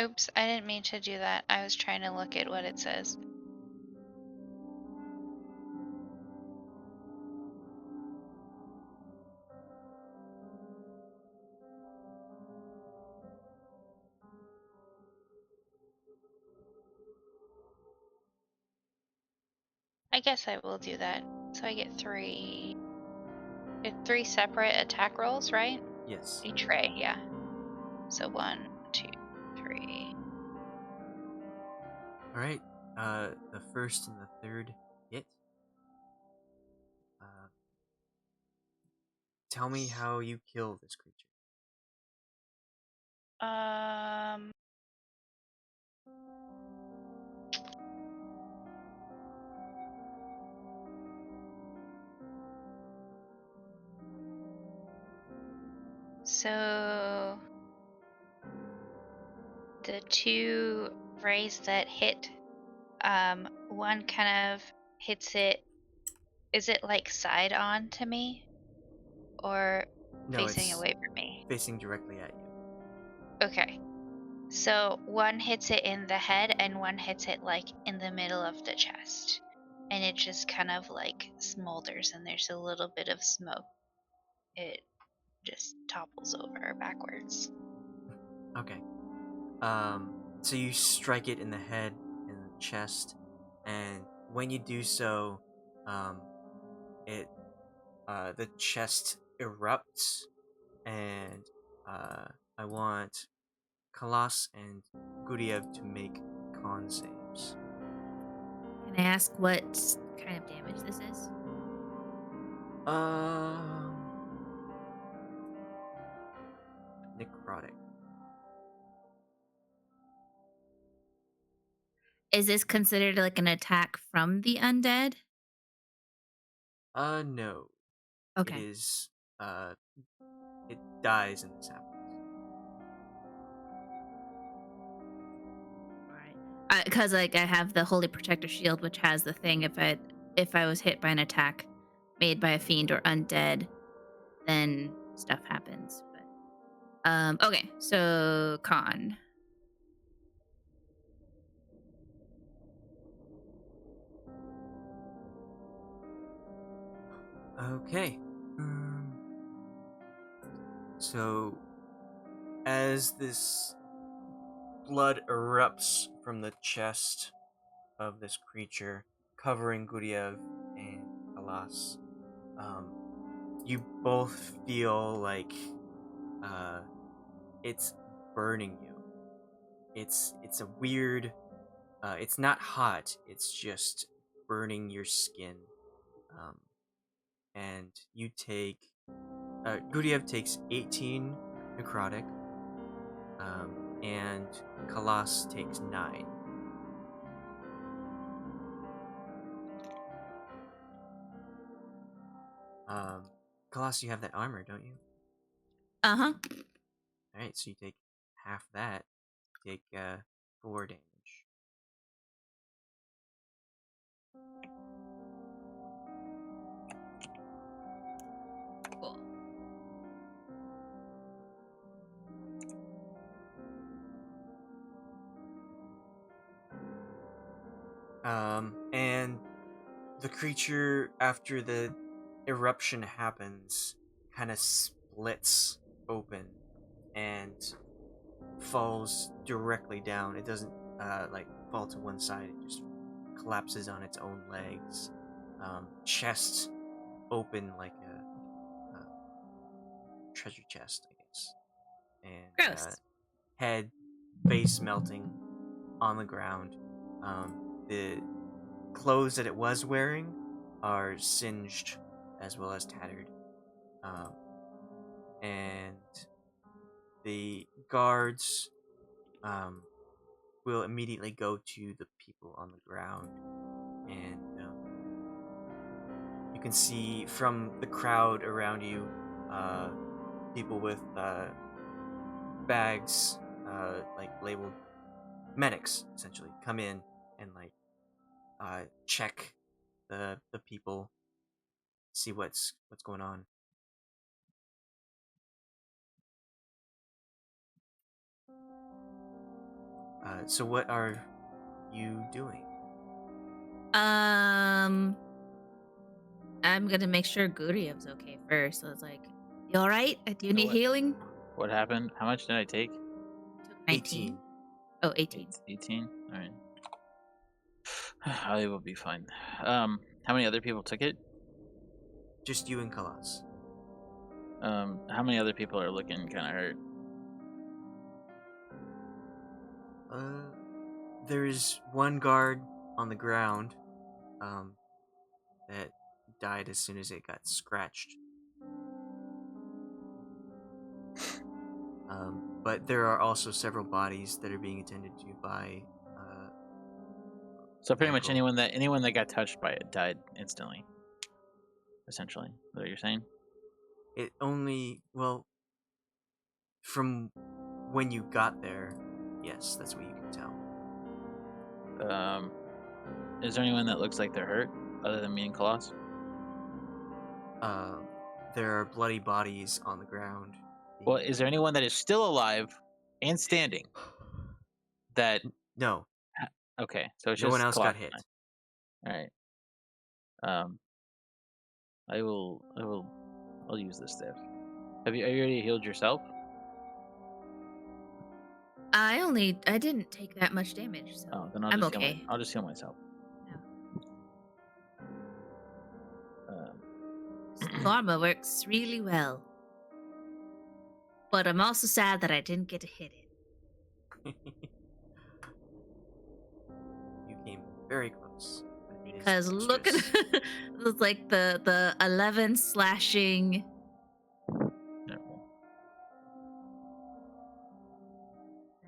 Oops, I didn't mean to do that. I was trying to look at what it says. I guess I will do that. So I get three separate attack rolls, right? Yes. Each ray, yeah. So 1, 2, 3. All right. The first and the third hit. Tell me how you kill this creature. So the 2 rays that hit, one kind of hits it. Is it like side on to me, or No, facing it's away from me? facing directly at you. Okay. So one hits it in the head and one hits it like in the middle of the chest. And it just kind of like smolders and there's a little bit of smoke. It just topples over backwards. Okay. So you strike it in the head and the chest, and when you do so, it the chest erupts, and I want Khalas and Guryev to make con saves. Can I ask what kind of damage this is? Necrotic. Is this considered like an attack from the undead? No. Okay. It is, it dies in this happens. Right. Because like I have the Holy Protector Shield, which has the thing if I was hit by an attack made by a fiend or undead, then stuff happens. But okay, so con. Okay. So, as this blood erupts from the chest of this creature, covering Guryev and Khalas, you both feel like it's burning you. It's a weird. It's not hot. It's just burning your skin. Um, and you take. Guryev takes 18 necrotic, and Khalas takes 9. Khalas, you have that armor, don't you? Uh-huh. Alright, so you take half that. Take 4 damage. Cool. And the creature, after the eruption happens, kind of splits open, and falls directly down. It doesn't like fall to one side. It just collapses on its own legs. Chest open like a treasure chest, I guess. And Gross. head, face melting on the ground. The clothes that it was wearing are singed as well as tattered. And the guards will immediately go to the people on the ground, and you can see from the crowd around you people with bags like labeled medics essentially come in and like check the people, see what's going on. So what are you doing? I'm gonna make sure Guryev's okay first. So it's like, you all right? Do you need what? healing? What happened? How much did I take? Took 19. Oh, 18. 18. All right. I will be fine. How many other people took it? Just you and Khalas. How many other people are looking kind of hurt? There's one guard on the ground that died as soon as it got scratched. But there are also several bodies that are being attended to by So pretty much medical. anyone that got touched by it died instantly. Essentially, is that what you're saying? It only, well, from when you got there, yes, that's what you can tell. Is there anyone that looks like they're hurt other than me and Khalas? There are bloody bodies on the ground. Well, is there anyone that is still alive and standing? That No, okay, so it's no just one else got Khalas. hit. All right. I'll use this staff. Have you already healed yourself? I didn't take that much damage, so Oh, then I'll I'm just okay. I'll just heal myself. Karma works really well. But I'm also sad that I didn't get to hit it. You came very close. It is Because look at dexterous. it's like the 11 slashing.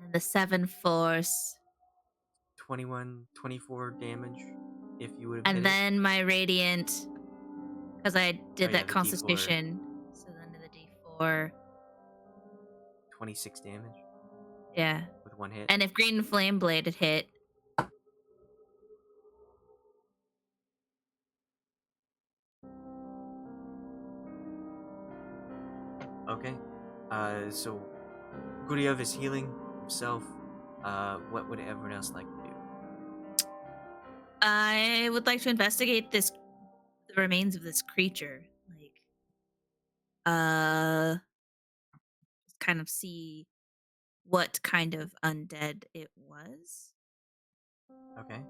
And the 7 force. 21, 24 damage if you would have And hit then my radiant. Because I did Oh, yeah, that the D4. constitution. So then the D4. 26 damage Yeah. with one hit. And if Green Flame Blade had hit. Okay. So Guryev is healing himself. What would everyone else like to do? I would like to investigate the remains of this creature. Like, just kind of see what kind of undead it was. Okay.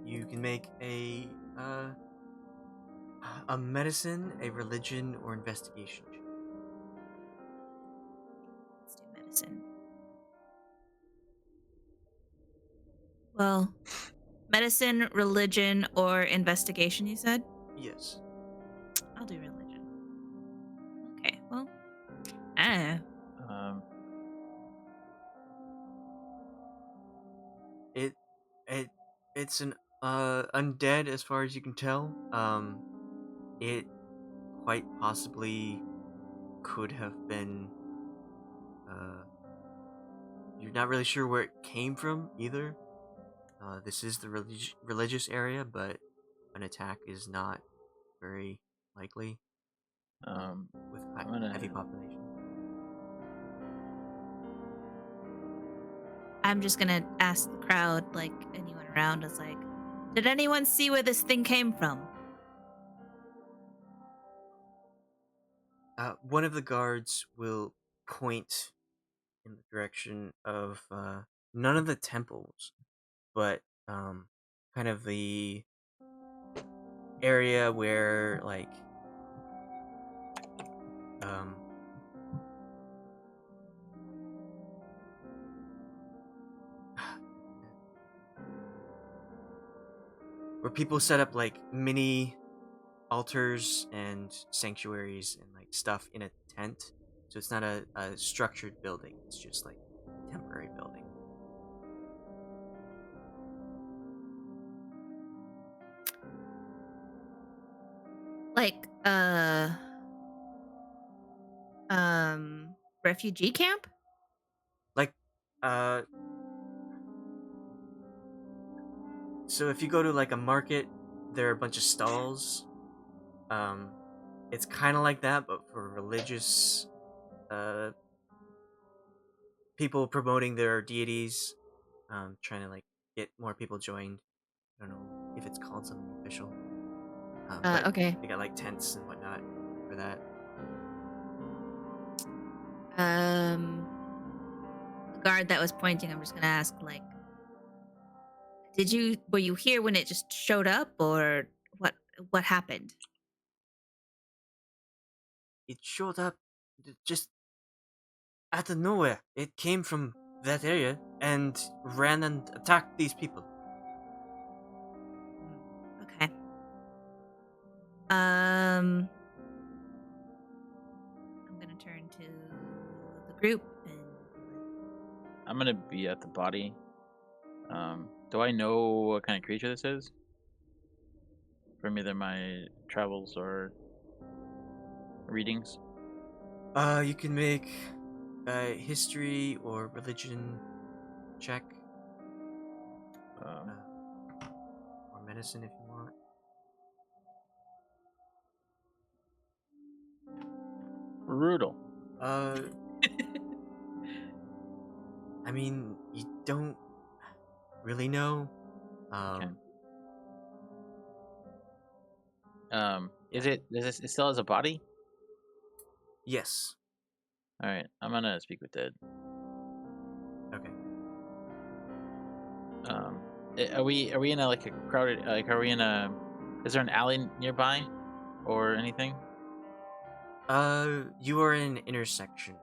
You can make a medicine, a religion, or investigation check. Let's do medicine. Well, medicine, religion, or investigation, you said? Yes. I'll do religion. Okay, well, I don't know. It's an undead as far as you can tell. It quite possibly could have been. You're not really sure where it came from either. This is the religious area, but an attack is not very likely with heavy population. I'm just gonna ask the crowd, like anyone around us, like, did anyone see where this thing came from? one of the guards will point in the direction of none of the temples, but kind of the area where like where people set up like mini altars and sanctuaries and like stuff in a tent. So it's not a structured building. It's just like a temporary building. Like refugee camp? Like so if you go to like a market, there are a bunch of stalls. It's kind of like that, but for religious people promoting their deities, trying to like get more people joined. I don't know if it's called something official. But Okay. they got like tents and whatnot for that. The guard that was pointing, I'm just gonna ask, like, were you here when it just showed up, or what happened? It showed up just out of nowhere. It came from that area and ran and attacked these people. Okay. I'm gonna turn to the group and I'm gonna be at the body. Do I know what kind of creature this is? From either my travels or readings? You can make a history or religion check. Or medicine if you want. Brutal. I mean, you don't really know. Okay. It still has a body? Yes. All right, I'm gonna speak with Dead. Okay. Are we in a like a crowded like are we in a? Is there an alley nearby, or anything? You are in an intersection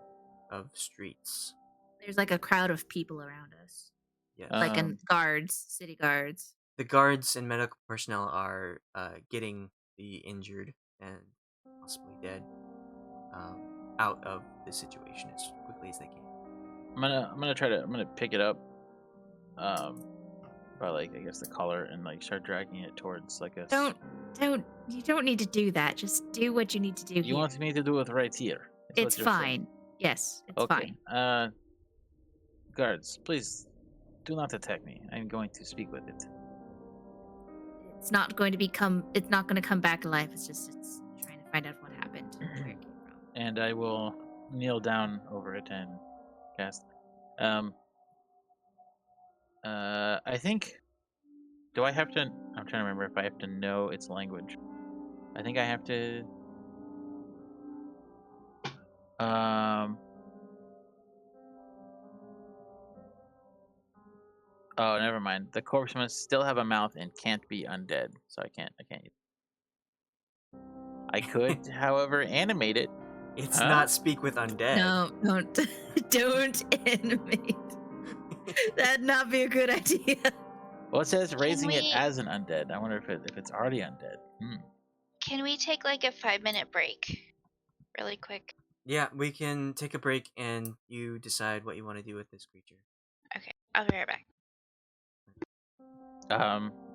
of streets. there's like a crowd of people around us, Yes. like city guards. The guards and medical personnel are getting the injured and possibly dead out of the situation as quickly as they can. I'm gonna pick it up, by like I guess the collar and like start dragging it towards like a. You don't need to do that. Just do what you need to do. You want me to do it right here? Is what It's you're saying. fine. Yes, it's Okay. fine. Guards, please do not attack me. I'm going to speak with it. It's not going to come back alive. It's trying to find out what happened, where it came from. And I will kneel down over it and cast. I think. Do I have to? I'm trying to remember if I have to know its language. I think I have to. Oh, never mind. The corpse must still have a mouth and can't be undead, so I can't. I could, however, animate it. It's not speak with undead. No, don't animate. That'd not be a good idea. Well, it says raising it we- as an undead. I wonder if it's already undead. Can we take like a 5-minute break? Really quick. Yeah, we can take a break and you decide what you want to do with this creature. Okay, I'll be right back.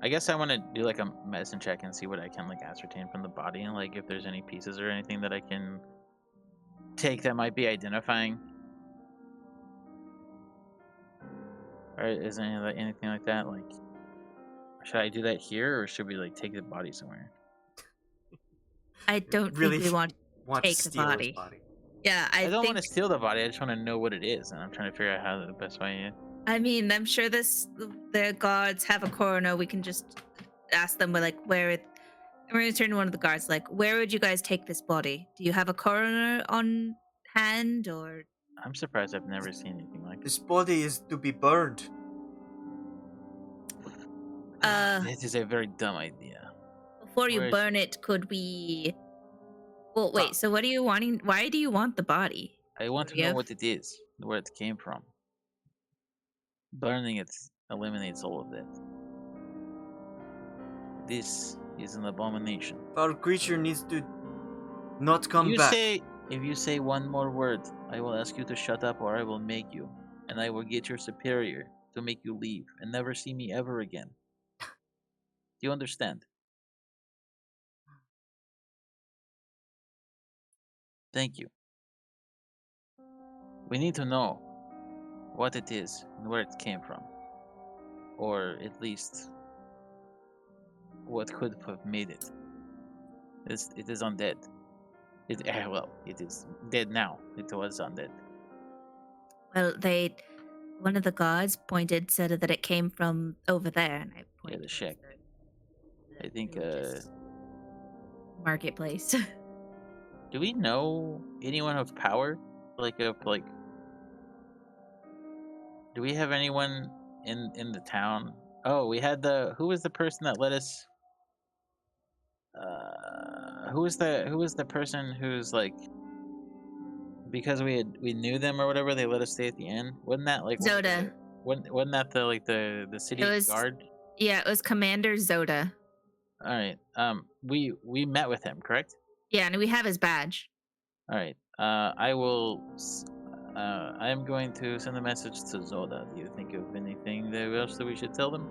I guess I want to do like a medicine check and see what I can like ascertain from the body, and like if there's any pieces or anything that I can take that might be identifying. Or is anything like that? Like, should I do that here, or should we like take the body somewhere? I don't Really think we want to take the steal his body. body. Yeah, I don't want to steal the body. I just want to know what it is, and I'm trying to figure out how the best way. I mean, I'm sure the guards have a coroner. We can just ask them where I'm going to turn to one of the guards. Like, where would you guys take this body? Do you have a coroner on hand, or I'm surprised I've never seen anything like this. This body is to be burned. It is a very dumb idea. before you Where is- burn it? Could we? Well, wait. Uh, So, what are you wanting? Why do you want the body? I want to know Guryev? what it is, where it came from. Burning it eliminates all of that. This is an abomination. Our creature needs to not come you back. If you say one more word, I will ask you to shut up or I will make you. And I will get your superior to make you leave and never see me ever again. Do you understand? Thank you. We need to know what it is and where it came from. Or at least what could have made it. It is undead. It is dead now. It was undead. Well, one of the guards said that it came from over there, and I pointed the towards shack. the I think, religious marketplace. Do we know anyone of power? Do we have anyone in the town? Oh, we had who was the person that let us who was the person who's like, because we knew them or whatever, they let us stay at the inn? Wasn't that like Zoda. wasn't that the city It was guard? Yeah, it was Commander Zoda. All right. We met with him, correct? Yeah, and we have his badge. All right. I am going to send a message to Zoda. Do you think of anything else that we should tell them?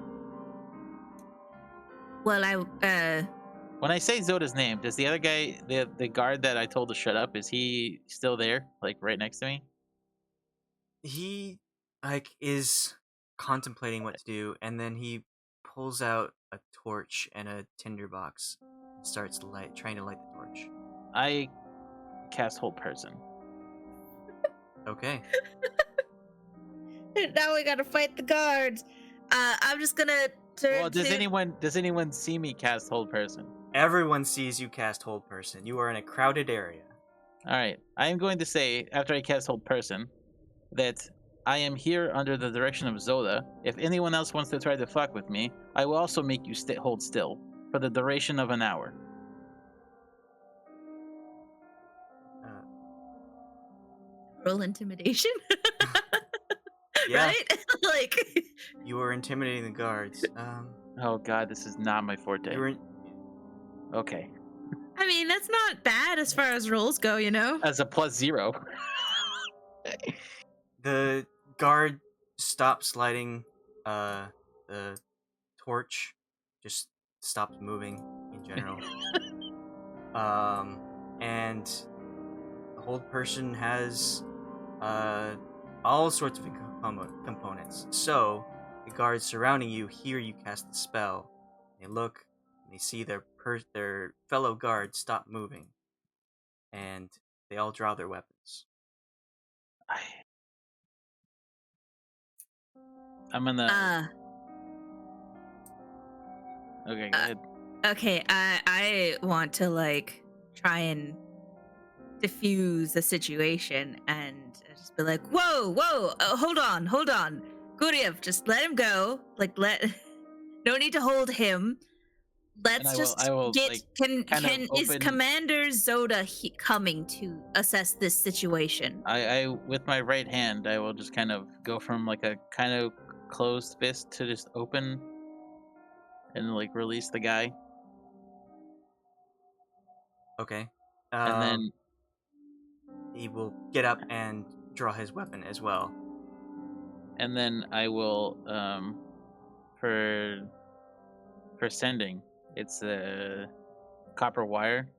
Well, When I say Zoda's name, does the other guy, the guard that I told to shut up, is he still there, like right next to me? He is contemplating what to do, and then he pulls out a torch and a tinderbox and starts trying to light the torch. I cast Hold Person. Okay. now we gotta fight the guards. I'm just gonna turn. Well, does anyone see me cast Hold Person? Everyone sees you cast Hold Person. You are in a crowded area. All right. I am going to say, after I cast Hold Person, that I am here under the direction of Zoda. If anyone else wants to try to fuck with me, I will also make you hold still for the duration of an hour. Roll intimidation. Yeah. Right? Like, You are intimidating the guards. Oh god, this is not my forte. Okay. I mean, that's not bad as far as rolls go, you know? As a +0. The guard stops lighting the torch, just stops moving in general. And the Hold Person has all sorts of components. So the guards surrounding you hear you cast the spell. They look, and they see their fellow guards stop moving, and they all draw their weapons. I'm gonna. Okay, go ahead. Okay, I want to like try and diffuse the situation and just be like, whoa, hold on, Guryev, just let him go. Like, no need to hold him. Let's I will, get. like, Is Commander Zoda coming to assess this situation? I with my right hand, I will just kind of go from like a kind of closed fist to just open, and like release the guy. Okay. And then he will get up and draw his weapon as well. And then I will for sending, it's a copper wire.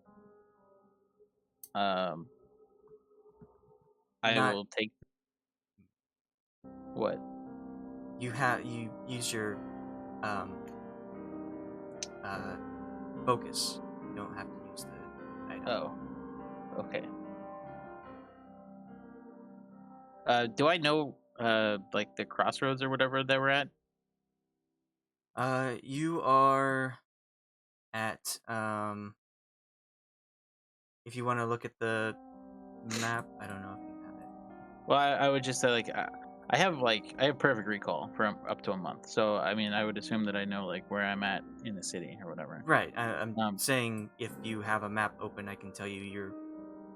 I will take what? You use your focus. You don't have to use the item. Oh, okay. Do I know like the crossroads or whatever that we're at? You are at if you want to look at the map, I don't know if you have it. Well, I would just say I have perfect recall for up to a month. So I mean, I would assume that I know like where I'm at in the city or whatever. Right. I'm Um, saying if you have a map open, I can tell you you're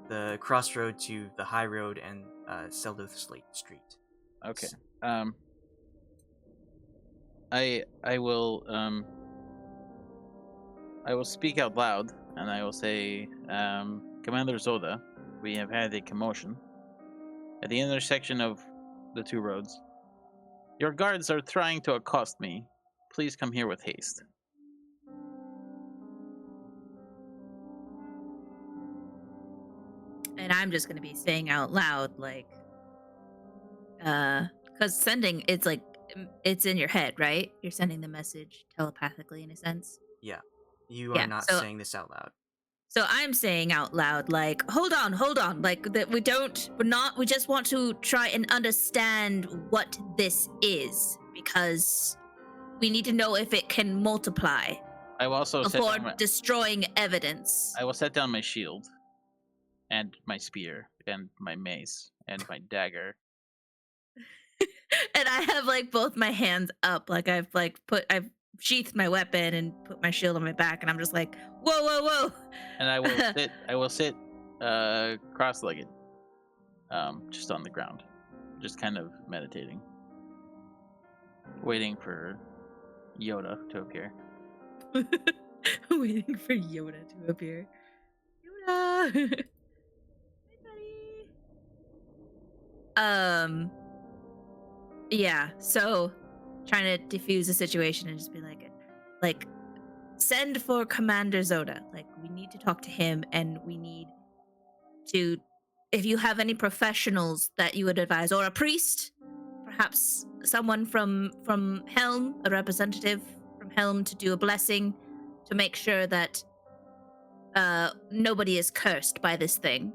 the crossroad to the high road and Selduth Slate Street. Okay. I will speak out loud and I will say, Commander Zoda, we have had a commotion at the intersection of the two roads. Your guards are trying to accost me. Please come here with haste. And I'm just gonna be saying out loud, like, because sending it's like it's in your head, right? You're sending the message telepathically in a sense. Yeah. You Yeah, are not so- saying this out loud. So I'm saying out loud, like, hold on, like that we just want to try and understand what this is because we need to know if it can multiply I will also before destroying evidence. I will set down my shield and my spear and my mace and my dagger. And I have like both my hands up, like I've sheathed my weapon and put my shield on my back, and I'm just like, whoa. And I will sit cross-legged, just on the ground, just kind of meditating, waiting for Yoda to appear. Waiting for Yoda to appear. Yoda. Hi, buddy. Yeah, so trying to defuse the situation and just be like send for Commander Zoda. Like, we need to talk to him, and we need to, if you have any professionals that you would advise, or a priest, perhaps someone from Helm, a representative from Helm, to do a blessing to make sure that nobody is cursed by this thing.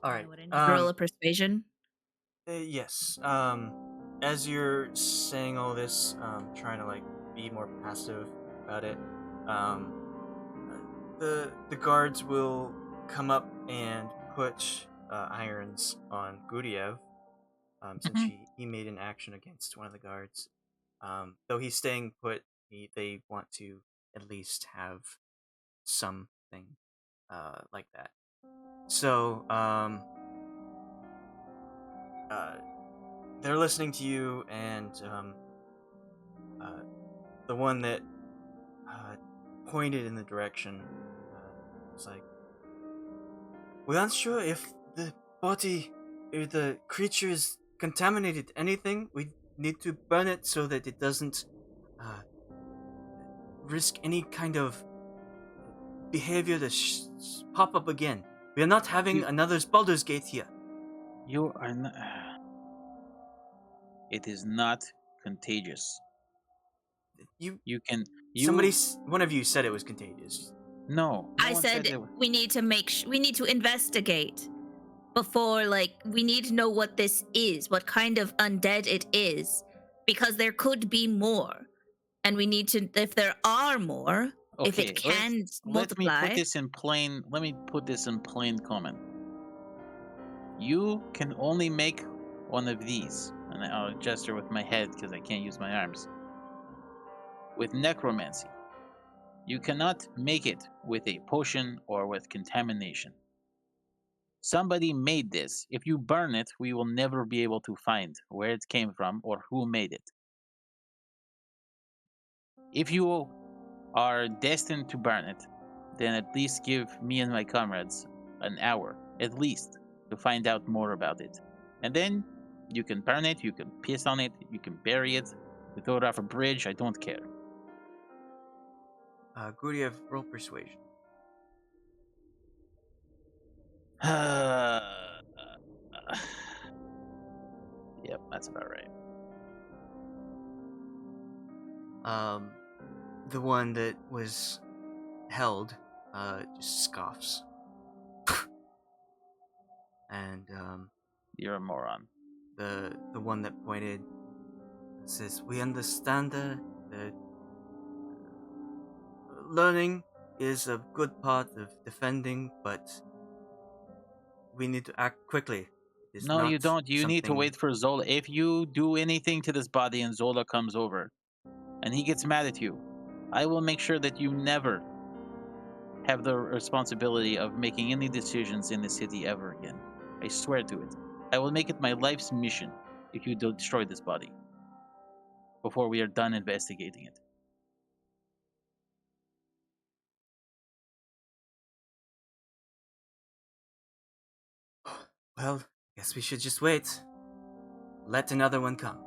All right. Would I need to roll a persuasion? Yes. As you're saying all this, trying to like be more passive about it, the guards will come up and put irons on Guryev, since he made an action against one of the guards. Though he's staying put, they want to at least have something like that. So they're listening to you, and the one that pointed in the direction was like, "We're not sure if the body or the creature is contaminated. Anything, we need to burn it so that it doesn't risk any kind of behavior to pop up again. We are not having another Baldur's Gate here." You are not. It is not contagious. One of you said it was contagious. No, I said we need to investigate before, like, we need to know what this is, what kind of undead it is, because there could be more, and we need to, if there are more, if it can multiply. Let me put this in plain comment. You can only make one of these, and I'll gesture with my head because I can't use my arms, with necromancy. You cannot make it with a potion or with contamination. Somebody made this. If you burn it, we will never be able to find where it came from or who made it. If you are destined to burn it, then at least give me and my comrades an hour, at least, to find out more about it. And then you can burn it, you can piss on it, you can bury it, you throw it off a bridge, I don't care. Guryev, roll persuasion. Yep, that's about right. The one that was held just scoffs. And you're a moron. The one that pointed says we understand that learning is a good part of defending, but we need to act quickly. It's No, you not don't. You need to something- wait for Zola. If you do anything to this body and Zola comes over and he gets mad at you, I will make sure that you never have the responsibility of making any decisions in the city ever again. I swear to it. I will make it my life's mission if you destroy this body before we are done investigating it. Well, guess we should just wait. Let another one come.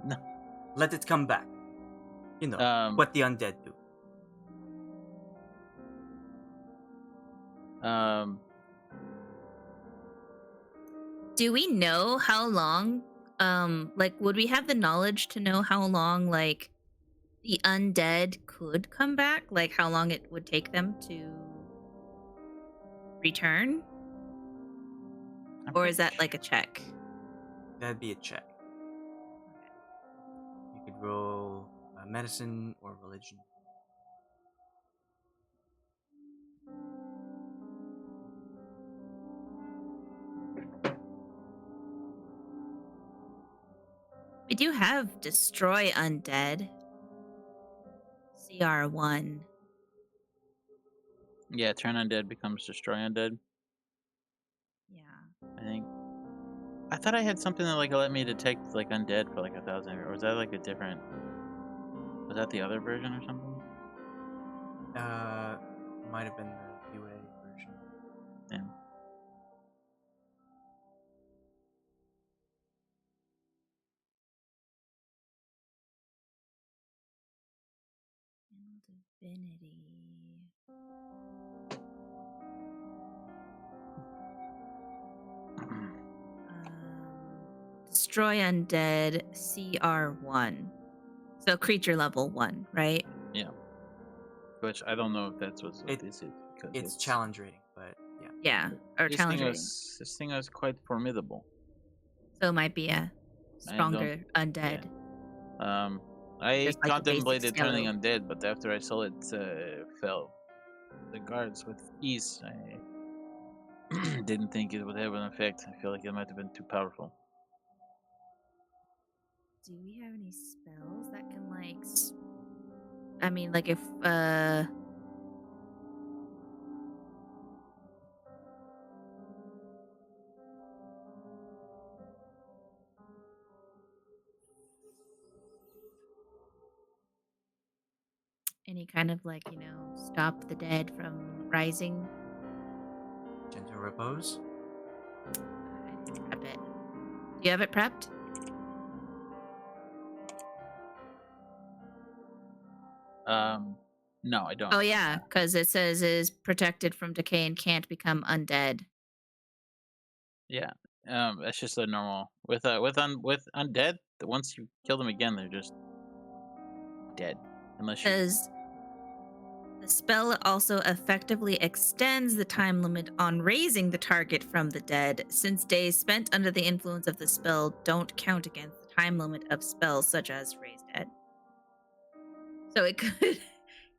No. Let it come back. You know, what the undead do. Do we know how long? Like, would we have the knowledge to know how long, like, the undead could come back? Like, how long it would take them to return? Or is that like a check? That'd be a check. You could roll medicine or religion. We do have destroy undead. CR1. Yeah, turn undead becomes destroy undead. Yeah. I think. I thought I had something that like let me detect like undead for like 1,000, or was that like a different? Was that the other version or something? Might have been the UA version. Yeah. Divinity. Destroy undead CR1. So creature level 1, right? Yeah. Which I don't know if that's what this is. Because It's challenge rating, but yeah. Yeah, or challenge rating. This thing was quite formidable. So it might be a stronger undead. Yeah. I Just like the contemplated basic turning yellow. undead, but after I saw it fell the guards with ease, I didn't think it would have an effect. I feel like it might have been too powerful. Do we have any spells that can like I mean, like if any kind of like, stop the dead from rising? Gentle repose. I need to prep it. Do you have it prepped? No, I don't. Oh yeah, because it says is protected from decay and can't become undead. Yeah. That's just a normal with undead. Once you kill them again, they're just dead unless you. Says the spell also effectively extends the time limit on raising the target from the dead, since days spent under the influence of the spell don't count against the time limit of spells such as raise dead. So it could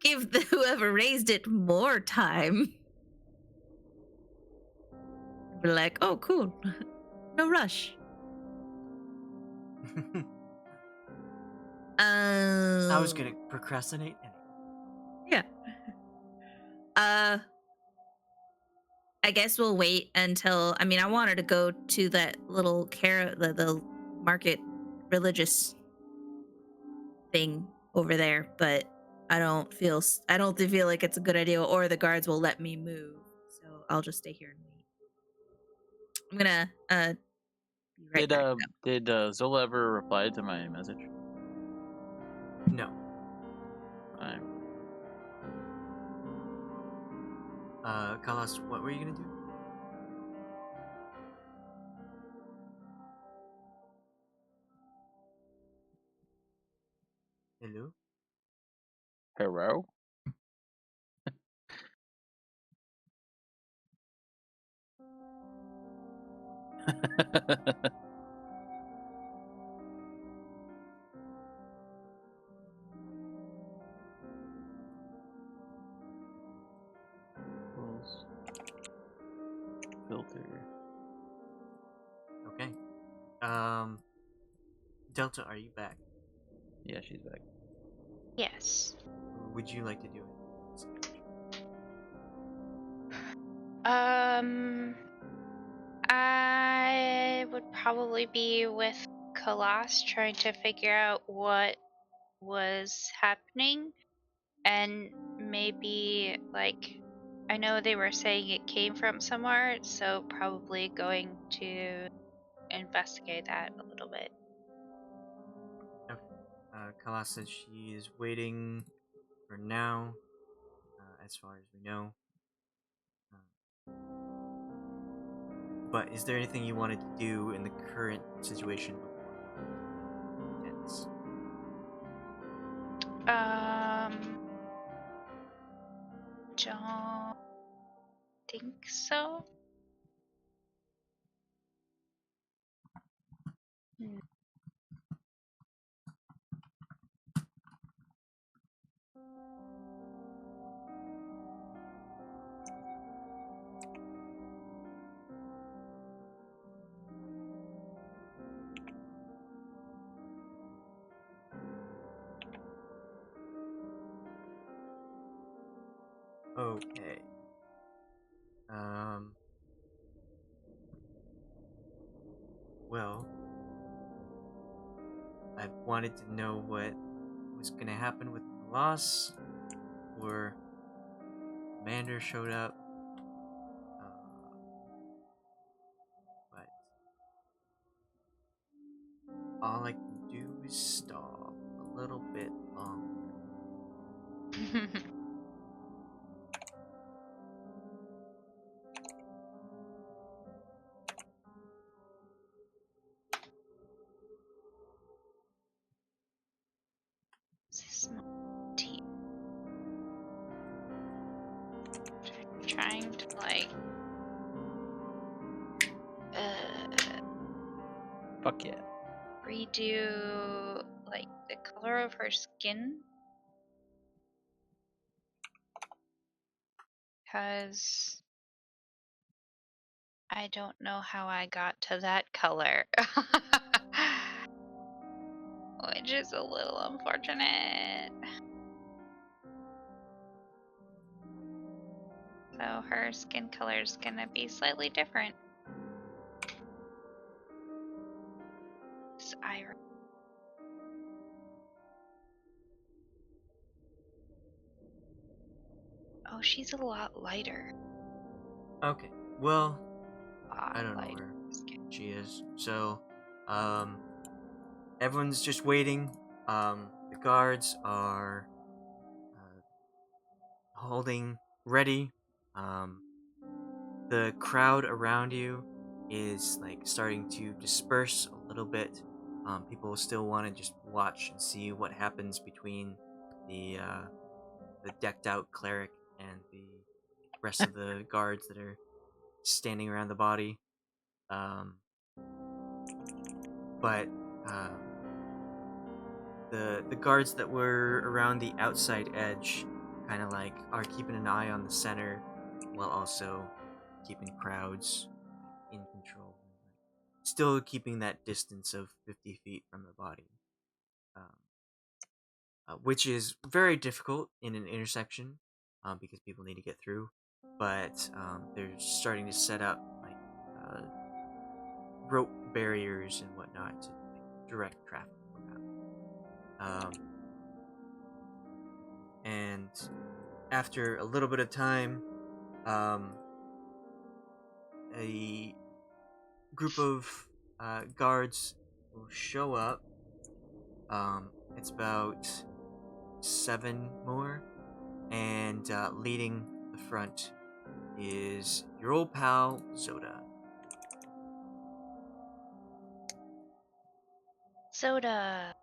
give whoever raised it more time. Be like, oh, cool. No rush. I was gonna procrastinate anyway. Yeah. I guess we'll wait until. I mean, I wanted to go to that little the market religious thing over there, but I don't feel like it's a good idea, or the guards will let me move. So I'll just stay here and wait. I'm gonna be right back. Did Zola ever reply to my message? No. Alright. Khalas, what were you gonna do? Hello? Hello? filter. Okay. Delta, are you back? Yeah, she's back. Yes. What would you like to do? I would probably be with Khalas trying to figure out what was happening, and maybe like I know they were saying it came from somewhere, so probably going to investigate that a little bit. Okay. Kala says she is waiting for now, as far as we know. But is there anything you wanted to do in the current situation before it ends? Don't think so. Hmm. Okay. Well, I wanted to know what was gonna happen with the loss, or Commander showed up. But all I can do is stall a little bit longer. Small team. Trying to Fuck yeah. redo like the color of her skin, because I don't know how I got to that color. Which is a little unfortunate. So her skin color is gonna be slightly different. It's iris. Oh, she's a lot lighter. Okay. Well, Lot I don't know lighter where skin. she is. So, everyone's just waiting. The guards are holding ready. The crowd around you is like starting to disperse a little bit. People still want to just watch and see what happens between the decked out cleric and the rest of the guards that are standing around the body. Um, but the guards that were around the outside edge kind of like are keeping an eye on the center while also keeping crowds in control, still keeping that distance of 50 feet from the body, um, which is very difficult in an intersection, because people need to get through. But they're starting to set up like rope barriers and whatnot to like, direct traffic around. And after a little bit of time, a group of guards will show up. It's about 7 more, and leading the front is your old pal Zoda. Soda.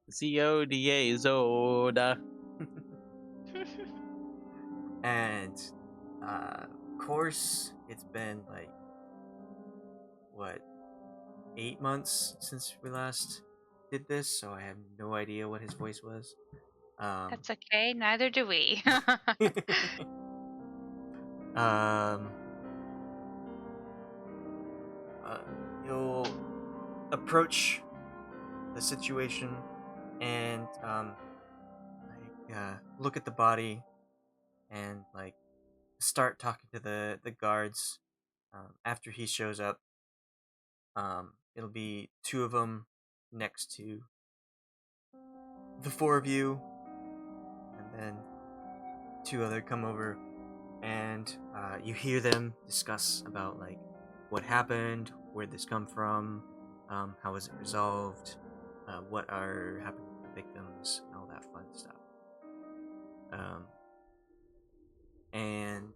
CODA Zoda. And of course, it's been like what 8 months since we last did this, so I have no idea what his voice was. That's okay, neither do we. um, You'll approach the situation and look at the body and like start talking to the guards. After he shows up, it'll be two of them next to the four of you, and then two other come over, and you hear them discuss about like what happened, where this come from, how was it resolved, what are happening to the victims, and all that fun stuff. And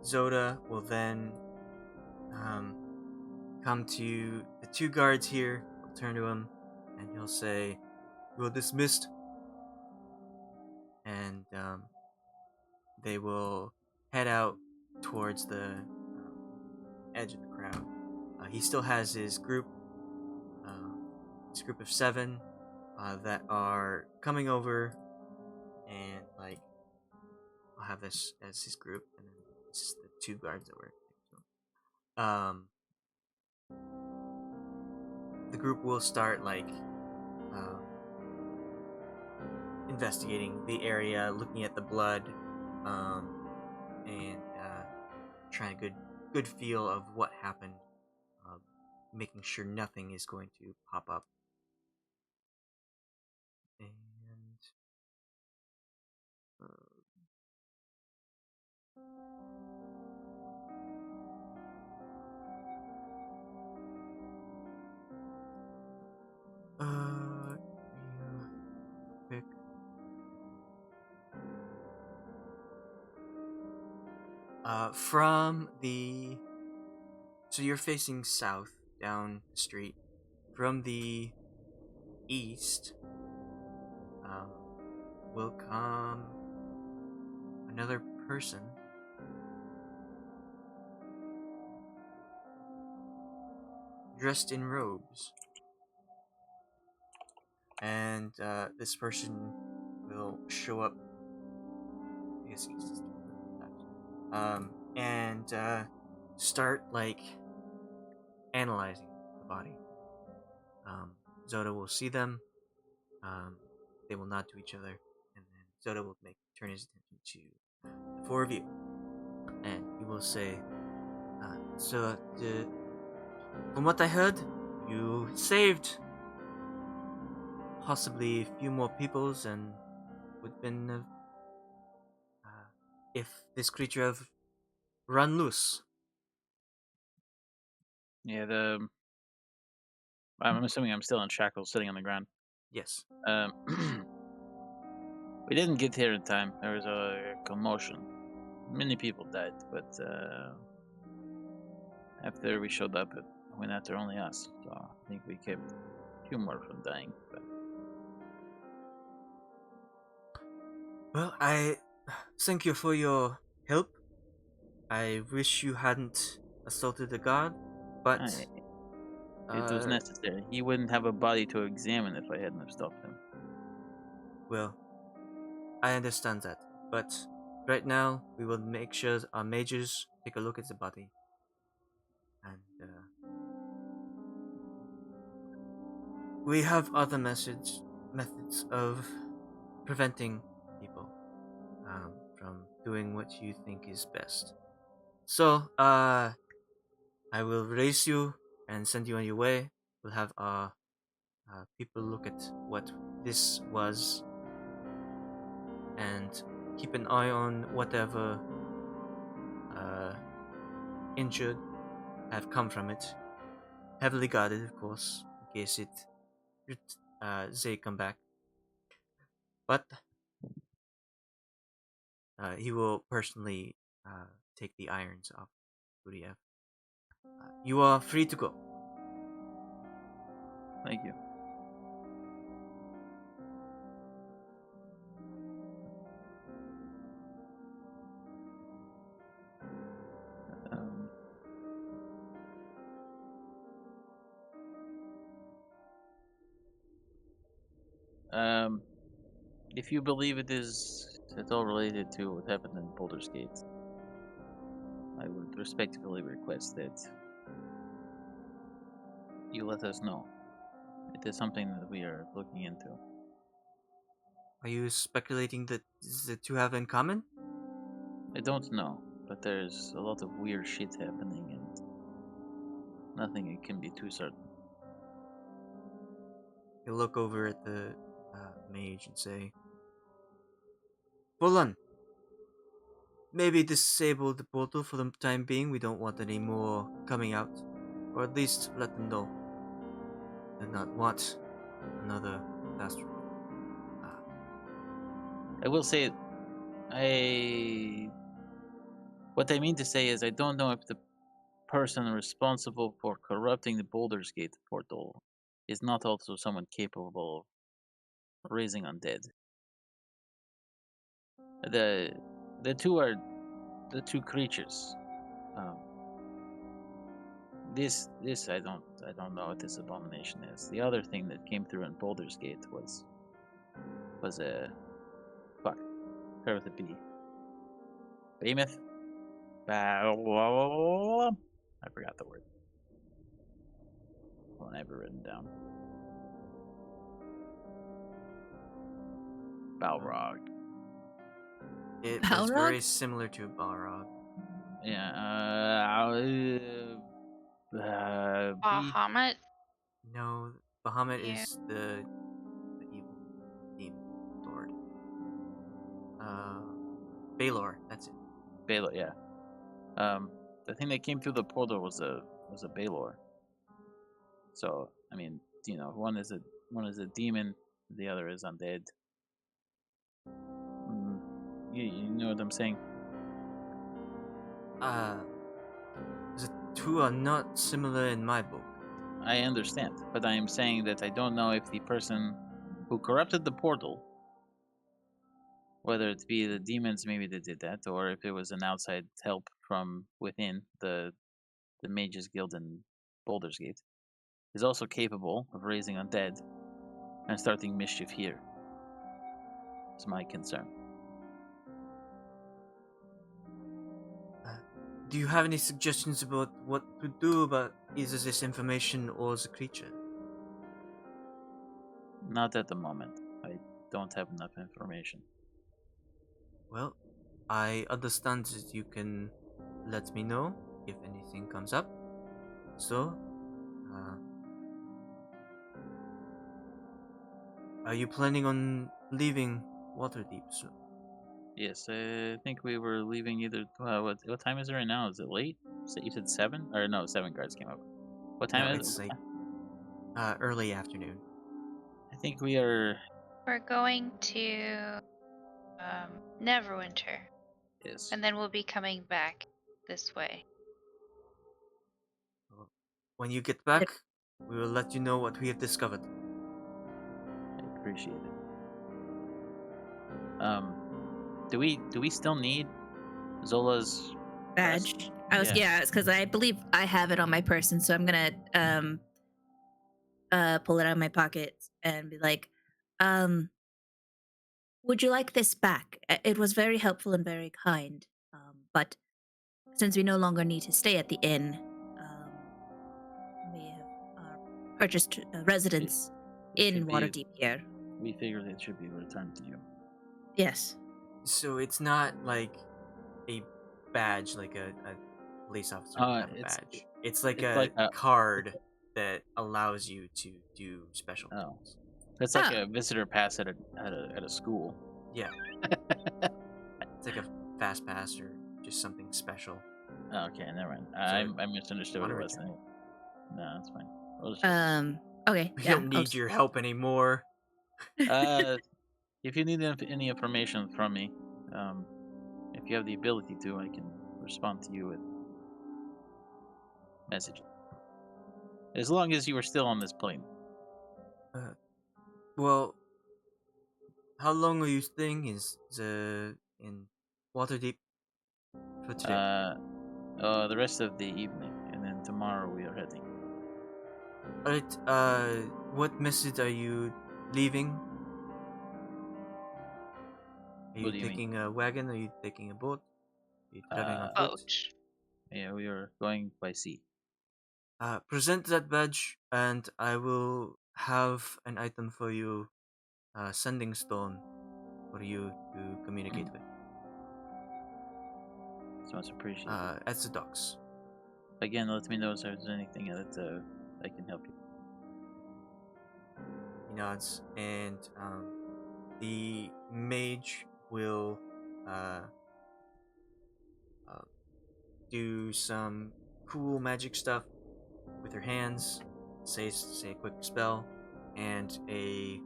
Zoda will then come to the two guards here. He'll turn to him and he'll say, "You are dismissed." And they will head out towards the edge of the crowd. He still has his group of 7 that are coming over, and like I'll have this as his group, and then this is the two guards that were next to him. The group will start like investigating the area, looking at the blood, and trying a good feel of what happened, making sure nothing is going to pop up. And quick. From the so you're facing south down the street. From the east, will come another person. Dressed in robes. And this person will show up. I guess he's and start like analyzing the body. Zoda will see them. They will nod to each other, and then Zoda will turn his attention to the four of you, and he will say, from what I heard, you saved possibly a few more peoples, and would have been if this creature have run loose." Yeah, I'm assuming I'm still in shackles, sitting on the ground. Yes. We didn't get here in time. There was a commotion. Many people died, but after we showed up, it went after only us. So I think we kept a few more from dying. But Well, I thank you for your help. I wish you hadn't assaulted the guard, but it was necessary. He wouldn't have a body to examine if I hadn't have stopped him. Well, I understand that, but right now we will make sure our mages take a look at the body, and we have other methods of preventing people from doing what you think is best. So, I will release you and send you on your way. We'll have our people look at what this was and keep an eye on whatever injured have come from it. Heavily guarded, of course, in case they come back. But he will personally take the irons off Guryev. You are free to go. Thank you. If you believe it is at all related to what happened in Boulder's Gate, I would respectfully request that you let us know. It is something that we are looking into. Are you speculating that the two have in common? I don't know, but there's a lot of weird shit happening and nothing can be too certain. You look over at the mage and say, "Hold on. Maybe disable the portal for the time being. We don't want any more coming out. Or at least let them know. Do not want another catastrophe." I will say, what I mean to say is I don't know if the person responsible for corrupting the Baldur's Gate portal is not also someone capable of raising undead. The two are the two creatures. Um, this I don't know what this abomination is. The other thing that came through in Baldur's Gate was a fuck. Start with a B. Behemoth. I forgot the word. Well, I have it written down. Balrog. It was very similar to Balrog. Yeah. Bahamut. No, Bahamut Yeah. is the evil demon lord. Baelor, that's it. Baelor, yeah. The thing that came through the portal was a Baelor. So I mean, one is a demon, the other is undead. You know what I'm saying? The two are not similar in my book. I understand, but I am saying that I don't know if the person who corrupted the portal, whether it be the demons maybe that did that, or if it was an outside help from within the Mages Guild in Baldur's Gate, is also capable of raising undead and starting mischief here. It's my concern. Do you have any suggestions about what to do about either this information or the creature? Not at the moment. I don't have enough information. Well, I understand that you can let me know if anything comes up. So, are you planning on leaving Waterdeep soon? Yes, I think we were leaving either. What time is it right now? Is it late? You said 7? Or no, 7 guards came up. What time No, is it's it? like early afternoon. I think we are. We're going to Neverwinter, Yes. and then we'll be coming back this way. When you get back, we will let you know what we have discovered. I appreciate it. Do we still need Zola's Badge. It's because I believe I have it on my person, so I'm gonna pull it out of my pocket and be like, would you like this back? It was very helpful and very kind. But since we no longer need to stay at the inn, we have purchased residence in Waterdeep here. We figured it should be returned to you. Yes. So it's not like a badge, like a police officer would have a badge. It's like a card that allows you to do special things. It's like a visitor pass at a school. Yeah. It's like a fast pass or just something special. Oh, okay, never mind. I misunderstood what it was. No, that's fine. Okay. We don't need your help anymore. If you need any information from me, if you have the ability to, I can respond to you with messages. As long as you are still on this plane. Well, how long are you staying in Waterdeep for today? The rest of the evening, and then tomorrow we are heading. Alright, what method are you leaving? Are you taking a wagon? Are you taking a boat? Are you traveling on foot? Boat. Yeah, we are going by sea. Present that badge, and I will have an item for you, sending stone, for you to communicate with. So much appreciated. At the docks. Again, let me know if there's anything that I can help you. He nods, and the mage will uh, do some cool magic stuff with her hands. Say a quick spell, and a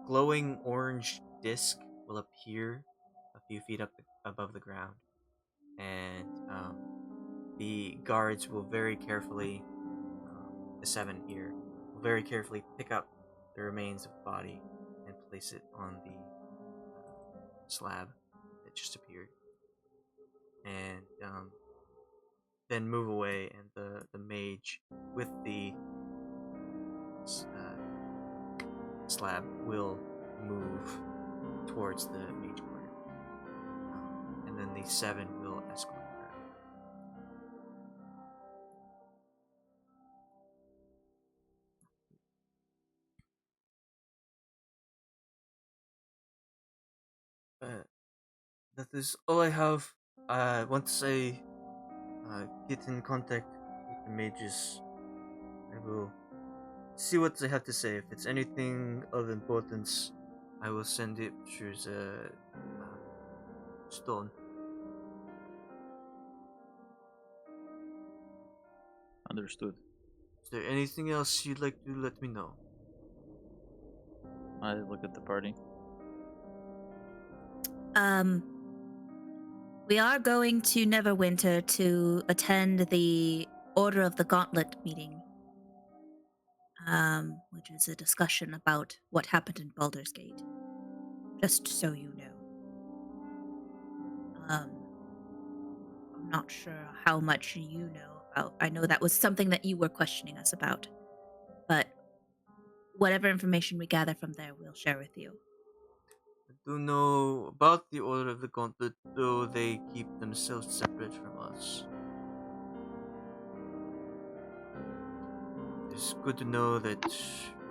glowing orange disc will appear a few feet up above the ground, and the guards will very carefully, the 7 here, will very carefully pick up the remains of the body and place it on the slab that just appeared, and then move away. And the mage with the slab will move towards the mage corner, and then the 7 will escort her. That is all I have. Once I get in contact with the mages, I will see what they have to say. If it's anything of importance, I will send it through the stone. Understood. Is there anything else you'd like to let me know? I look at the party. We are going to Neverwinter to attend the Order of the Gauntlet meeting, which is a discussion about what happened in Baldur's Gate. Just so you know. I'm not sure how much you know about. I know that was something that you were questioning us about, but whatever information we gather from there, we'll share with you. I do know about the Order of the Gauntlet, though they keep themselves separate from us. It's good to know that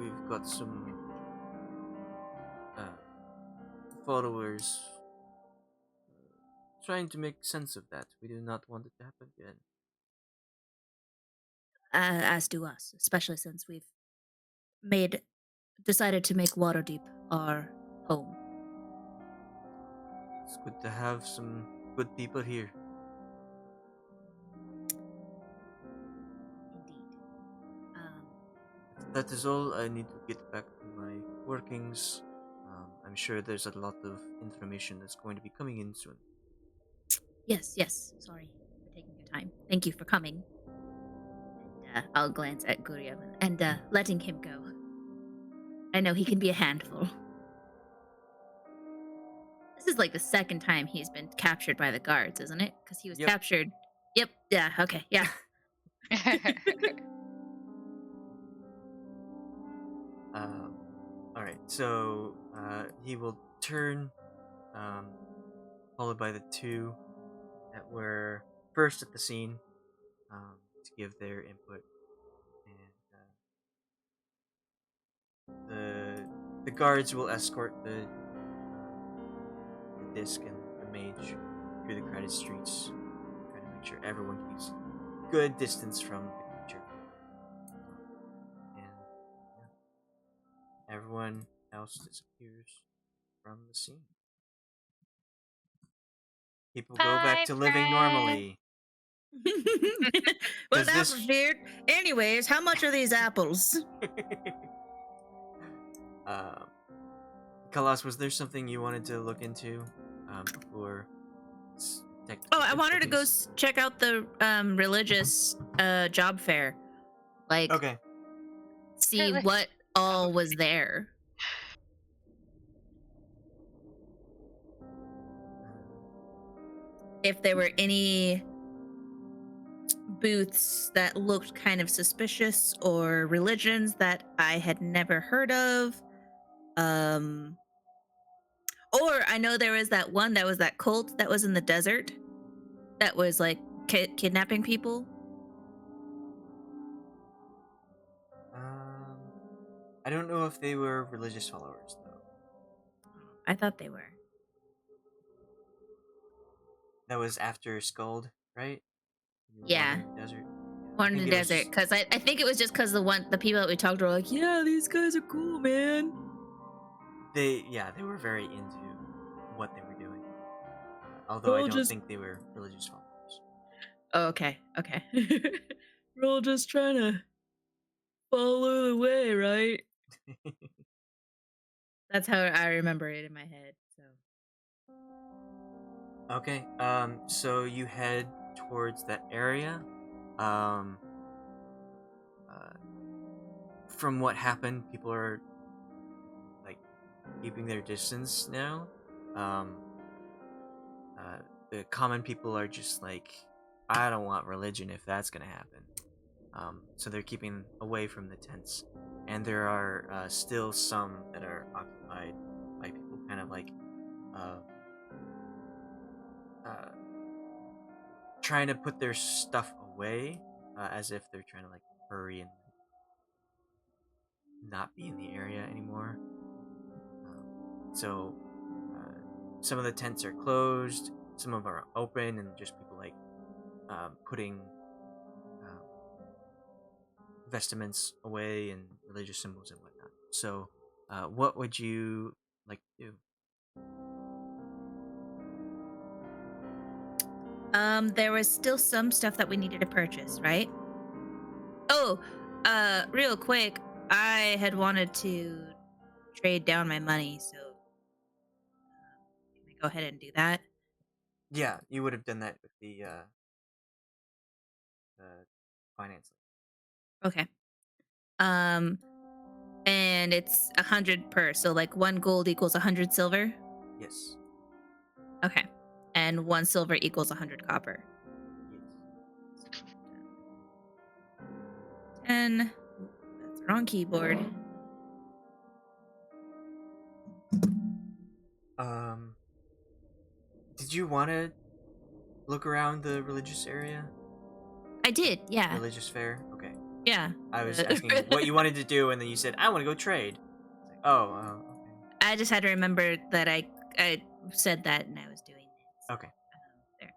we've got some followers trying to make sense of that. We do not want it to happen again. As do us, especially since we've decided to make Waterdeep our home. It's good to have some good people here. Indeed. That is all. I need to get back to my workings. I'm sure there's a lot of information that's going to be coming in soon. Yes. Sorry for taking your time. Thank you for coming. And I'll glance at Guryev and letting him go. I know he can be a handful. This is like the second time he's been captured by the guards, isn't it? Because he was Yep. captured. Yep. Yeah. Okay. Yeah. All right. So he will turn, followed by the 2 that were first at the scene, to give their input, and the guards will escort the disc and the mage through the crowded streets, trying to make sure everyone keeps good distance from the creature. And yeah, everyone else disappears from the scene. People go back Bye, to living friend. normally. Well, Does that this- was weird. Anyways, how much are these apples? Khalas, was there something you wanted to look into before? Oh, I wanted to go difficulties? check out the religious job fair. Like, Okay. see what all was there. If there were any booths that looked kind of suspicious or religions that I had never heard of. Or I know there was that one that was that cult that was in the desert that was like kidnapping people. I don't know if they were religious followers though. I thought they were. That was after Skuld, right? Yeah. Wandering Desert. One in the desert, because I think it was just because the people that we talked to were like, yeah, these guys are cool, man. They were very into what they were doing. Although I don't think they were religious followers. Oh, okay. We're all just trying to follow the way, right? That's how I remember it in my head. So. Okay. So you head towards that area. From what happened, people are like keeping their distance now. The common people are just like, I don't want religion if that's gonna happen. So they're keeping away from the tents, and there are still some that are occupied by people, kind of like trying to put their stuff away, as if they're trying to like hurry and not be in the area anymore. So some of the tents are closed, some of them are open, and just people like putting vestments away and religious symbols and whatnot. So, what would you like to do? There was still some stuff that we needed to purchase, right? Oh, real quick, I had wanted to trade down my money, so can I go ahead and do that? Yeah, you would have done that with the finance. Okay. And it's 100 per, so like 1 gold equals 100 silver. Yes. Okay, and 1 silver equals 100 copper. Yes. 10. That's the wrong keyboard. Did you want to look around the religious area? I did, yeah. Religious fair? Okay. Yeah. I was asking what you wanted to do, and then you said, I want to go trade. Like, okay. I just had to remember that I said that and I was doing it. So, okay. There.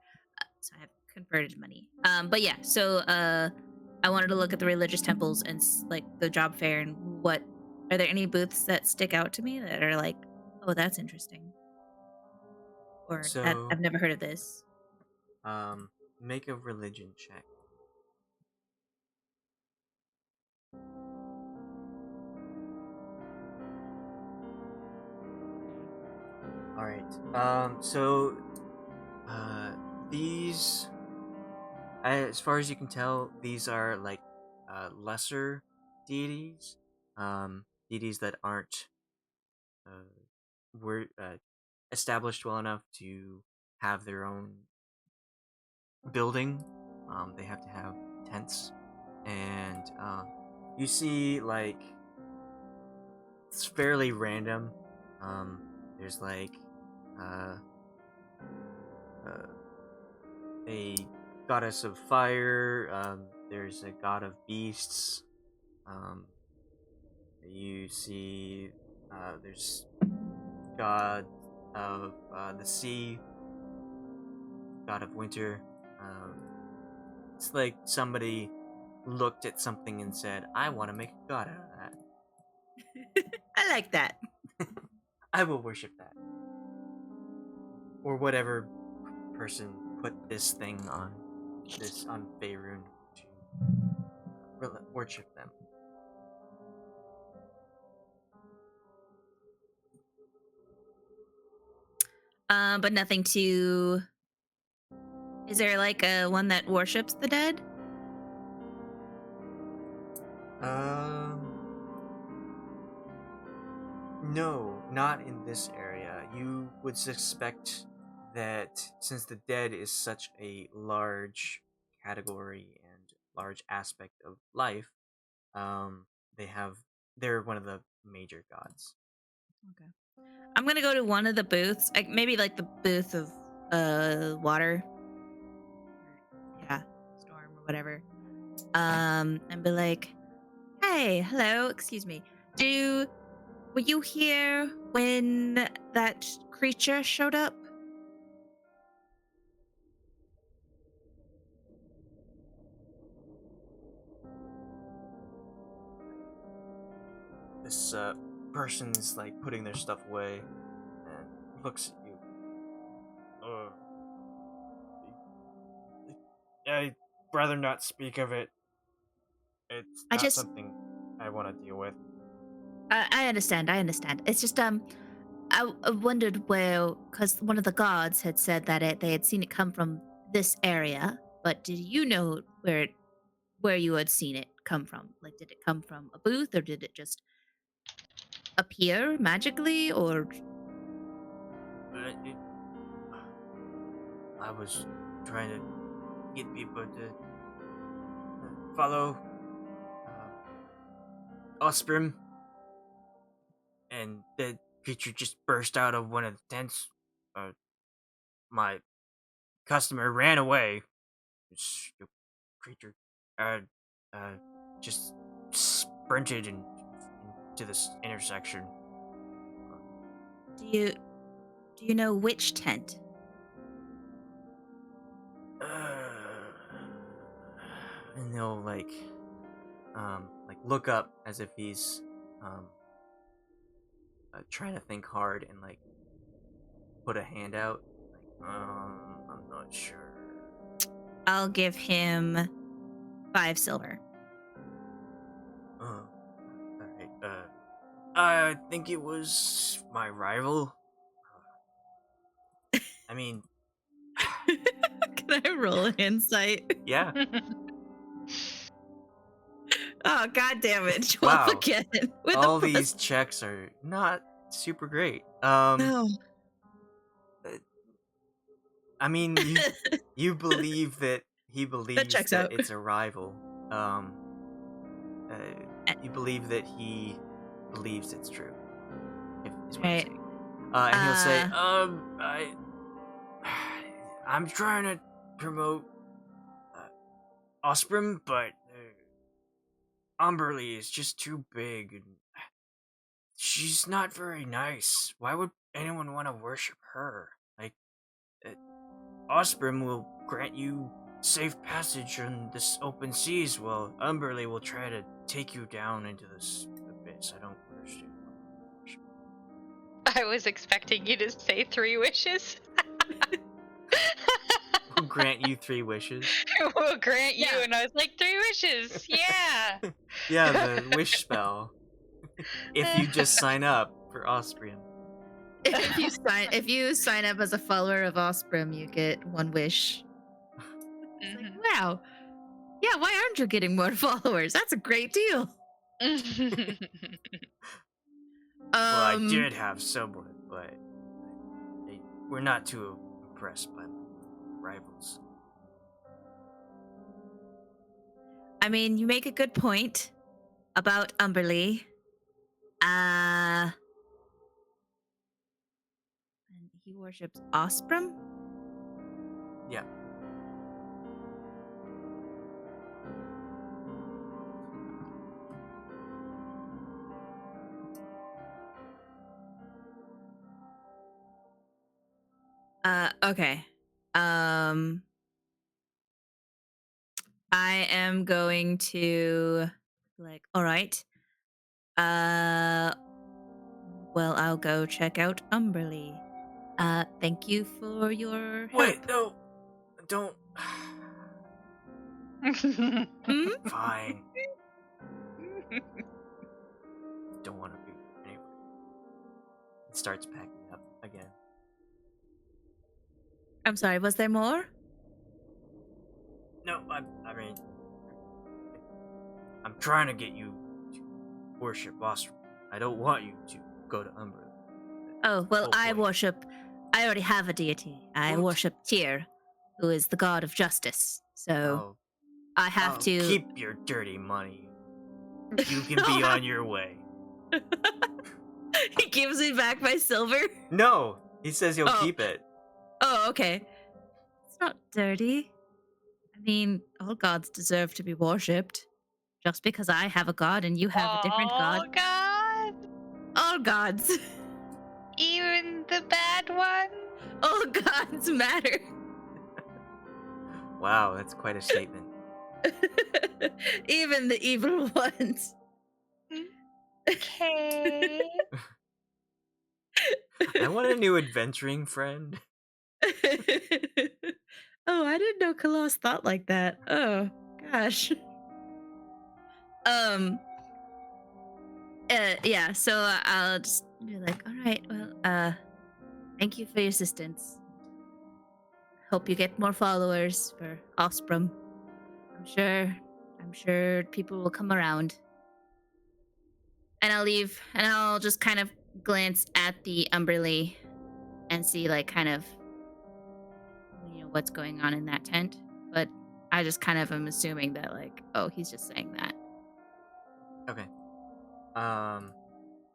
So I have converted money. But yeah, so I wanted to look at the religious temples and like the job fair and what are there any booths that stick out to me that are like, oh, that's interesting, or So, that I've never heard of this. Make a religion check. All right. So, these, as far as you can tell, these are like lesser deities, deities that aren't were established well enough to have their own building. They have to have tents, and you see like it's fairly random. There's like a goddess of fire. There's a god of beasts. You see there's god of the sea, god of winter. It's like somebody looked at something and said, I want to make a god out of that. I like that. I will worship that. Or whatever person put this thing on Faerun to worship them. But nothing to. Is there like a one that worships the dead? No, not in this area. You would suspect that since the dead is such a large category and large aspect of life, they're one of the major gods. Okay. I'm gonna go to one of the booths, like maybe like the booth of water. Yeah, storm or whatever. And be like, "Hey, hello, excuse me. Were you here when that creature showed up?" This person's like putting their stuff away and looks at you. I'd rather not speak of it. It's I not just- something I want to deal with. I understand. It's just I wondered where, because one of the guards had said that they had seen it come from this area, but did you know where you had seen it come from? Like, did it come from a booth, or did it just appear magically, or? I was trying to get people to follow Osprey, and the creature just burst out of one of the tents. My customer ran away. The creature just sprinted into this intersection. Do you know which tent? And he'll like look up as if he's trying to think hard and like put a hand out. Like, I'm not sure. I'll give him 5 silver. All right. I think it was my rival. I mean, Can I roll insight? yeah. Oh, god damn it. 12 Wow. again. With All the these checks are not super great. No. I mean, you believe that he believes checks that out. it's a rival. You believe that he believes it's true. Is what I'm Right. saying. And he'll say, I'm trying to promote Osprey, but Umberly is just too big, and she's not very nice. Why would anyone want to worship her? Like, Osprey will grant you safe passage on this open seas, while Umberly will try to take you down into this abyss. I don't understand. I was expecting you to say 3 wishes. We'll grant you 3 wishes. We'll grant you, Yeah. and I was like, 3 wishes. Yeah. Yeah, the wish spell. If you just sign up for Osprey. If you sign up as a follower of Osprey, you get 1 wish. It's like, wow. Yeah, why aren't you getting more followers? That's a great deal. Well, I did have someone, but they were not too impressed by my rivals. I mean, you make a good point about Umberly. And he worships Osprey? Yeah. Okay. I am going to all right. Well, I'll go check out Umberly. Thank you for your help. Wait, no, don't. Hmm? Fine. Don't want to be anyway. He starts packing up again. I'm sorry, was there more? No, I mean, I'm trying to get you to worship Osprey. I don't want you to go to Umbra. Oh, well, Oh, I boy. already have a deity. I What? worship Tyr, who is the god of justice. So I have to keep your dirty money. You can be on your way. He gives me back my silver? No, he says he'll Oh. keep it. Oh, okay. It's not dirty. I mean, all gods deserve to be worshipped. Just because I have a god and you have a different god. Oh God! All gods. Even the bad one. All gods matter. Wow, that's quite a statement. Even the evil ones. Okay. I want a new adventuring friend. Oh, I didn't know Khalas thought like that. Oh, gosh. Yeah, so I'll just be like, all right, well, thank you for your assistance. Hope you get more followers for Offspring. I'm sure people will come around. And I'll leave, and I'll just kind of glance at the Umberly and see, like, kind of, what's going on in that tent. But I just kind of am assuming that, like, oh, he's just saying that. Okay.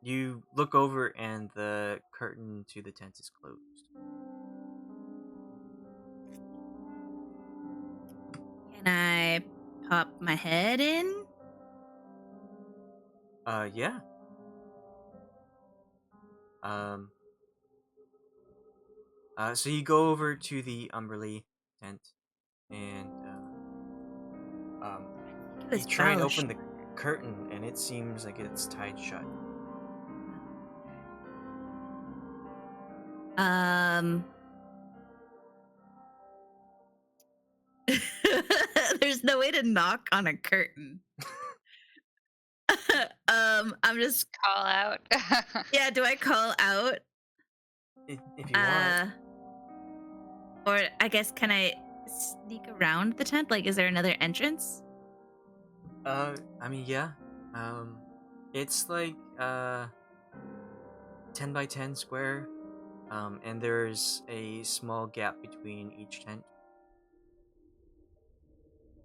You look over and the curtain to the tent is closed. Can I pop my head in? Yeah. So you go over to the Umberly tent and, you try and open the curtain and it seems like it's tied shut. There's no way to knock on a curtain. I'm just Call out. yeah. Do I call out? If you want. Or I guess can I sneak around the tent? Like, is there another entrance? I mean, yeah. It's like 10 by 10 square. And there's a small gap between each tent.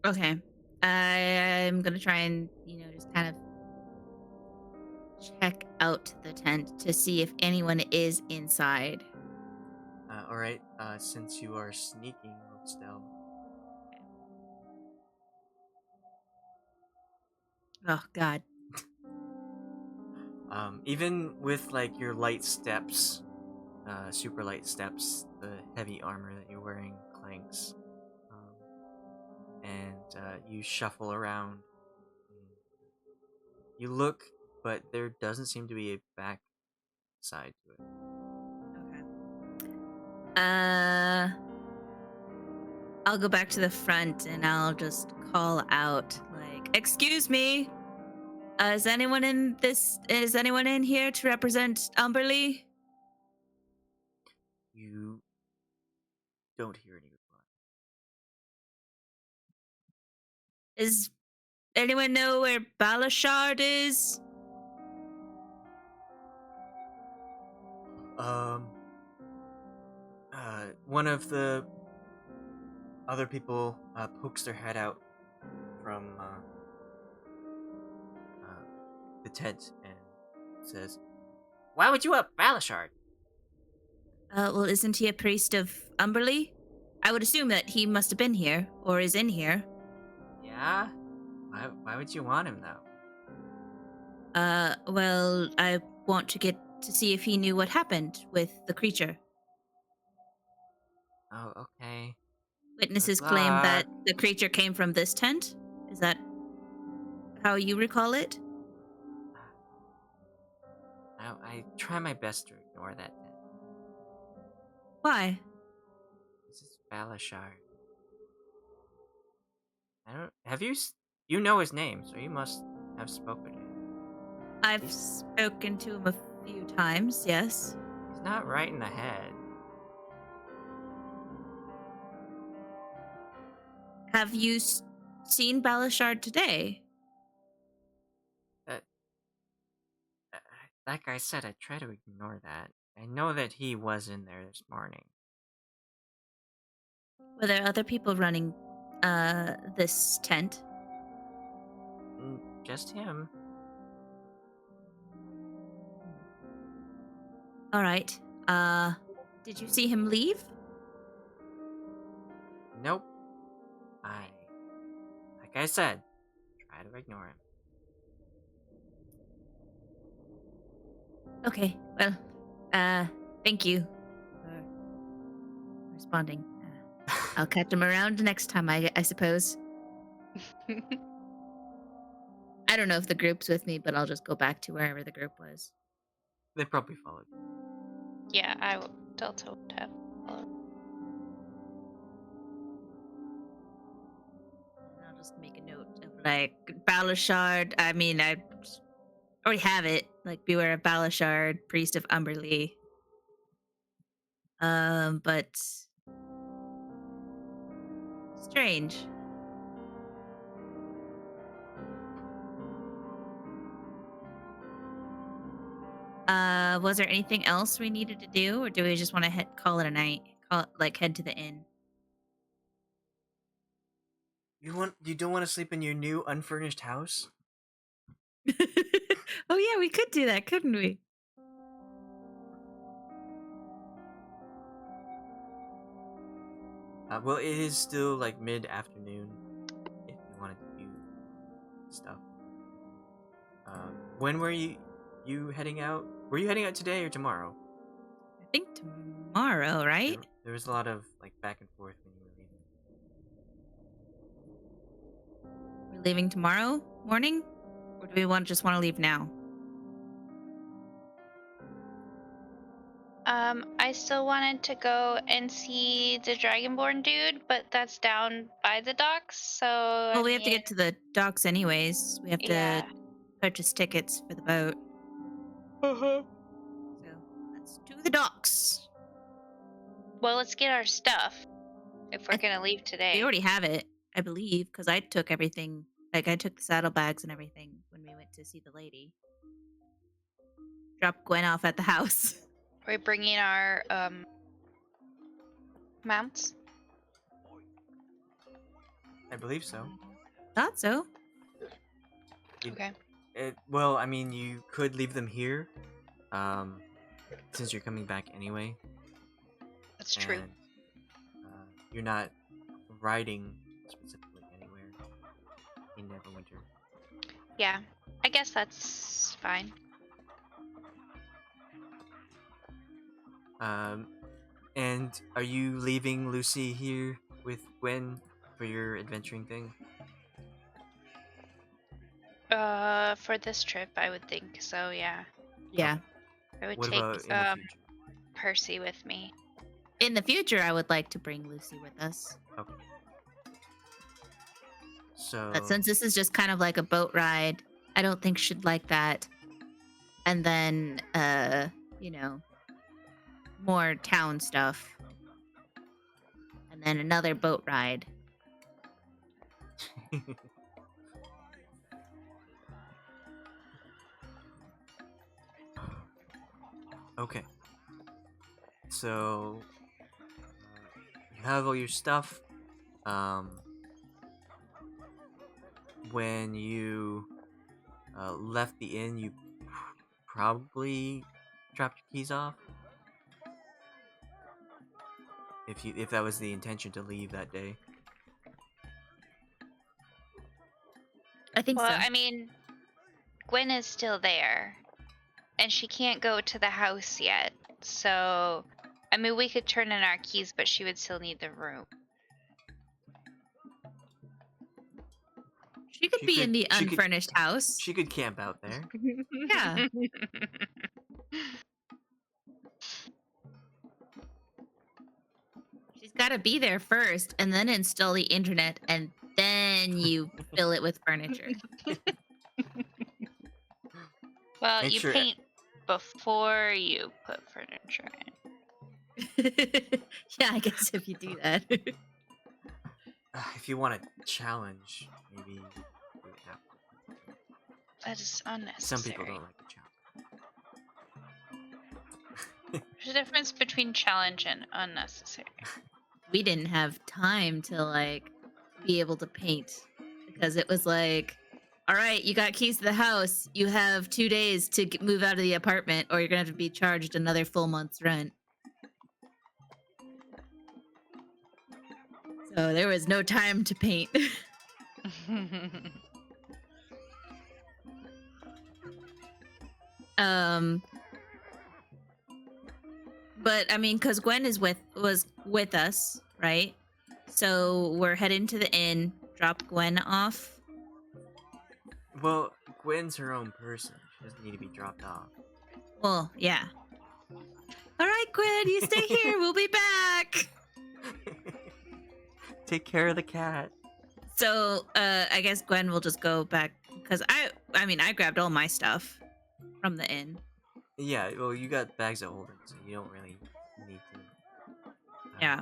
Okay. I'm gonna try and, just kind of check out the tent to see if anyone is inside. Alright, since you are sneaking, roll stealth. Oh, God. Even with, like, your light steps, super light steps, the heavy armor that you're wearing clanks. And you shuffle around. You look, but there doesn't seem to be a back side to it. Okay. I'll go back to the front and I'll just call out, like, excuse me. Is anyone in here to represent Umberly? You don't hear any reply. Does anyone know where Balashard is? One of the other people pokes their head out from the tent and says, "Why would you up Balashard?" Well, isn't he a priest of Umberly? I would assume that he must have been here, or is in here. Yeah? Why would you want him, though? Well, I want to get to see if he knew what happened with the creature. Oh, okay. Witnesses Good claim that luck. the creature came from this tent. Is that how you recall it? I try my best to ignore that then. Why? This is Balashard. You know his name, so you must have spoken to him. I've spoken to him a few times, yes. He's not right in the head. Have you seen Balashard today? Like I said, I try to ignore that. I know that he was in there this morning. Were there other people running this tent? Just him. All right. Did you see him leave? Nope. Like I said, try to ignore him. Okay. Well, thank you for responding. I'll catch him around next time, I suppose. I don't know if the group's with me, but I'll just go back to wherever the group was. They probably followed. Yeah, Delta would have. I'll just make a note of like Balashard. I mean, I already have it. Like, beware of Balashard, priest of Umberlee. But strange. Was there anything else we needed to do, or do we just want to call it a night? Head to the inn. You don't want to sleep in your new unfurnished house? Oh yeah, we could do that, couldn't we? Well, it is still like mid-afternoon if you wanted to do stuff. When were you heading out? Were you heading out today or tomorrow? I think tomorrow, right? There was a lot of like back and forth when you were leaving. We're leaving tomorrow morning, or do we just want to leave now? I still wanted to go and see the Dragonborn dude, but that's down by the docks, so. Well, we have to get to the docks anyways. We have to Yeah. purchase tickets for the boat. So let's do the docks. Well, let's get our stuff if we're gonna leave today. We already have it, I believe, because I took everything. Like, I took the saddlebags and everything when we went to see the lady. Dropped Gwen off at the house. We're bringing our mounts. I believe so. Thought so. Okay. Well, I mean, you could leave them here, since you're coming back anyway. That's true. And, you're not riding specifically anywhere in Neverwinter. Yeah, I guess that's fine. And are you leaving Lucy here with Gwen for your adventuring thing? For this trip, I would think so. Yeah, Yeah. I would What take about in the future? Percy with me. In the future, I would like to bring Lucy with us. Okay. So But since this is just kind of like a boat ride, I don't think she'd like that. And then, more town stuff. And then another boat ride. Okay. So you have all your stuff. When you left the inn, you probably dropped your keys off. If that was the intention to leave that day. I think Well, so. I mean, Gwen is still there, and she can't go to the house yet. So, I mean, we could turn in our keys, but she would still need the room. She could be in the she could- unfurnished house. She could camp out there. Yeah. She's got to be there first and then install the internet and then you fill it with furniture. Well, Make you sure- paint before you put furniture in. Yeah, I guess if you do that. If you want a challenge, maybe do it that way. That is unnecessary. Some people don't like a challenge. There's a difference between challenge and unnecessary. We didn't have time to like be able to paint because it was like all right, you got keys to the house. You have 2 days to move out of the apartment, or you're gonna have to be charged another full month's rent. So there was no time to paint. But I mean, because Gwen was with us, right? So we're heading to the inn. Drop Gwen off. Well, Gwen's her own person. She doesn't need to be dropped off. Well, yeah. All right, Gwen, you stay here. We'll be back. Take care of the cat. So I guess Gwen will just go back because I mean, I grabbed all my stuff from the inn. Yeah, well, you got bags of holding, so you don't really need to. Yeah.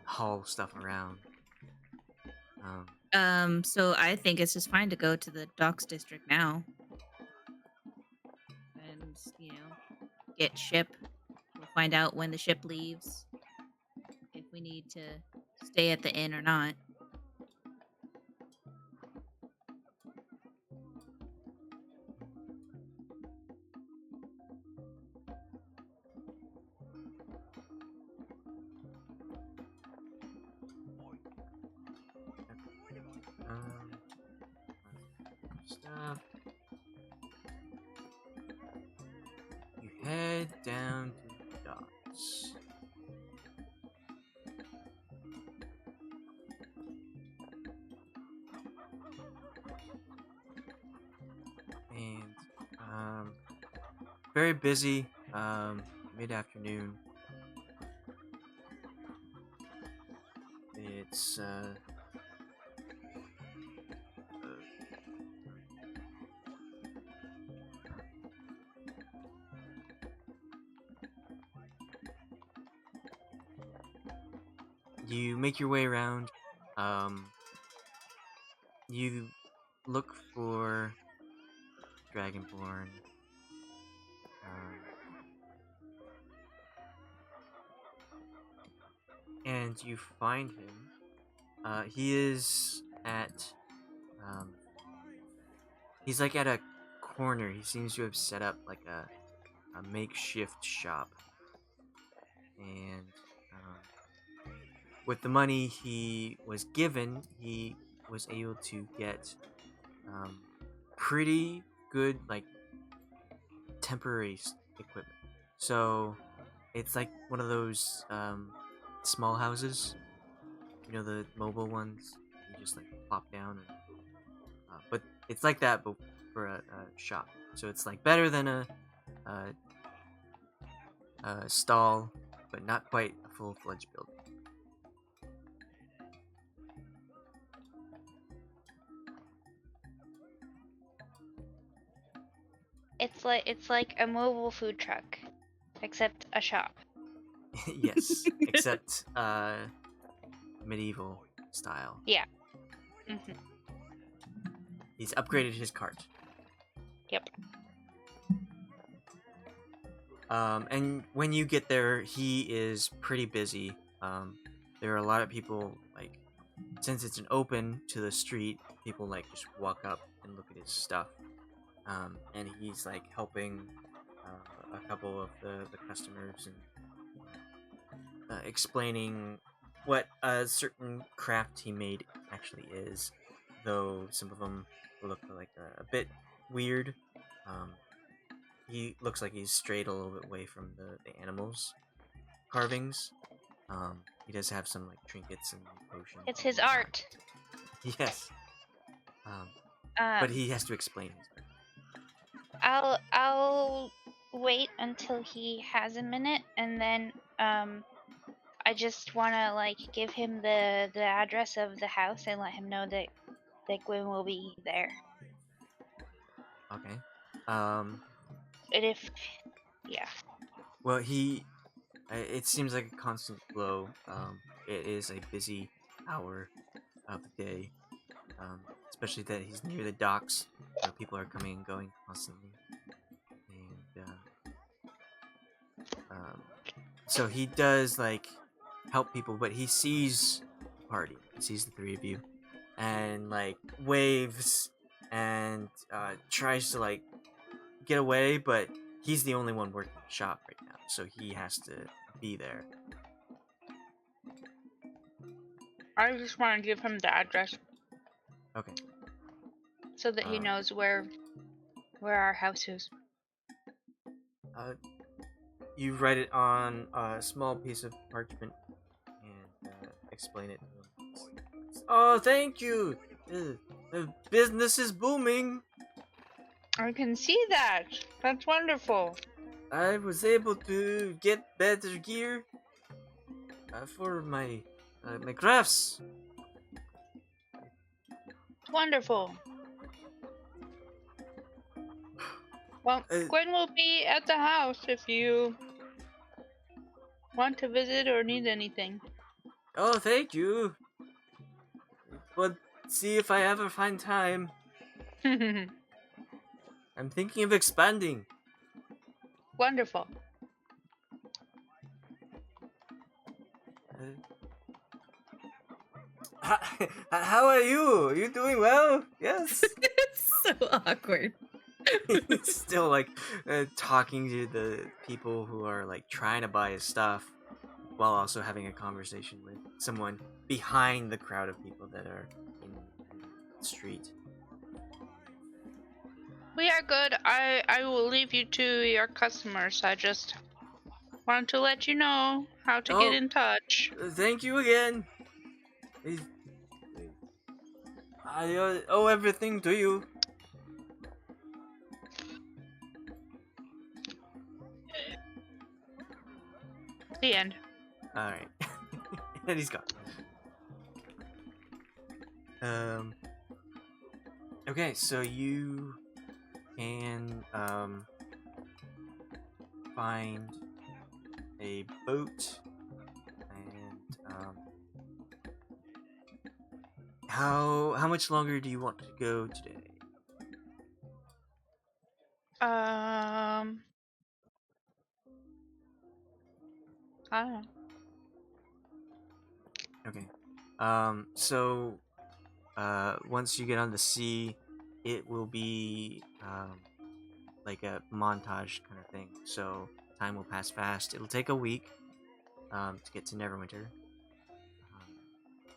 Haul stuff around. So I think it's just fine to go to the docks district now. And, you know, get ship. We'll find out when the ship leaves. If we need to stay at the inn or not. Stuff. You head down to the docks. And very busy. Mid-afternoon. It's you make your way around. You look for Dragonborn. And you find him. He is at. He's like at a corner. He seems to have set up like a makeshift shop. And with the money he was given, he was able to get pretty good like temporary equipment. So it's like one of those small houses, you know, the mobile ones. You just like plop down, and, but it's like that, but for a shop. So it's like better than a stall, but not quite a full-fledged building. It's like a mobile food truck, except a shop. Yes, except medieval style. Yeah. Mm-hmm. He's upgraded his cart. Yep. And when you get there, he is pretty busy. There are a lot of people, like, since it's an open to the street, people like just walk up and look at his stuff. And he's like helping a couple of the customers and explaining what a certain craft he made actually is, though some of them look like a bit weird. He looks like he's strayed a little bit away from the animals carvings. He does have some like trinkets and potions. It's his art. Yes. But he has to explain his art. I'll wait until he has a minute, and then I just wanna like give him the address of the house and let him know that Gwen will be there. Okay. And if yeah. Well, it seems like a constant flow. It is a busy hour of the day, especially that he's near the docks. So people are coming and going constantly, and so he does like help people, but he sees the party. He sees the three of you, and like waves and tries to like get away, but he's the only one working the shop right now, so he has to be there. I just want to give him the address Okay. so that he knows where our house is. You write it on a small piece of parchment and explain it to him. Oh, thank you! The business is booming! I can see that. That's wonderful. I was able to get better gear for my my crafts. Wonderful. Well, Gwen will be at the house if you want to visit or need anything. Oh, thank you. But see if I ever find time. I'm thinking of expanding. Wonderful. How are you? Are you doing well? Yes. It's so awkward. He's still like talking to the people who are like trying to buy his stuff while also having a conversation with someone behind the crowd of people that are in the street. We are good. I will leave you to your customers. I just want to let you know how to get in touch. Thank you again. I owe everything to you. The end. Alright. And he's gone. Okay, so you can find a boat and how much longer do you want to go today? I don't know. Okay. So once you get on the sea, it will be like a montage kind of thing. So time will pass fast. It'll take a week to get to Neverwinter.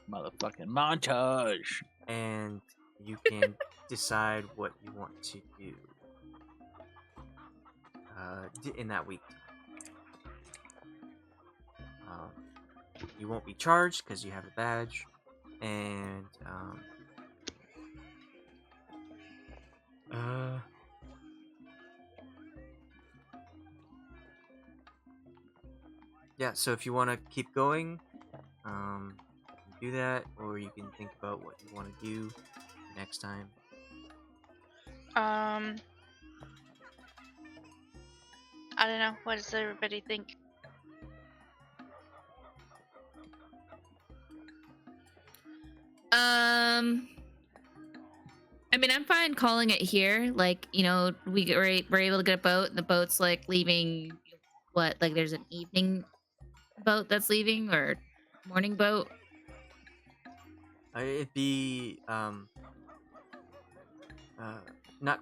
Motherfucking montage. And you can decide what you want to do in that week. You won't be charged because you have a badge, and yeah. So if you want to keep going, you can do that, or you can think about what you want to do next time. I don't know. What does everybody think? I mean, I'm fine calling it here. Like, you know, we're able to get a boat, and the boat's like leaving. What? Like, there's an evening boat that's leaving, or morning boat. It'd be not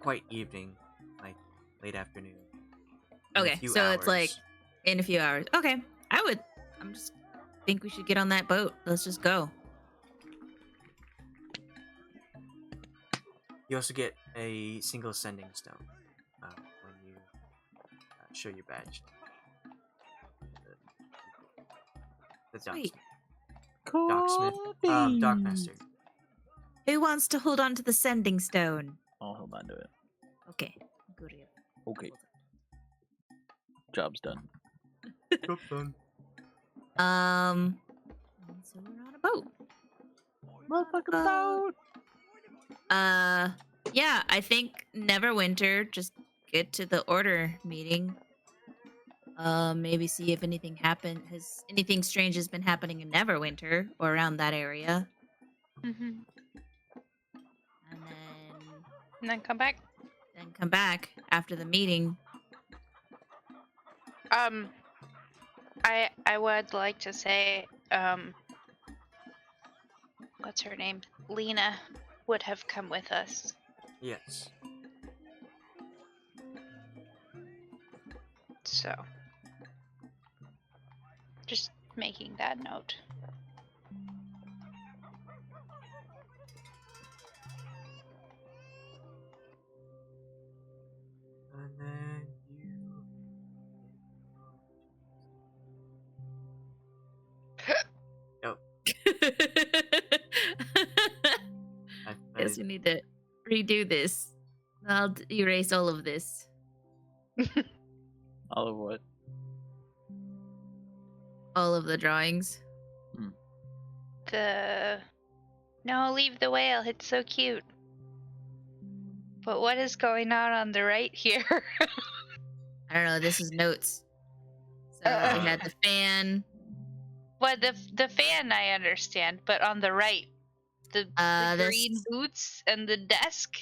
quite evening, like late afternoon. In a Okay, few so it's like hours. in a few hours. Okay, I'm just think we should get on that boat. Let's just go. You also get a single sending stone when you show your badge. The Sweet. docksmith, dockmaster. Who wants to hold on to the sending stone? I'll hold on to it. Okay, Guryev. Okay. Job's done. Job done. So we're on a boat. Motherfucking boat. Yeah, I think Neverwinter, just get to the order meeting. Maybe see if anything anything strange has been happening in Neverwinter or around that area. Mm-hmm. And then come back. Then come back after the meeting. I would like to say, what's her name? Lena would have come with us. Yes. So, just making that note. And then you. Oh, I Guess we need to redo this. I'll erase all of this. All of what? All of the drawings. No, leave the whale. It's so cute. But what is going on the right here? I don't know. This is notes. So we had the fan. Well, the fan I understand, but on the right, the This- green boots and the desk.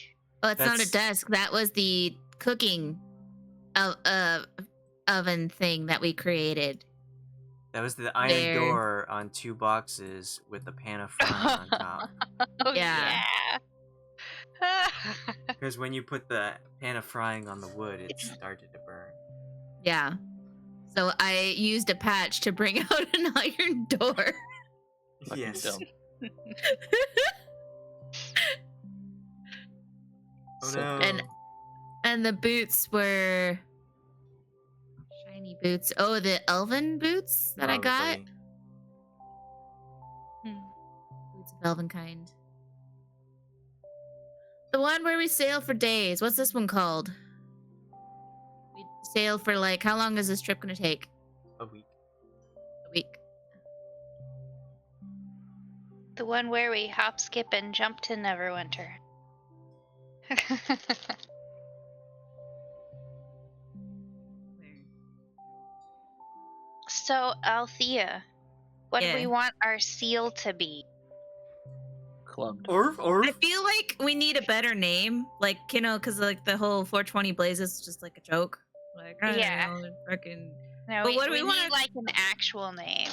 Oh, it's not a That's- desk. That was the cooking oven thing that we created. That was the iron There. door on 2 boxes with a pan of frying on top. Oh Yeah. yeah. Because when you put the pan of frying on the wood, it started to burn. Yeah. So I used a patch to bring out an iron door. Fucking Yes. dumb. Oh So no. dumb. And the boots were shiny boots. Oh, the elven boots that I got. Probably. Boots of elven kind. The one where we sail for days. What's this one called? We sail for like, how long is this trip gonna take? A week. A week. The one where we hop, skip, and jump to Neverwinter. So, Althea, what do we Yeah. want our seal to be? Clubbed. Or I feel like we need a better name, like because like the whole 420 Blazes is just like a joke. Like I Yeah. don't know, freaking. No, But what do we need wanna- like an actual name.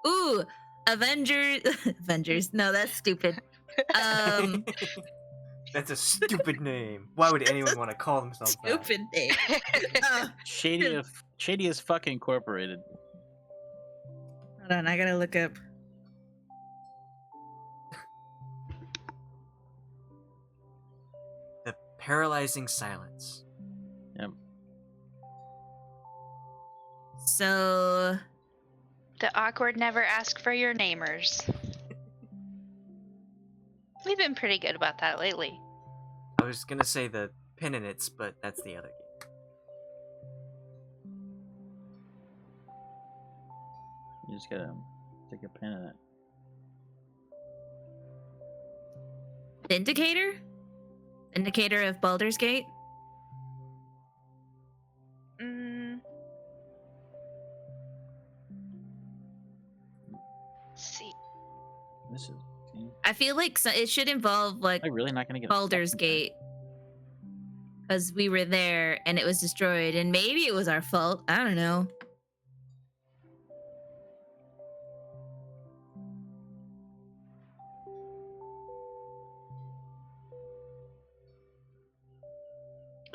Ooh, Avengers. Avengers. No, that's stupid. That's a stupid name. Why would anyone want to call themselves that? Stupid name. Shady as fuck incorporated. Hold on, I gotta look up. The paralyzing silence. Yep. So The awkward never ask for your namers. We've been pretty good about that lately. I was gonna say the Penitents, but that's the other game. You just gotta stick a pin in it. Vindicator? Vindicator of Baldur's Gate? Mm. Let's see. This is. See? I feel like it should involve like Am I really not gonna get a Baldur's fucking Gate. Because we were there and it was destroyed, and maybe it was our fault. I don't know.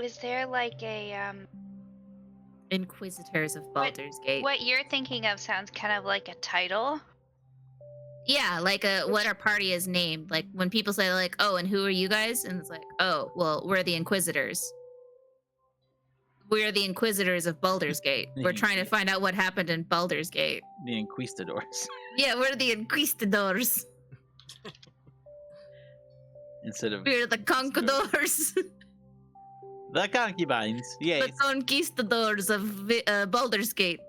Is there like a Inquisitors of Baldur's Gate. what you're thinking of sounds kind of like a title? Yeah, like what our party is named. Like when people say like, "Oh, and who are you guys?" and it's like, "Oh, well, we're the Inquisitors. We're the Inquisitors of Baldur's Gate. We're trying to find out what happened in Baldur's Gate. The Inquistadors. Yeah, we're the Inquistadors. Instead of We're the Conquistadors. the concubines. Yes. The Conquistadors of Baldur's Gate.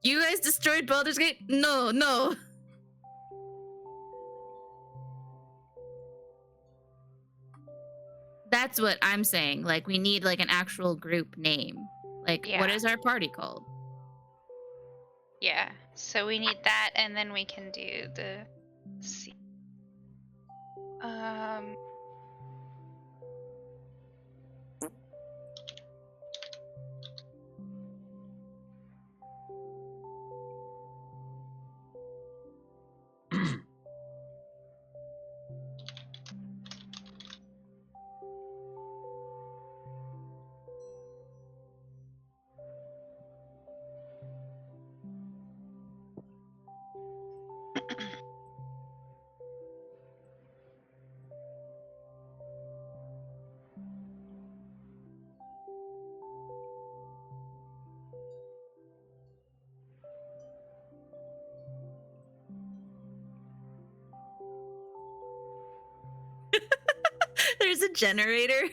You guys destroyed Baldur's Gate? No, no. That's what I'm saying. Like, we need like an actual group name. Like, what Yeah. is our party called? Yeah. So we need that, and then we can do the. Let's see. there's a generator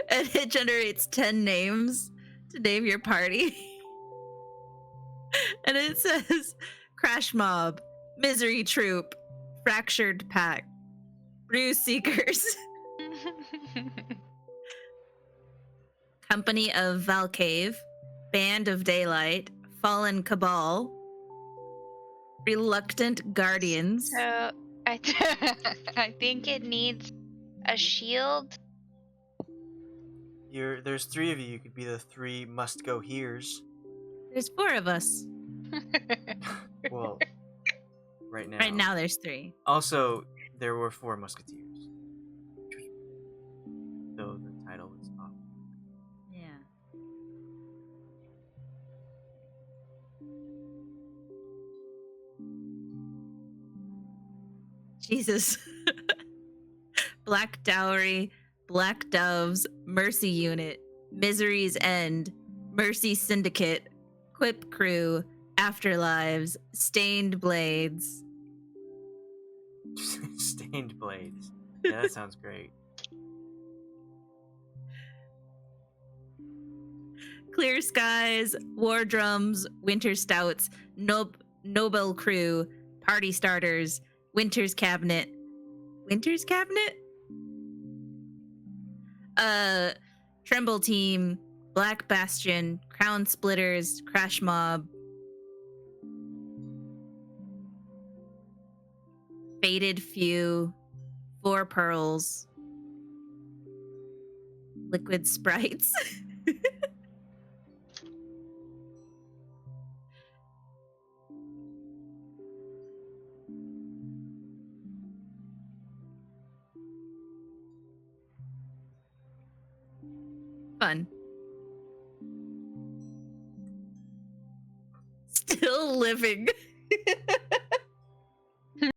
and it generates 10 names to name your party. And it says Crash Mob, Misery Troop, Fractured Pack, Brew Seekers, Company of Valcave, Band of Daylight, Fallen Cabal, Reluctant Guardians. So I think it needs a shield. There's 3 of you. You could be the 3 must-go here's. There's 4 of us. Well, right now. Right now there's 3. Also, there were 4 musketeers. So the title is off. Yeah. Jesus. Black Dowry, Black Doves, Mercy Unit, Misery's End, Mercy Syndicate, Quip Crew, Afterlives, Stained Blades. Stained Blades. Yeah, that sounds great. Clear Skies, War Drums, Winter Stouts, Nobel Crew, Party Starters, Winter's Cabinet. Winter's Cabinet? Tremble Team, Black Bastion, Crown Splitters, Crash Mob, Faded Few, 4 Pearls, Liquid Sprites. Fun. Still living.